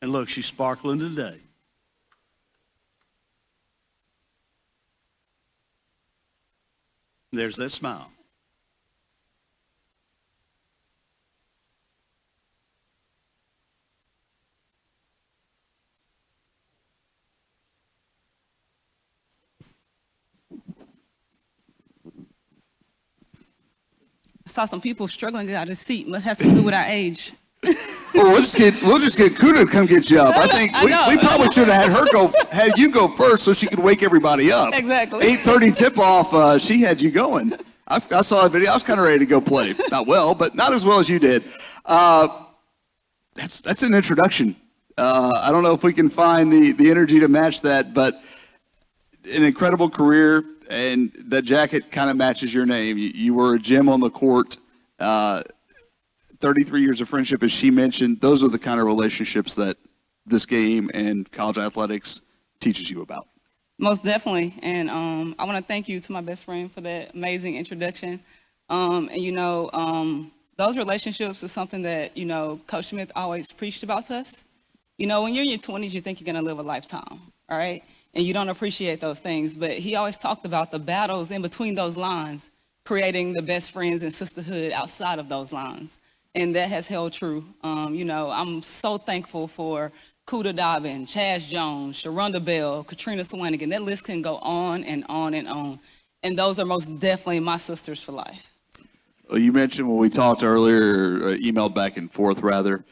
And look, she's sparkling today. There's that smile. I saw some people struggling to get out of the seat. Must have to do with our age. Well, we'll just get Kuda to come get you up. I think we probably should have had you go first so she could wake everybody up. Exactly. 8:30 tip off. She had you going. I saw a video. I was kind of ready to go play. Not well, but not as well as you did. That's an introduction. I don't know if we can find the energy to match that, but an incredible career, and that jacket kind of matches your name. You were a gem on the court. 33 years of friendship, as she mentioned. Those are the kind of relationships that this game and college athletics teaches you about. Most definitely. And I want to thank you to my best friend for that amazing introduction. Those relationships is something that, Coach Smith always preached about to us. When you're in your 20s, you think you're going to live a lifetime, all right? And you don't appreciate those things. But he always talked about the battles in between those lines, creating the best friends and sisterhood outside of those lines. And that has held true. I'm so thankful for Kuda Dobbin, Chaz Jones, Sharonda Bell, Katrina Swanigan. That list can go on and on and on. And those are most definitely my sisters for life. Well, you mentioned when we talked earlier, emailed back and forth rather,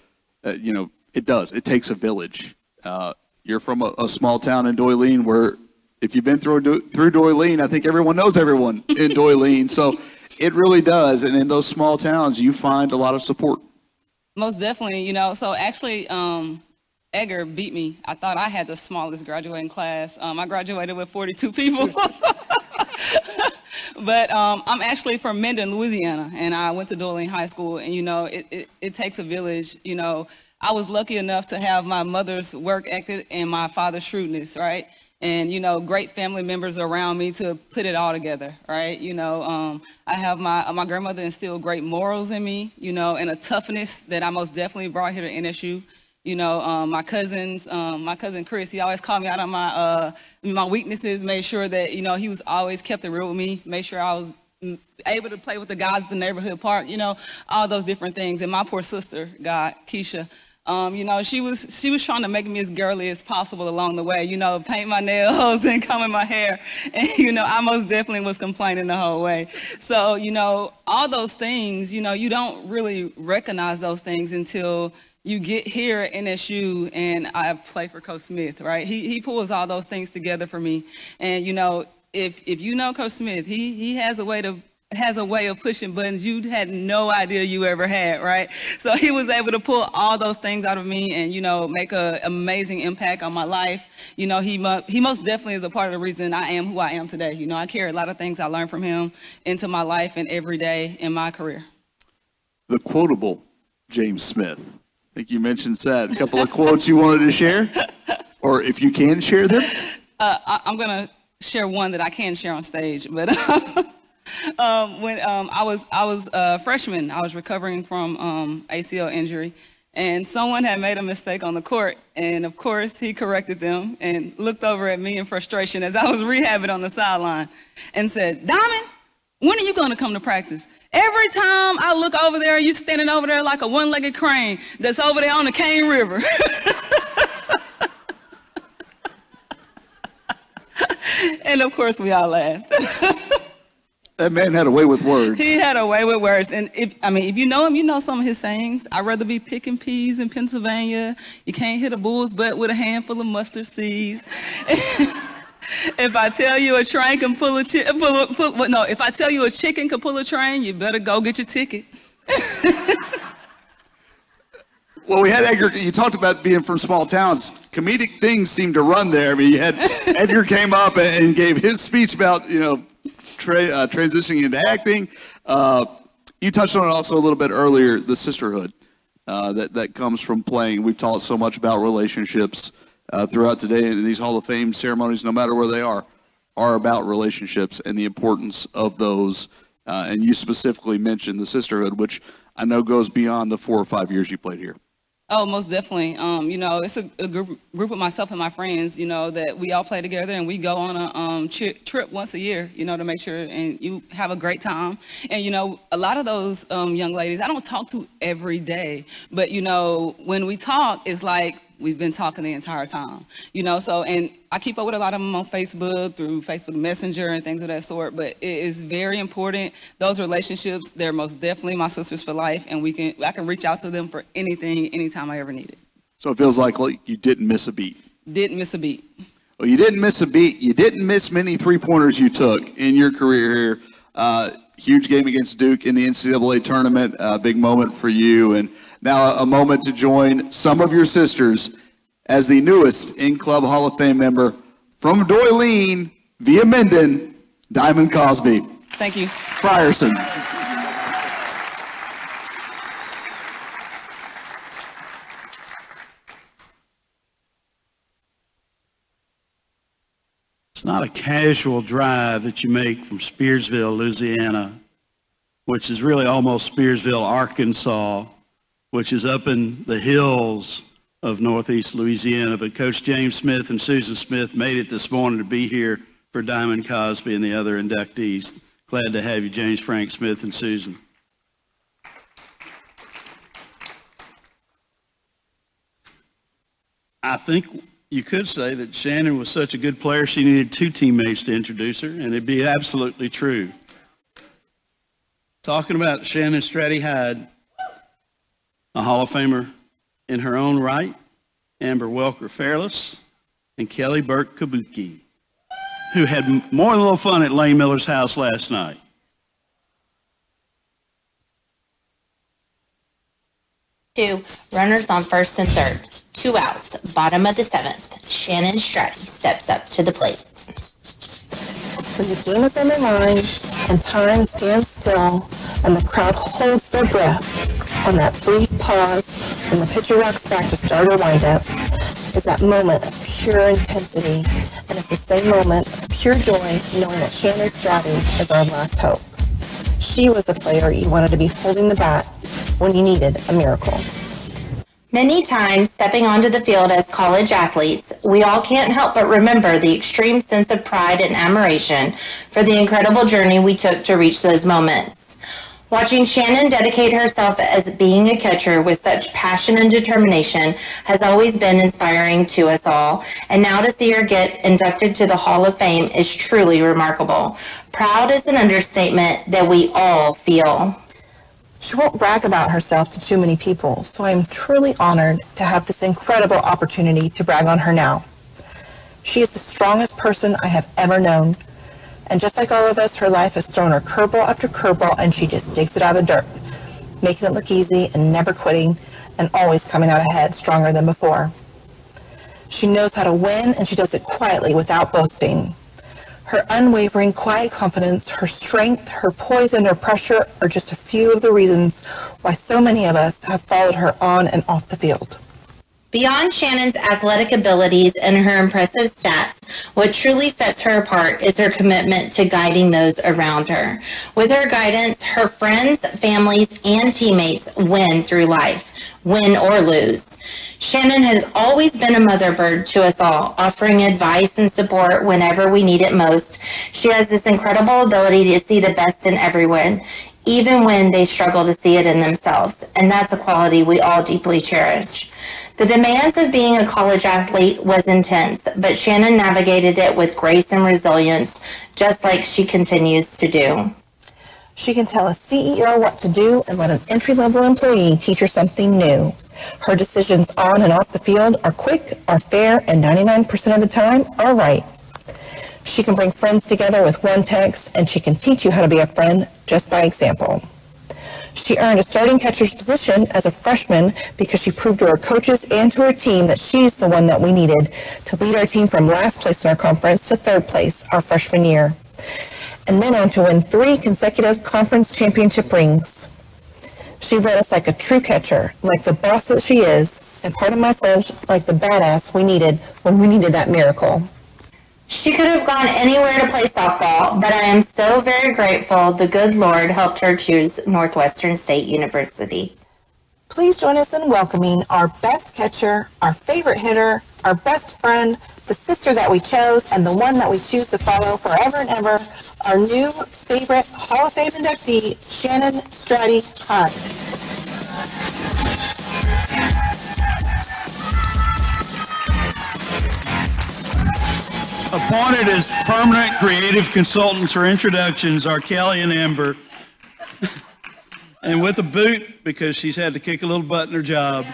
you know, it does. It takes a village. You're from a small town in Doyline where if you've been through Doyline, I think everyone knows everyone in Doyline. So it really does. And in those small towns, you find a lot of support. Most definitely, you know, so actually, Edgar beat me. I thought I had the smallest graduating class. I graduated with 42 people. But I'm actually from Minden, Louisiana, and I went to Doyline High School, and, you know, it takes a village. You know, I was lucky enough to have my mother's work ethic and my father's shrewdness, right? And, you know, great family members around me to put it all together, right? You know, I have my grandmother instilled great morals in me, you know, and a toughness that I most definitely brought here to NSU. You know, my cousin Chris, he always called me out on my weaknesses, made sure that, you know, he was always kept it real with me, made sure I was able to play with the guys at the neighborhood park, you know, all those different things. And my poor sister, Keisha, you know, she was trying to make me as girly as possible along the way, you know, paint my nails and comb my hair. And, you know, I most definitely was complaining the whole way. So, you know, all those things, you know, you don't really recognize those things until you get here at NSU, and I play for Coach Smith, right? He pulls all those things together for me. And, you know, if you know Coach Smith, he has a way of pushing buttons you had no idea you ever had, right? So he was able to pull all those things out of me and, you know, make an amazing impact on my life. You know, he most definitely is a part of the reason I am who I am today. You know, I carry a lot of things I learned from him into my life and every day in my career. The quotable James Smith. I think you mentioned that. A couple of quotes you wanted to share? Or if you can share them? I'm going to share one that I can share on stage, but when I was a freshman, I was recovering from ACL injury, and someone had made a mistake on the court, and of course he corrected them and looked over at me in frustration as I was rehabbing on the sideline and said, "Diamond, when are you going to come to practice? Every time I look over there, you standing over there like a one-legged crane that's over there on the Cane River." And of course we all laughed. That man had a way with words. He had a way with words. And if you know him, you know some of his sayings. I'd rather be picking peas in Pennsylvania. You can't hit a bull's butt with a handful of mustard seeds. If I tell you a train can pull a if I tell you a chicken can pull a train, you better go get your ticket. Well, we had Edgar. You talked about being from small towns. Comedic things seem to run there. I mean, you had Edgar came up and gave his speech about, you know, transitioning into acting. You touched on it also a little bit earlier, the sisterhood that comes from playing. We've talked so much about relationships throughout today, and these Hall of Fame ceremonies, no matter where they are about relationships and the importance of those. And you specifically mentioned the sisterhood, which I know goes beyond the 4 or 5 years you played here. Oh, most definitely. You know, it's a group of myself and my friends, you know, that we all play together, and we go on a trip once a year, you know, to make sure and you have a great time. And, you know, a lot of those young ladies, I don't talk to every day, but, you know, when we talk, it's like we've been talking the entire time, you know, so, and I keep up with a lot of them on Facebook, through Facebook Messenger and things of that sort, but it is very important. Those relationships, they're most definitely my sisters for life, and I can reach out to them for anything, anytime I ever need it. So it feels like you didn't miss a beat. Didn't miss a beat. Well, you didn't miss a beat. You didn't miss many three-pointers you took in your career here. Huge game against Duke in the NCAA tournament, big moment for you. And now a moment to join some of your sisters as the newest in-club Hall of Fame member from Doyline via Minden, Diamond Cosby. Thank you. Frierson. It's not a casual drive that you make from Spearsville, Louisiana, which is really almost Spearsville, Arkansas, which is up in the hills of Northeast Louisiana. But Coach James Smith and Susan Smith made it this morning to be here for Diamond Cosby and the other inductees. Glad to have you, James, Frank, Smith, and Susan. I think you could say that Shannon was such a good player, she needed two teammates to introduce her, and it'd be absolutely true. Talking about Shannon Stratty-Hyde, a Hall of Famer in her own right, Amber Welker-Fairless, and Kelly Burke-Kabuki, who had more than a little fun at Lane Miller's house last night. Two runners on first and third. 2 outs. Bottom of the 7th. Shannon Stratty steps up to the plate. When the game is on the line and time stands still and the crowd holds their breath on that brief pause when the pitcher rocks back to start a windup, is that moment of pure intensity, and it's the same moment of pure joy knowing that Shannon Stratty is our last hope. She was the player you wanted to be holding the bat when you needed a miracle. Many times, stepping onto the field as college athletes, we all can't help but remember the extreme sense of pride and admiration for the incredible journey we took to reach those moments. Watching Shannon dedicate herself as being a catcher with such passion and determination has always been inspiring to us all, and now to see her get inducted to the Hall of Fame is truly remarkable. Proud is an understatement that we all feel. She won't brag about herself to too many people, so I am truly honored to have this incredible opportunity to brag on her now. She is the strongest person I have ever known, and just like all of us, her life has thrown her curveball after curveball, and she just digs it out of the dirt, making it look easy and never quitting, and always coming out ahead stronger than before. She knows how to win, and she does it quietly without boasting. Her unwavering, quiet confidence, her strength, her poise under pressure are just a few of the reasons why so many of us have followed her on and off the field. Beyond Shannon's athletic abilities and her impressive stats, what truly sets her apart is her commitment to guiding those around her. With her guidance, her friends, families, and teammates win through life, win or lose. Shannon has always been a mother bird to us all, offering advice and support whenever we need it most. She has this incredible ability to see the best in everyone, even when they struggle to see it in themselves, and that's a quality we all deeply cherish. The demands of being a college athlete was intense, but Shannon navigated it with grace and resilience, just like she continues to do. She can tell a CEO what to do and let an entry-level employee teach her something new. Her decisions on and off the field are quick, are fair, and 99% of the time are right. She can bring friends together with one text, and she can teach you how to be a friend just by example. She earned a starting catcher's position as a freshman because she proved to her coaches and to her team that she's the one that we needed to lead our team from last place in our conference to third place our freshman year, and then on to win 3 consecutive conference championship rings. She led us like a true catcher, like the boss that she is, and part of my French, like the badass we needed when we needed that miracle. She could have gone anywhere to play softball, but I am so very grateful the good Lord helped her choose Northwestern State University. Please join us in welcoming our best catcher, our favorite hitter, our best friend, the sister that we chose, and the one that we choose to follow forever and ever, our new favorite Hall of Fame inductee, Shannon Stratty-Hyde. Appointed as permanent creative consultants for introductions are Kelly and Amber. And with a boot, because she's had to kick a little butt in her job,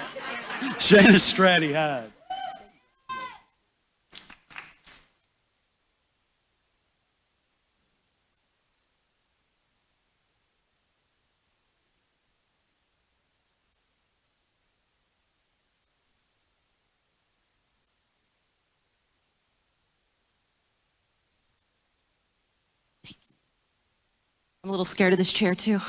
Shannon Stratty-Hyde. I'm a little scared of this chair too.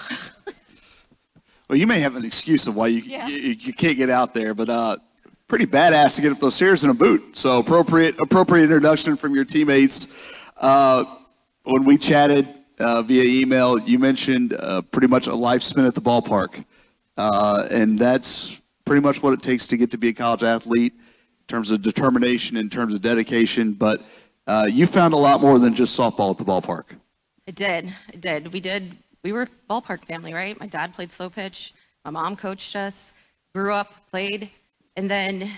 Well, you may have an excuse of why you can't get out there, but pretty badass to get up those stairs in a boot. So appropriate introduction from your teammates. When we chatted via email, you mentioned pretty much a life spent at the ballpark, and that's pretty much what it takes to get to be a college athlete in terms of determination, in terms of dedication. But you found a lot more than just softball at the ballpark. It did. We were a ballpark family, right? My dad played slow pitch. My mom coached us, grew up, played. And then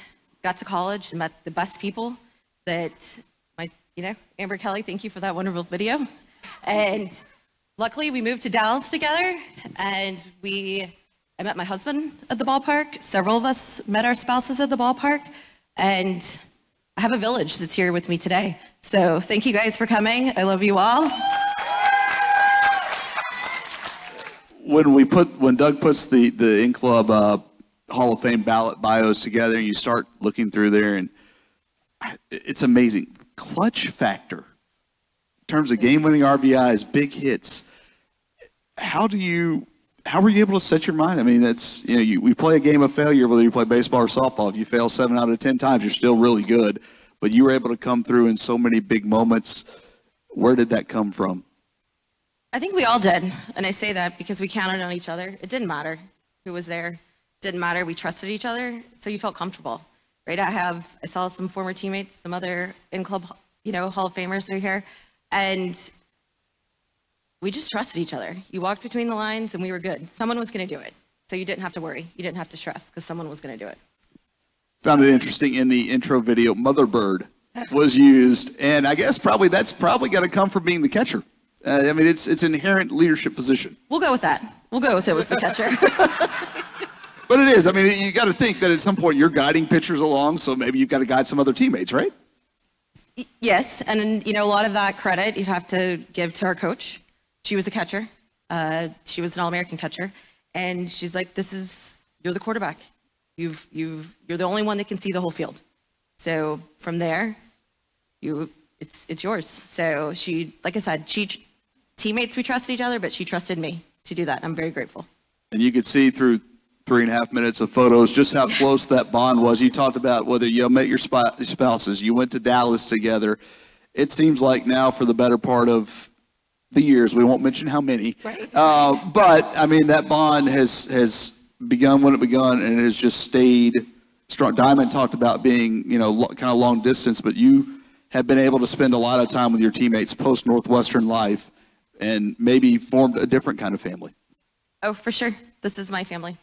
got to college, met the best people that Amber Kelly, thank you for that wonderful video. And luckily we moved to Dallas together, and I met my husband at the ballpark. Several of us met our spouses at the ballpark, and I have a village that's here with me today. So thank you guys for coming. I love you all. When Doug puts the in-club Hall of Fame ballot bios together, and you start looking through there, and it's amazing. Clutch factor in terms of game-winning RBIs, big hits. How were you able to set your mind? I mean, that's, we play a game of failure, whether you play baseball or softball. If you fail 7 out of 10 times, you're still really good. But you were able to come through in so many big moments. Where did that come from? I think we all did, and I say that because we counted on each other. It didn't matter who was there. It didn't matter. We trusted each other, so you felt comfortable, right? I saw some former teammates, some other in-club, Hall of Famers are here, and we just trusted each other. You walked between the lines, and we were good. Someone was going to do it, so you didn't have to worry. You didn't have to stress because someone was going to do it. Found it interesting in the intro video, Mother Bird was used, and I guess that's probably got to come from being the catcher. I mean, it's an inherent leadership position. We'll go with that. We'll go with it was the catcher. But it is. I mean, you got to think that at some point you're guiding pitchers along, so maybe you've got to guide some other teammates, right? Yes, and a lot of that credit you'd have to give to our coach. She was a catcher. She was an All-American catcher, and she's like, you're the quarterback. You're the only one that can see the whole field. So from there, it's yours. So she, like I said, teammates, we trusted each other, but she trusted me to do that. I'm very grateful. And you could see through 3.5 minutes of photos just how close that bond was. You talked about whether you met your spouses, you went to Dallas together. It seems like now for the better part of the years, we won't mention how many, right. But I mean, that bond has begun when it begun, and it has just stayed strong. Diamond talked about being, kind of long distance, but you have been able to spend a lot of time with your teammates post Northwestern life and maybe formed a different kind of family. Oh, for sure. This is my family.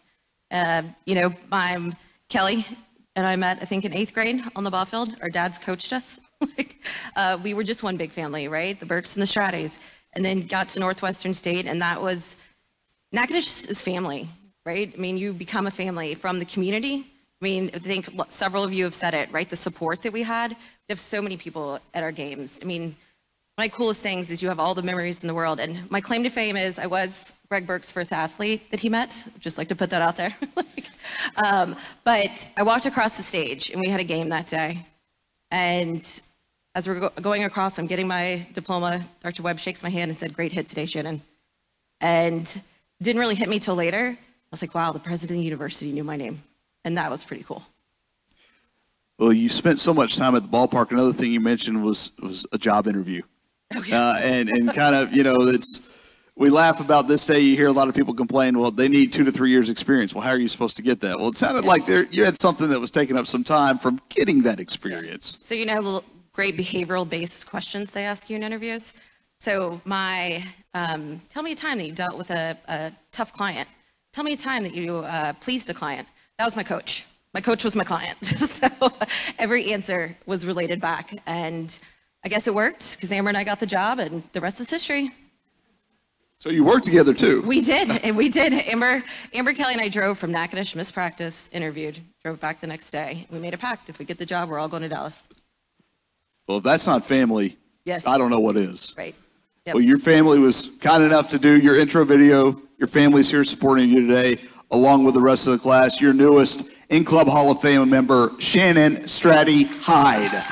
I'm Kelly, and I met, I think, in 8th grade on the ball field. Our dads coached us. We were just one big family, right? The Burks and the Strates. And then got to Northwestern State, and that was, Natchitoches is family, right? I mean, you become a family from the community. I mean, I think several of you have said it, right? The support that we had. We have so many people at our games. I mean, one of my coolest things is you have all the memories in the world. And my claim to fame is I was Greg Burke's first athlete that he met. Just like to put that out there. But I walked across the stage, and we had a game that day. And as we're going across, I'm getting my diploma. Dr. Webb shakes my hand and said, "Great hit today, Shannon." And it didn't really hit me till later. I was like, wow, the president of the university knew my name. And that was pretty cool. Well, you spent so much time at the ballpark. Another thing you mentioned was a job interview. Oh, yeah. And kind of, we laugh about this day. You hear a lot of people complain, well, they need 2 to 3 years experience. Well, how are you supposed to get that? Well, it sounded like you had something that was taking up some time from getting that experience. So, little great behavioral-based questions they ask you in interviews. So tell me a time that you dealt with a tough client. Tell me a time that you pleased a client. That was my coach. My coach was my client. So every answer was related back. And I guess it worked because Amber and I got the job, and the rest is history. So you worked together too? We did, and we did. Amber Kelly and I drove from Natchitoches, missed practice, interviewed, drove back the next day. We made a pact. If we get the job, we're all going to Dallas. Well, if that's not family, yes, I don't know what is. Right. Yep. Well, your family was kind enough to do your intro video. Your family's here supporting you today, along with the rest of the class. Your newest in-club Hall of Fame member, Shannon Stratty Hyde.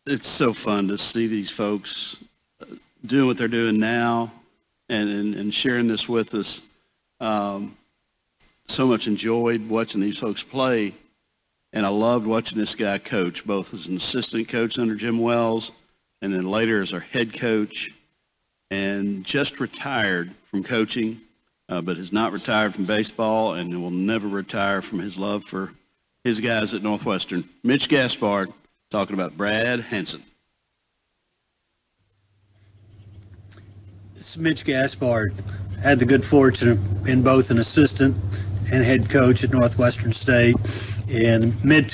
It's so fun to see these folks doing what they're doing now and sharing this with us. So much enjoyed watching these folks play, and I loved watching this guy coach, both as an assistant coach under Jim Wells and then later as our head coach, and just retired from coaching but has not retired from baseball and will never retire from his love for his guys at Northwestern. Mitch Gaspard talking about Brad Hansen. This is Mitch Gaspard. Had the good fortune of being both an assistant and head coach at Northwestern State in mid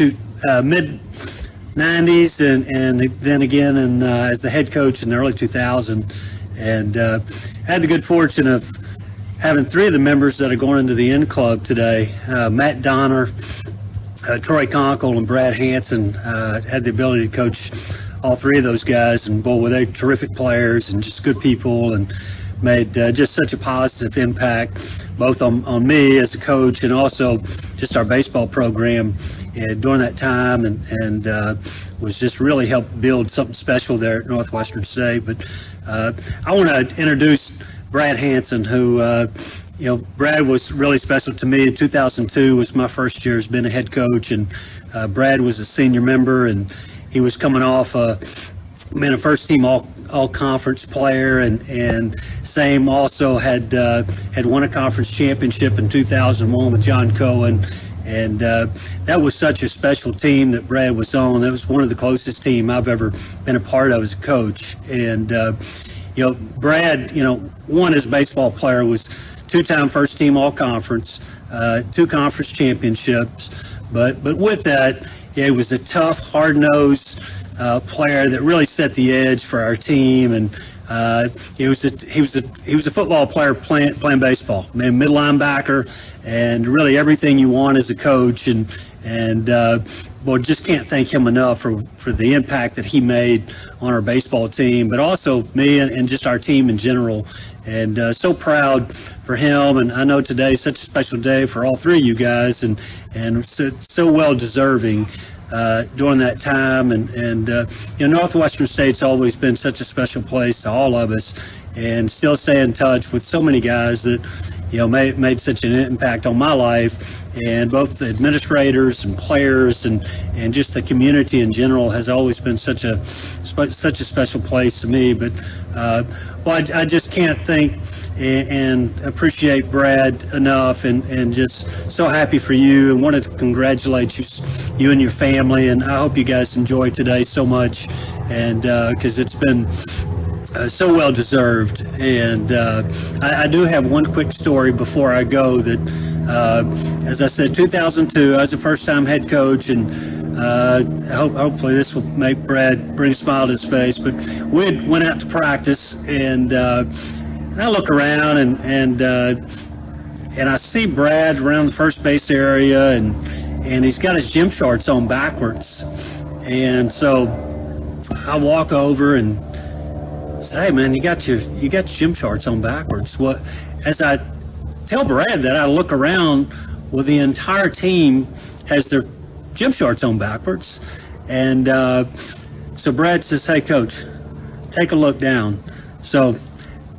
90s and then again as the head coach in the early 2000s. And had the good fortune of having three of the members that are going into the N Club today, Matt Donner, Troy Conkle, and Brad Hansen. Had the ability to coach all three of those guys, and boy, were they terrific players and just good people, and made just such a positive impact both on me as a coach and also just our baseball program during that time, and was just really helped build something special there at Northwestern State. But I want to introduce Brad Hansen, who Brad was really special to me. In 2002 was my first year as being a head coach, and Brad was a senior member, and he was coming off being a first team all conference player, and same also had won a conference championship in 2001 with John Cohen, and that was such a special team that Brad was on. That was one of the closest team I've ever been a part of as a coach. And Brad, one as a baseball player, was two-time first team all conference, 2 conference championships, but with that, he was a tough, hard-nosed player that really set the edge for our team, and he was a football player playing baseball. I mean, middle linebacker, and really everything you want as a coach. And boy, just can't thank him enough for the impact that he made on our baseball team, but also me and just our team in general. And so proud for him. And I know today's such a special day for all three of you guys, and so well deserving during that time. And Northwestern State's always been such a special place to all of us, and still stay in touch with so many guys that made such an impact on my life, and both the administrators and players and just the community in general has always been such a special place to me. But I just can't thank and appreciate Brad enough, and just so happy for you, and wanted to congratulate you and your family, and I hope you guys enjoy today so much, and because it's been so well deserved. And I do have one quick story before I go that, as I said, 2002, I was the first time head coach, and hopefully this will make Brad bring a smile to his face, but we went out to practice, and I look around, and I see Brad around the first base area, and he's got his gym shorts on backwards. And so I walk over and say, "Hey man, you got your gym shorts on backwards." Well, as I tell Brad that, I look around, well, the entire team has their gym shorts on backwards. And so Brad says, "Hey coach, take a look down." So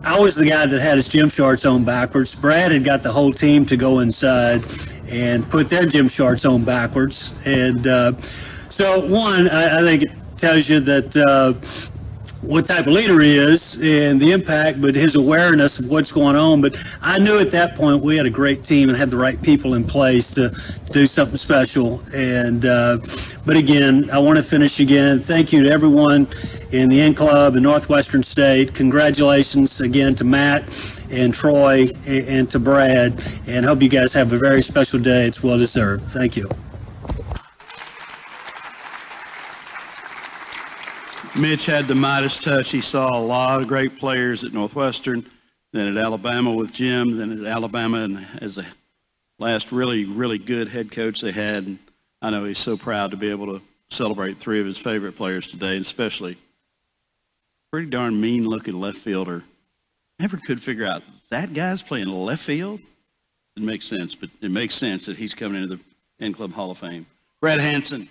I was the guy that had his gym shorts on backwards. Brad had got the whole team to go inside and put their gym shorts on backwards. And so one, I think it tells you that what type of leader he is and the impact, but his awareness of what's going on. But I knew at that point we had a great team and had the right people in place to do something special. And but again, I want to finish again. Thank you to everyone in the N Club and Northwestern State. Congratulations again to Matt and Troy and to Brad, and hope you guys have a very special day. It's well deserved. Thank you. Mitch had the Midas touch. He saw a lot of great players at Northwestern, then at Alabama with Jim, then at Alabama, and as the last really, really good head coach they had. And I know he's so proud to be able to celebrate 3 of his favorite players today, and especially pretty darn mean-looking left fielder. Never could figure out, that guy's playing left field? It makes sense, but it makes sense that he's coming into the N Club Hall of Fame. Brad Hansen.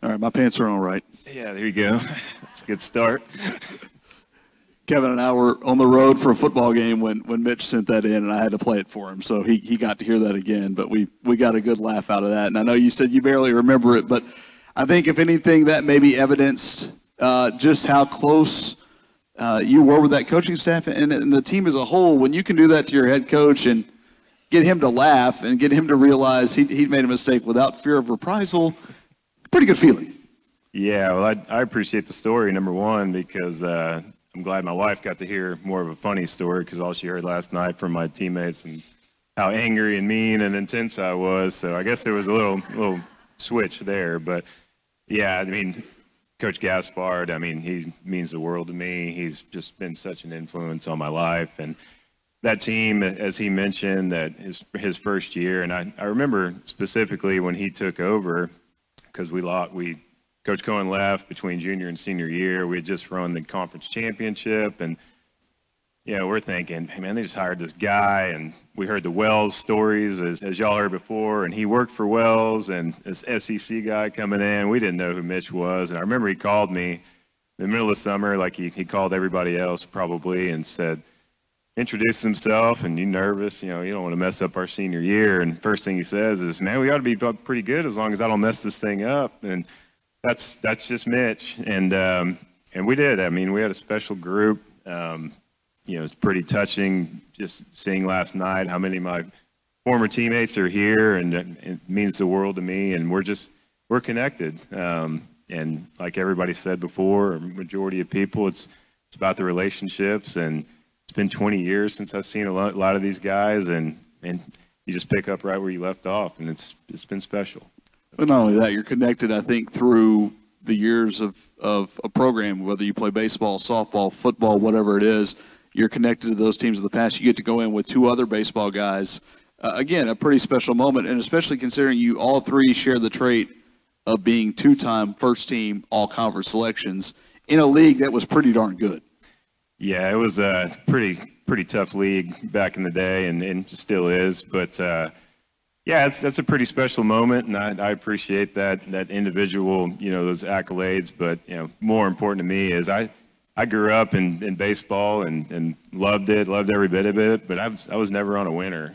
All right, my pants are on right. Yeah, there you go. That's a good start. Kevin and I were on the road for a football game when Mitch sent that in, and I had to play it for him. So he got to hear that again, but we got a good laugh out of that. And I know you said you barely remember it, but I think if anything, that maybe evidenced just how close you were with that coaching staff and the team as a whole. When you can do that to your head coach and get him to laugh and get him to realize he'd made a mistake without fear of reprisal, pretty good feeling. Yeah, well, I appreciate the story, number one, because I'm glad my wife got to hear more of a funny story, because all she heard last night from my teammates and how angry and mean and intense I was. So I guess there was a little switch there. But, yeah, I mean, Coach Gaspard, I mean, he means the world to me. He's just been such an influence on my life. And that team, as he mentioned, that his first year, and I remember specifically when he took over, because Coach Cohen left between junior and senior year. We had just run the conference championship, and we're thinking, hey man, they just hired this guy, and we heard the Wells stories as y'all heard before, and he worked for Wells, and this SEC guy coming in. We didn't know who Mitch was, and I remember he called me in the middle of summer, like he called everybody else probably, and said, introduced himself, and you nervous, you don't want to mess up our senior year. And first thing he says is, man, we ought to be pretty good as long as I don't mess this thing up. And that's just Mitch. And we did. I mean, we had a special group. It's pretty touching just seeing last night how many of my former teammates are here, and it means the world to me. And we're connected. And like everybody said before, a majority of people, it's about the relationships. And it's been 20 years since I've seen a lot of these guys, and you just pick up right where you left off, and it's been special. But not only that, you're connected, I think, through the years of a program, whether you play baseball, softball, football, whatever it is, you're connected to those teams of the past. You get to go in with two other baseball guys. Again, a pretty special moment, and especially considering you all three share the trait of being two-time first-team all-conference selections in a league that was pretty darn good. Yeah, it was a pretty tough league back in the day, and still is. But that's a pretty special moment, and I appreciate that individual, those accolades. But more important to me is I grew up in baseball and loved every bit of it. But I was never on a winner.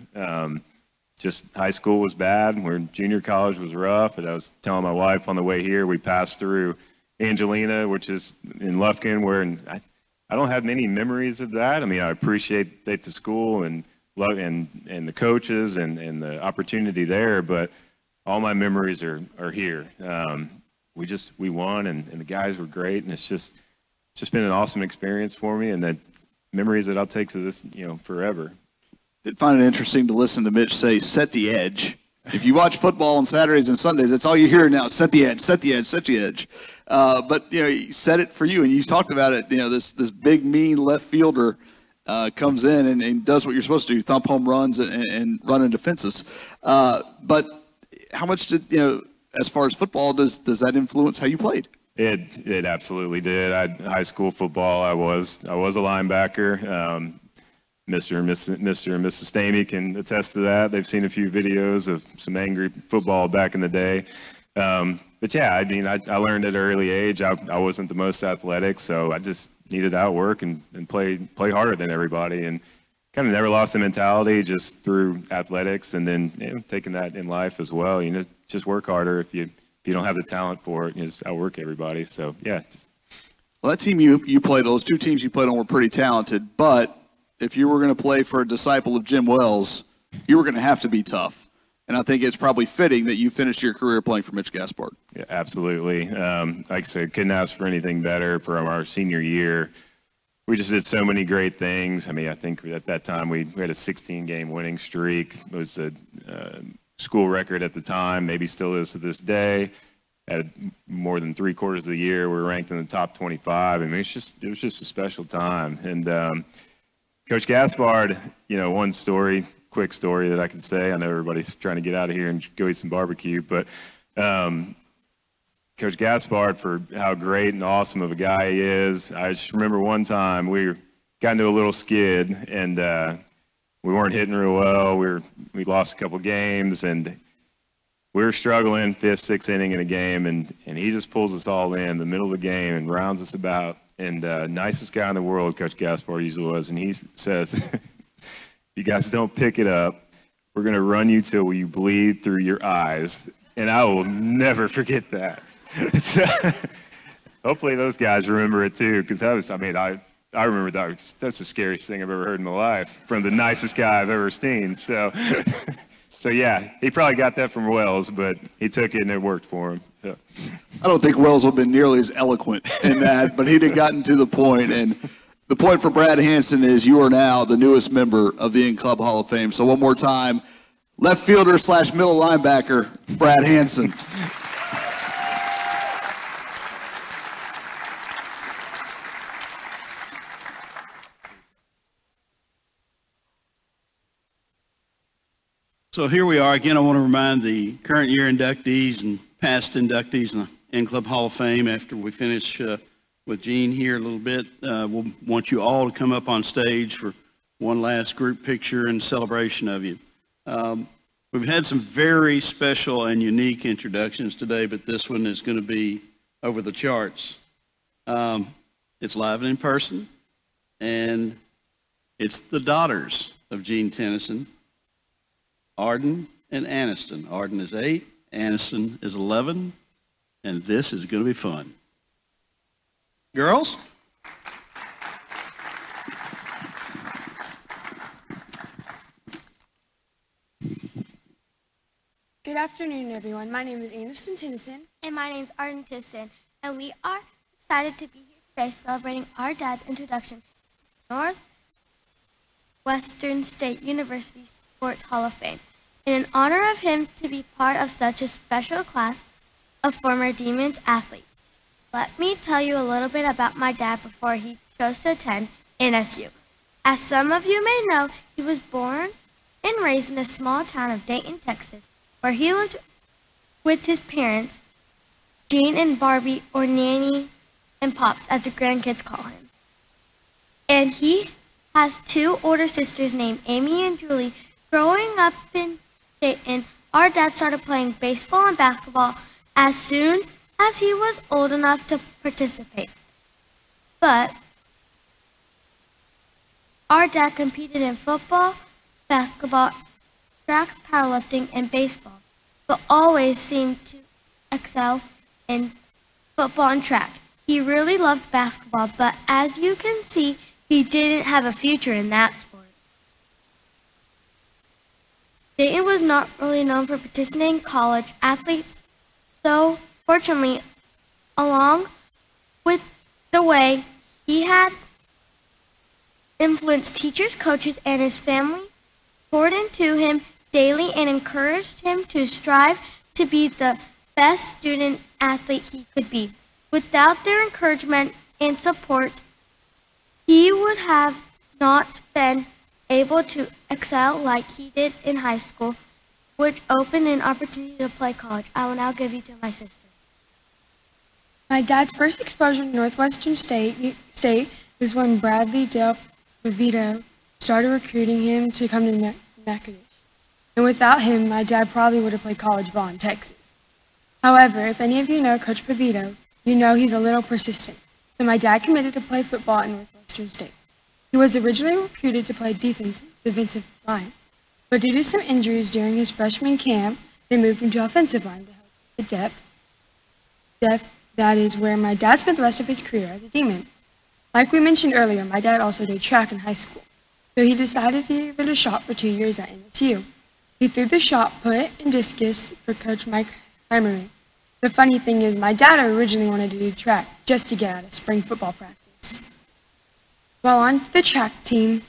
Just high school was bad. Where junior college was rough. And I was telling my wife on the way here, we passed through Angelina, which is in Lufkin, where I don't have many memories of that. I mean, I appreciate the school and love and the coaches and the opportunity there, but all my memories are here. We won, and the guys were great, and it's just been an awesome experience for me, and that memories that I'll take to this, forever. I did find it interesting to listen to Mitch say, set the edge. If you watch football on Saturdays and Sundays, that's all you hear now, set the edge, set the edge, set the edge. But, he said it for you, and you talked about it, this big, mean left fielder comes in and does what you're supposed to do, thump home runs and run into fences. But how much did, as far as football, does that influence how you played? It absolutely did. High school football, I was a linebacker. Mr. and Mrs. Stamey can attest to that. They've seen a few videos of some angry football back in the day. But yeah, I mean, I learned at an early age. I wasn't the most athletic, so I just needed to outwork and play harder than everybody, and kind of never lost the mentality just through athletics, and then taking that in life as well. Just work harder. If you don't have the talent for it, you just outwork everybody. So yeah. Well, that team you played, those two teams you played on were pretty talented, but if you were going to play for a disciple of Jim Wells, you were going to have to be tough. And I think it's probably fitting that you finished your career playing for Mitch Gaspard. Yeah, absolutely. Like I said, couldn't ask for anything better for our senior year. We just did so many great things. I mean, I think at that time we had a 16-game winning streak. It was a school record at the time, maybe still is to this day. At more than 3/4 of the year, we were ranked in the top 25. I mean, it was just a special time. And Coach Gaspard, one quick story that I can say. I know everybody's trying to get out of here and go eat some barbecue, but Coach Gaspard, for how great and awesome of a guy he is. I just remember one time we got into a little skid, and we weren't hitting real well. We lost a couple games, and we're struggling 5th, 6th inning in a game, and he just pulls us all in the middle of the game and rounds us about. And nicest guy in the world, Coach Gaspar usually was, and he says, if you guys don't pick it up, we're going to run you till you bleed through your eyes. And I will never forget that. Hopefully those guys remember it too, because that was, I remember that's the scariest thing I've ever heard in my life from the nicest guy I've ever seen. So, so yeah, he probably got that from Wells, but he took it and it worked for him. So. I don't think Wells would have been nearly as eloquent in that, but he'd have gotten to the point. And the point for Brad Hanson is you are now the newest member of the In-Club Hall of Fame. So one more time, left fielder / middle linebacker, Brad Hanson. So here we are again. I want to remind the current year inductees and past inductees in the In-Club Hall of Fame after we finish with Gene here a little bit. We'll want you all to come up on stage for one last group picture and celebration of you. We've had some very special and unique introductions today, but this one is going to be over the charts. It's live and in person, and it's the daughters of Gene Tennyson, Arden and Aniston. Arden is 8, Aniston is 11, and this is going to be fun. Girls? Good afternoon, everyone. My name is Aniston Tennyson. And my name is Arden Tisson. And we are excited to be here today celebrating our dad's introduction to Northwestern State University Sports Hall of Fame. In honor of him to be part of such a special class of former Demons athletes. Let me tell you a little bit about my dad before he chose to attend NSU. As some of you may know, he was born and raised in a small town of Dayton, Texas, where he lived with his parents, Gene and Barbie, or Nanny and Pops, as the grandkids call him. And he has 2 older sisters named Amy and Julie. Growing up in Dayton, our dad started playing baseball and basketball as soon as he was old enough to participate. But our dad competed in football, basketball, track, powerlifting, and baseball, but always seemed to excel in football and track. He really loved basketball, but as you can see, he didn't have a future in that sport. Dayton was not really known for participating college athletes, so fortunately, along with the way he had influenced teachers, coaches, and his family, poured into him daily and encouraged him to strive to be the best student athlete he could be. Without their encouragement and support, he would have not been able to excel like he did in high school, which opened an opportunity to play college. I will now give you to my sister. My dad's first exposure to Northwestern State was when Bradley Dale Vito started recruiting him to come to Natchitoches. And without him, my dad probably would have played college ball in Texas. However, if any of you know Coach Pavito, you know he's a little persistent. So my dad committed to play football at Northwestern State. He was originally recruited to play defensive line, but due to some injuries during his freshman camp, they moved him to offensive line to help with the depth. That is where my dad spent the rest of his career as a Demon. Like we mentioned earlier, my dad also did track in high school, so he decided to give it a shot for 2 years at NSU. He threw the shot put and discus for Coach Mike Heimerman. The funny thing is, my dad originally wanted to do track just to get out of spring football practice. While on the track team,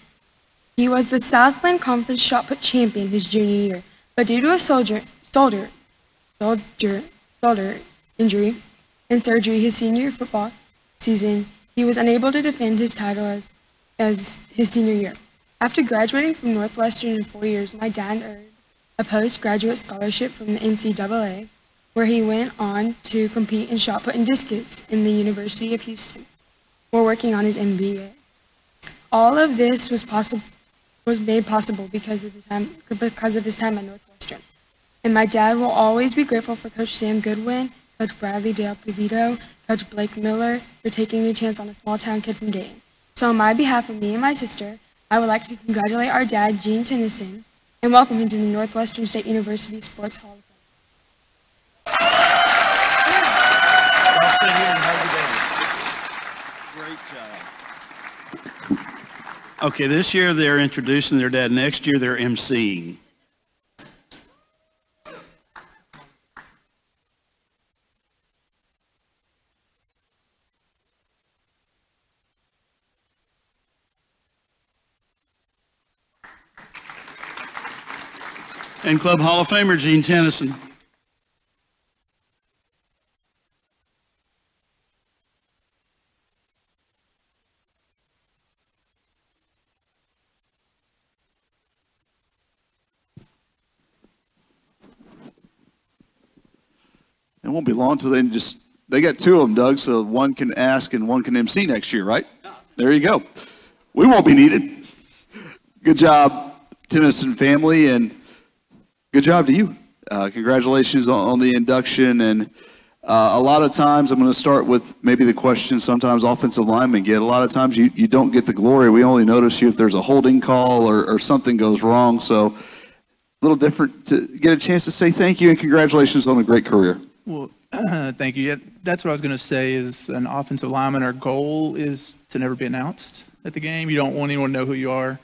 he was the Southland Conference shot put champion his junior year, but due to a shoulder injury and surgery his senior football season, he was unable to defend his title as his senior year. After graduating from Northwestern in 4 years, my dad earned a postgraduate scholarship from the NCAA, where he went on to compete in shot put and discus in the University of Houston, while working on his MBA. All of this was made possible because of his time at Northwestern. And my dad will always be grateful for Coach Sam Goodwin, Coach Bradley Dale Pavito, Coach Blake Miller for taking a chance on a small-town kid from Dayton. So on my behalf of me and my sister, I would like to congratulate our dad, Gene Tennyson, and welcome him to the Northwestern State University Sports Hall of Great job. Okay, this year they're introducing their dad. Next year they're emceeing. And Club Hall of Famer Gene Tennyson. It won't be long till they got two of them, Doug, so one can ask and one can MC next year, right? There you go. We won't be needed. Good job, Tennyson family, and good job to you. Congratulations on the induction. And a lot of times, I'm going to start with maybe the question sometimes offensive linemen get. A lot of times you don't get the glory. We only notice you if there's a holding call or something goes wrong. So a little different to get a chance to say thank you and congratulations on a great career. Well, thank you. Yeah, that's what I was going to say is an offensive lineman, our goal is to never be announced at the game. You don't want anyone to know who you are.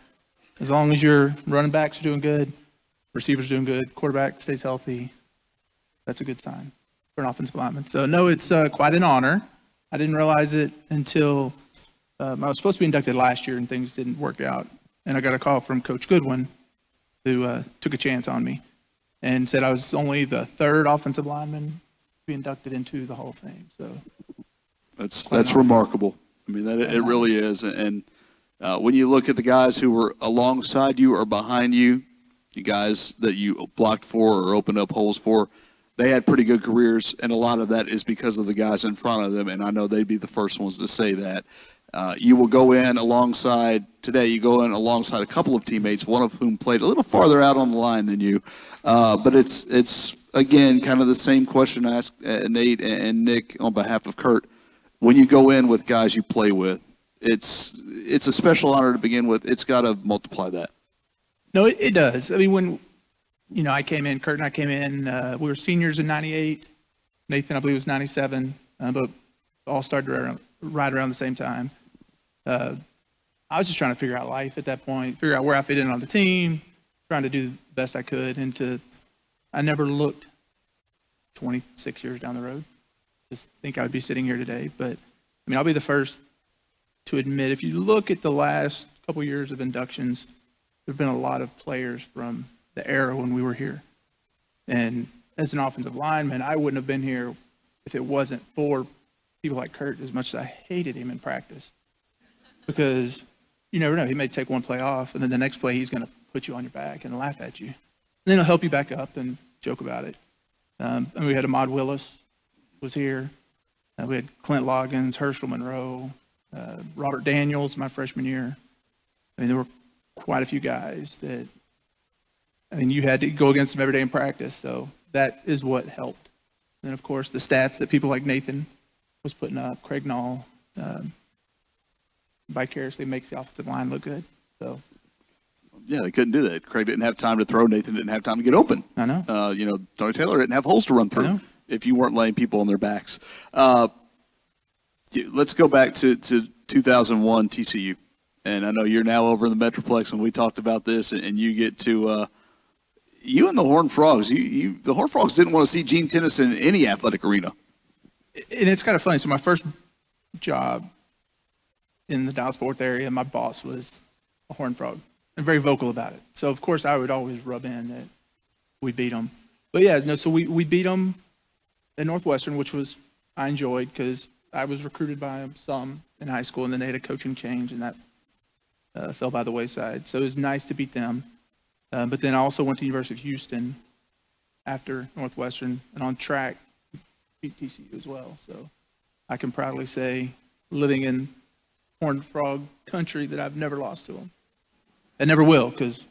As long as your running backs are doing good, receivers doing good, quarterback stays healthy, that's a good sign for an offensive lineman. So, no, it's quite an honor. I didn't realize it until I was supposed to be inducted last year and things didn't work out. And I got a call from Coach Goodwin who took a chance on me and said I was only the third offensive lineman be inducted into the Hall of Fame. So that's remarkable. I mean, it really is. And when you look at the guys who were alongside you or behind you, you guys that you blocked for or opened up holes for, they had pretty good careers, and a lot of that is because of the guys in front of them, and I know they'd be the first ones to say that. You will go in alongside, today you go in alongside a couple of teammates, one of whom played a little farther out on the line than you. But it's again, kind of the same question I asked Nate and Nick on behalf of Kurt. When you go in with guys you play with, it's a special honor to begin with. It's got to multiply that. No, it does. I mean, when, I came in, Kurt and I came in, we were seniors in 98. Nathan, I believe, was 97, but all started right around the same time. I was just trying to figure out life at that point, figure out where I fit in on the team, trying to do the best I could. And I never looked 26 years down the road. Just think I'd be sitting here today. But, I'll be the first to admit, if you look at the last couple years of inductions, there have been a lot of players from the era when we were here. And as an offensive lineman, I wouldn't have been here if it wasn't for people like Kurt, as much as I hated him in practice. Because you never know. He may take one play off, and then the next play he's going to put you on your back and laugh at you. And then he'll help you back up and joke about it. And we had Ahmad Willis was here. We had Clint Loggins, Herschel Monroe, Robert Daniels my freshman year. There were quite a few guys that, you had to go against them every day in practice. So that is what helped. And, of course, the stats that people like Nathan was putting up, Craig Nall, vicariously makes the offensive line look good. So, yeah, they couldn't do that. Craig didn't have time to throw. Nathan didn't have time to get open. I know. Tony Taylor didn't have holes to run through if you weren't laying people on their backs. Let's go back to 2001 TCU. And I know you're now over in the Metroplex, and we talked about this, and you get to you and the Horned Frogs. The Horned Frogs didn't want to see Gene Tennyson in any athletic arena. And it's kind of funny. So my first job in the Dallas-Fort Worth area, my boss was a Horned Frog and very vocal about it. So, of course, I would always rub in that we beat them. But, yeah, so we beat them at Northwestern, which I enjoyed because I was recruited by them some in high school, and then they had a coaching change, and that fell by the wayside. So it was nice to beat them. But then I also went to University of Houston after Northwestern, and on track beat TCU as well. So I can proudly say, living in Horned Frog country, that I've never lost to them. I never will, because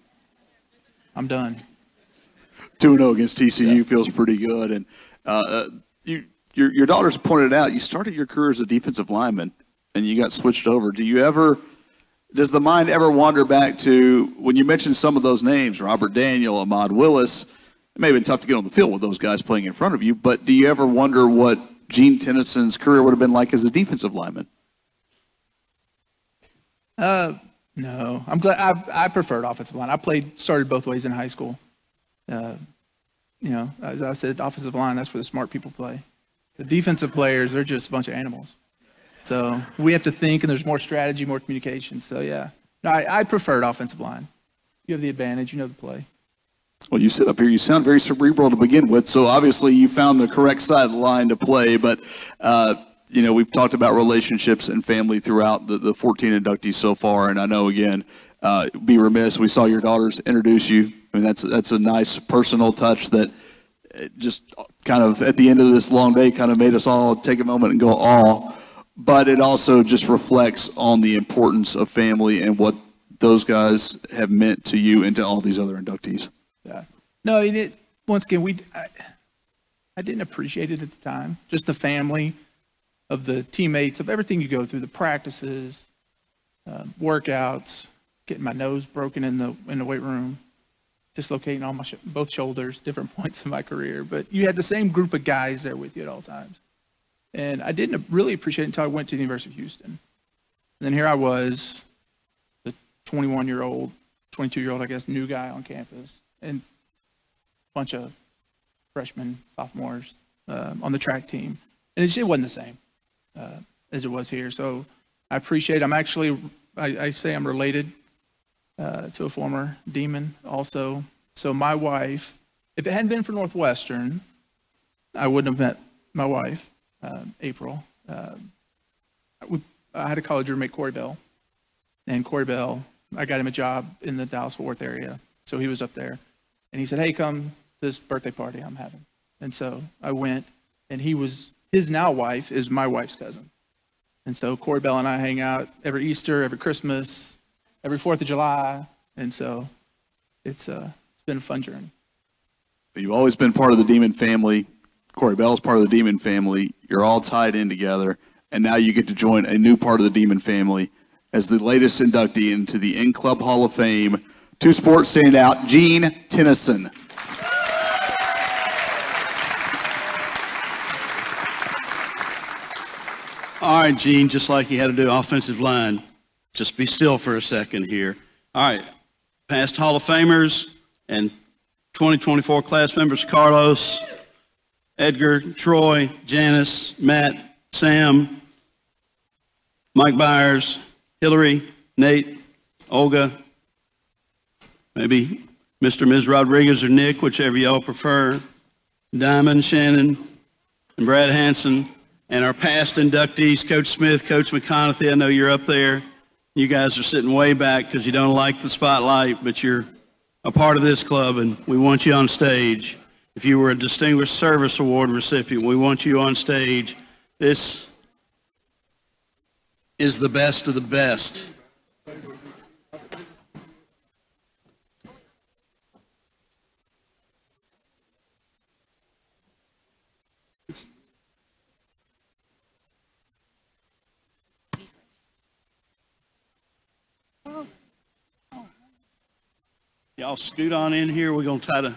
I'm done. 2-0 against TCU feels pretty good. And your daughters pointed out, you started your career as a defensive lineman, and you got switched over. Does the mind ever wander back to when you mentioned some of those names, Robert Daniel, Ahmad Willis? It may have been tough to get on the field with those guys playing in front of you, but do you ever wonder what Gene Tennyson's career would have been like as a defensive lineman? No, I'm glad. I preferred offensive line. Started both ways in high school. As I said, offensive line, that's where the smart people play. The defensive players, they're just a bunch of animals. So we have to think, and there's more strategy, more communication. So, yeah. No, I preferred offensive line. You have the advantage. You know the play. Well, you sit up here. You sound very cerebral to begin with, so obviously you found the correct side of the line to play. But, we've talked about relationships and family throughout the 14 inductees so far. And I know, again, be remiss. We saw your daughters introduce you. I mean, that's a nice personal touch that just kind of at the end of this long day kind of made us all take a moment and go, "Aw." But it also just reflects on the importance of family and what those guys have meant to you and to all these other inductees. Yeah. No, once again, I didn't appreciate it at the time. Just the family of the teammates, of everything you go through, the practices, workouts, getting my nose broken in the weight room, dislocating all both shoulders, different points in my career. But you had the same group of guys there with you at all times. And I didn't really appreciate it until I went to the University of Houston. And then here I was, the 21-year-old, 22-year-old, I guess, new guy on campus, and a bunch of freshmen, sophomores on the track team. And it wasn't the same as it was here. So I appreciate it. I say I'm related to a former Demon also. So my wife, if it hadn't been for Northwestern, I wouldn't have met my wife. April. I had a college roommate, Corey Bell. And Corey Bell, I got him a job in the Dallas-Fort Worth area. So he was up there. And he said, "Hey, come to this birthday party I'm having." And so I went, and his now wife is my wife's cousin. And so Corey Bell and I hang out every Easter, every Christmas, every 4th of July. And so it's been a fun journey. You've always been part of the Demon family. Corey Bell's part of the Demon family. You're all tied in together, and now you get to join a new part of the Demon family as the latest inductee into the In-Club Hall of Fame. Two sports standout, Gene Tennyson. All right, Gene, just like you had to do offensive line, just be still for a second here. All right, past Hall of Famers and 2024 class members, Carlos, Edgar, Troy, Janice, Matt, Sam, Mike Byers, Hillary, Nate, Olga, maybe Mr. and Ms. Rodriguez or Nick, whichever y'all prefer, Diamond, Shannon, and Brad Hansen, and our past inductees, Coach Smith, Coach McConaughey. I know you're up there. You guys are sitting way back because you don't like the spotlight, but you're a part of this club, and we want you on stage. If you were a Distinguished Service Award recipient, we want you on stage. This is the best of the best. Y'all scoot on in here. We're going to try to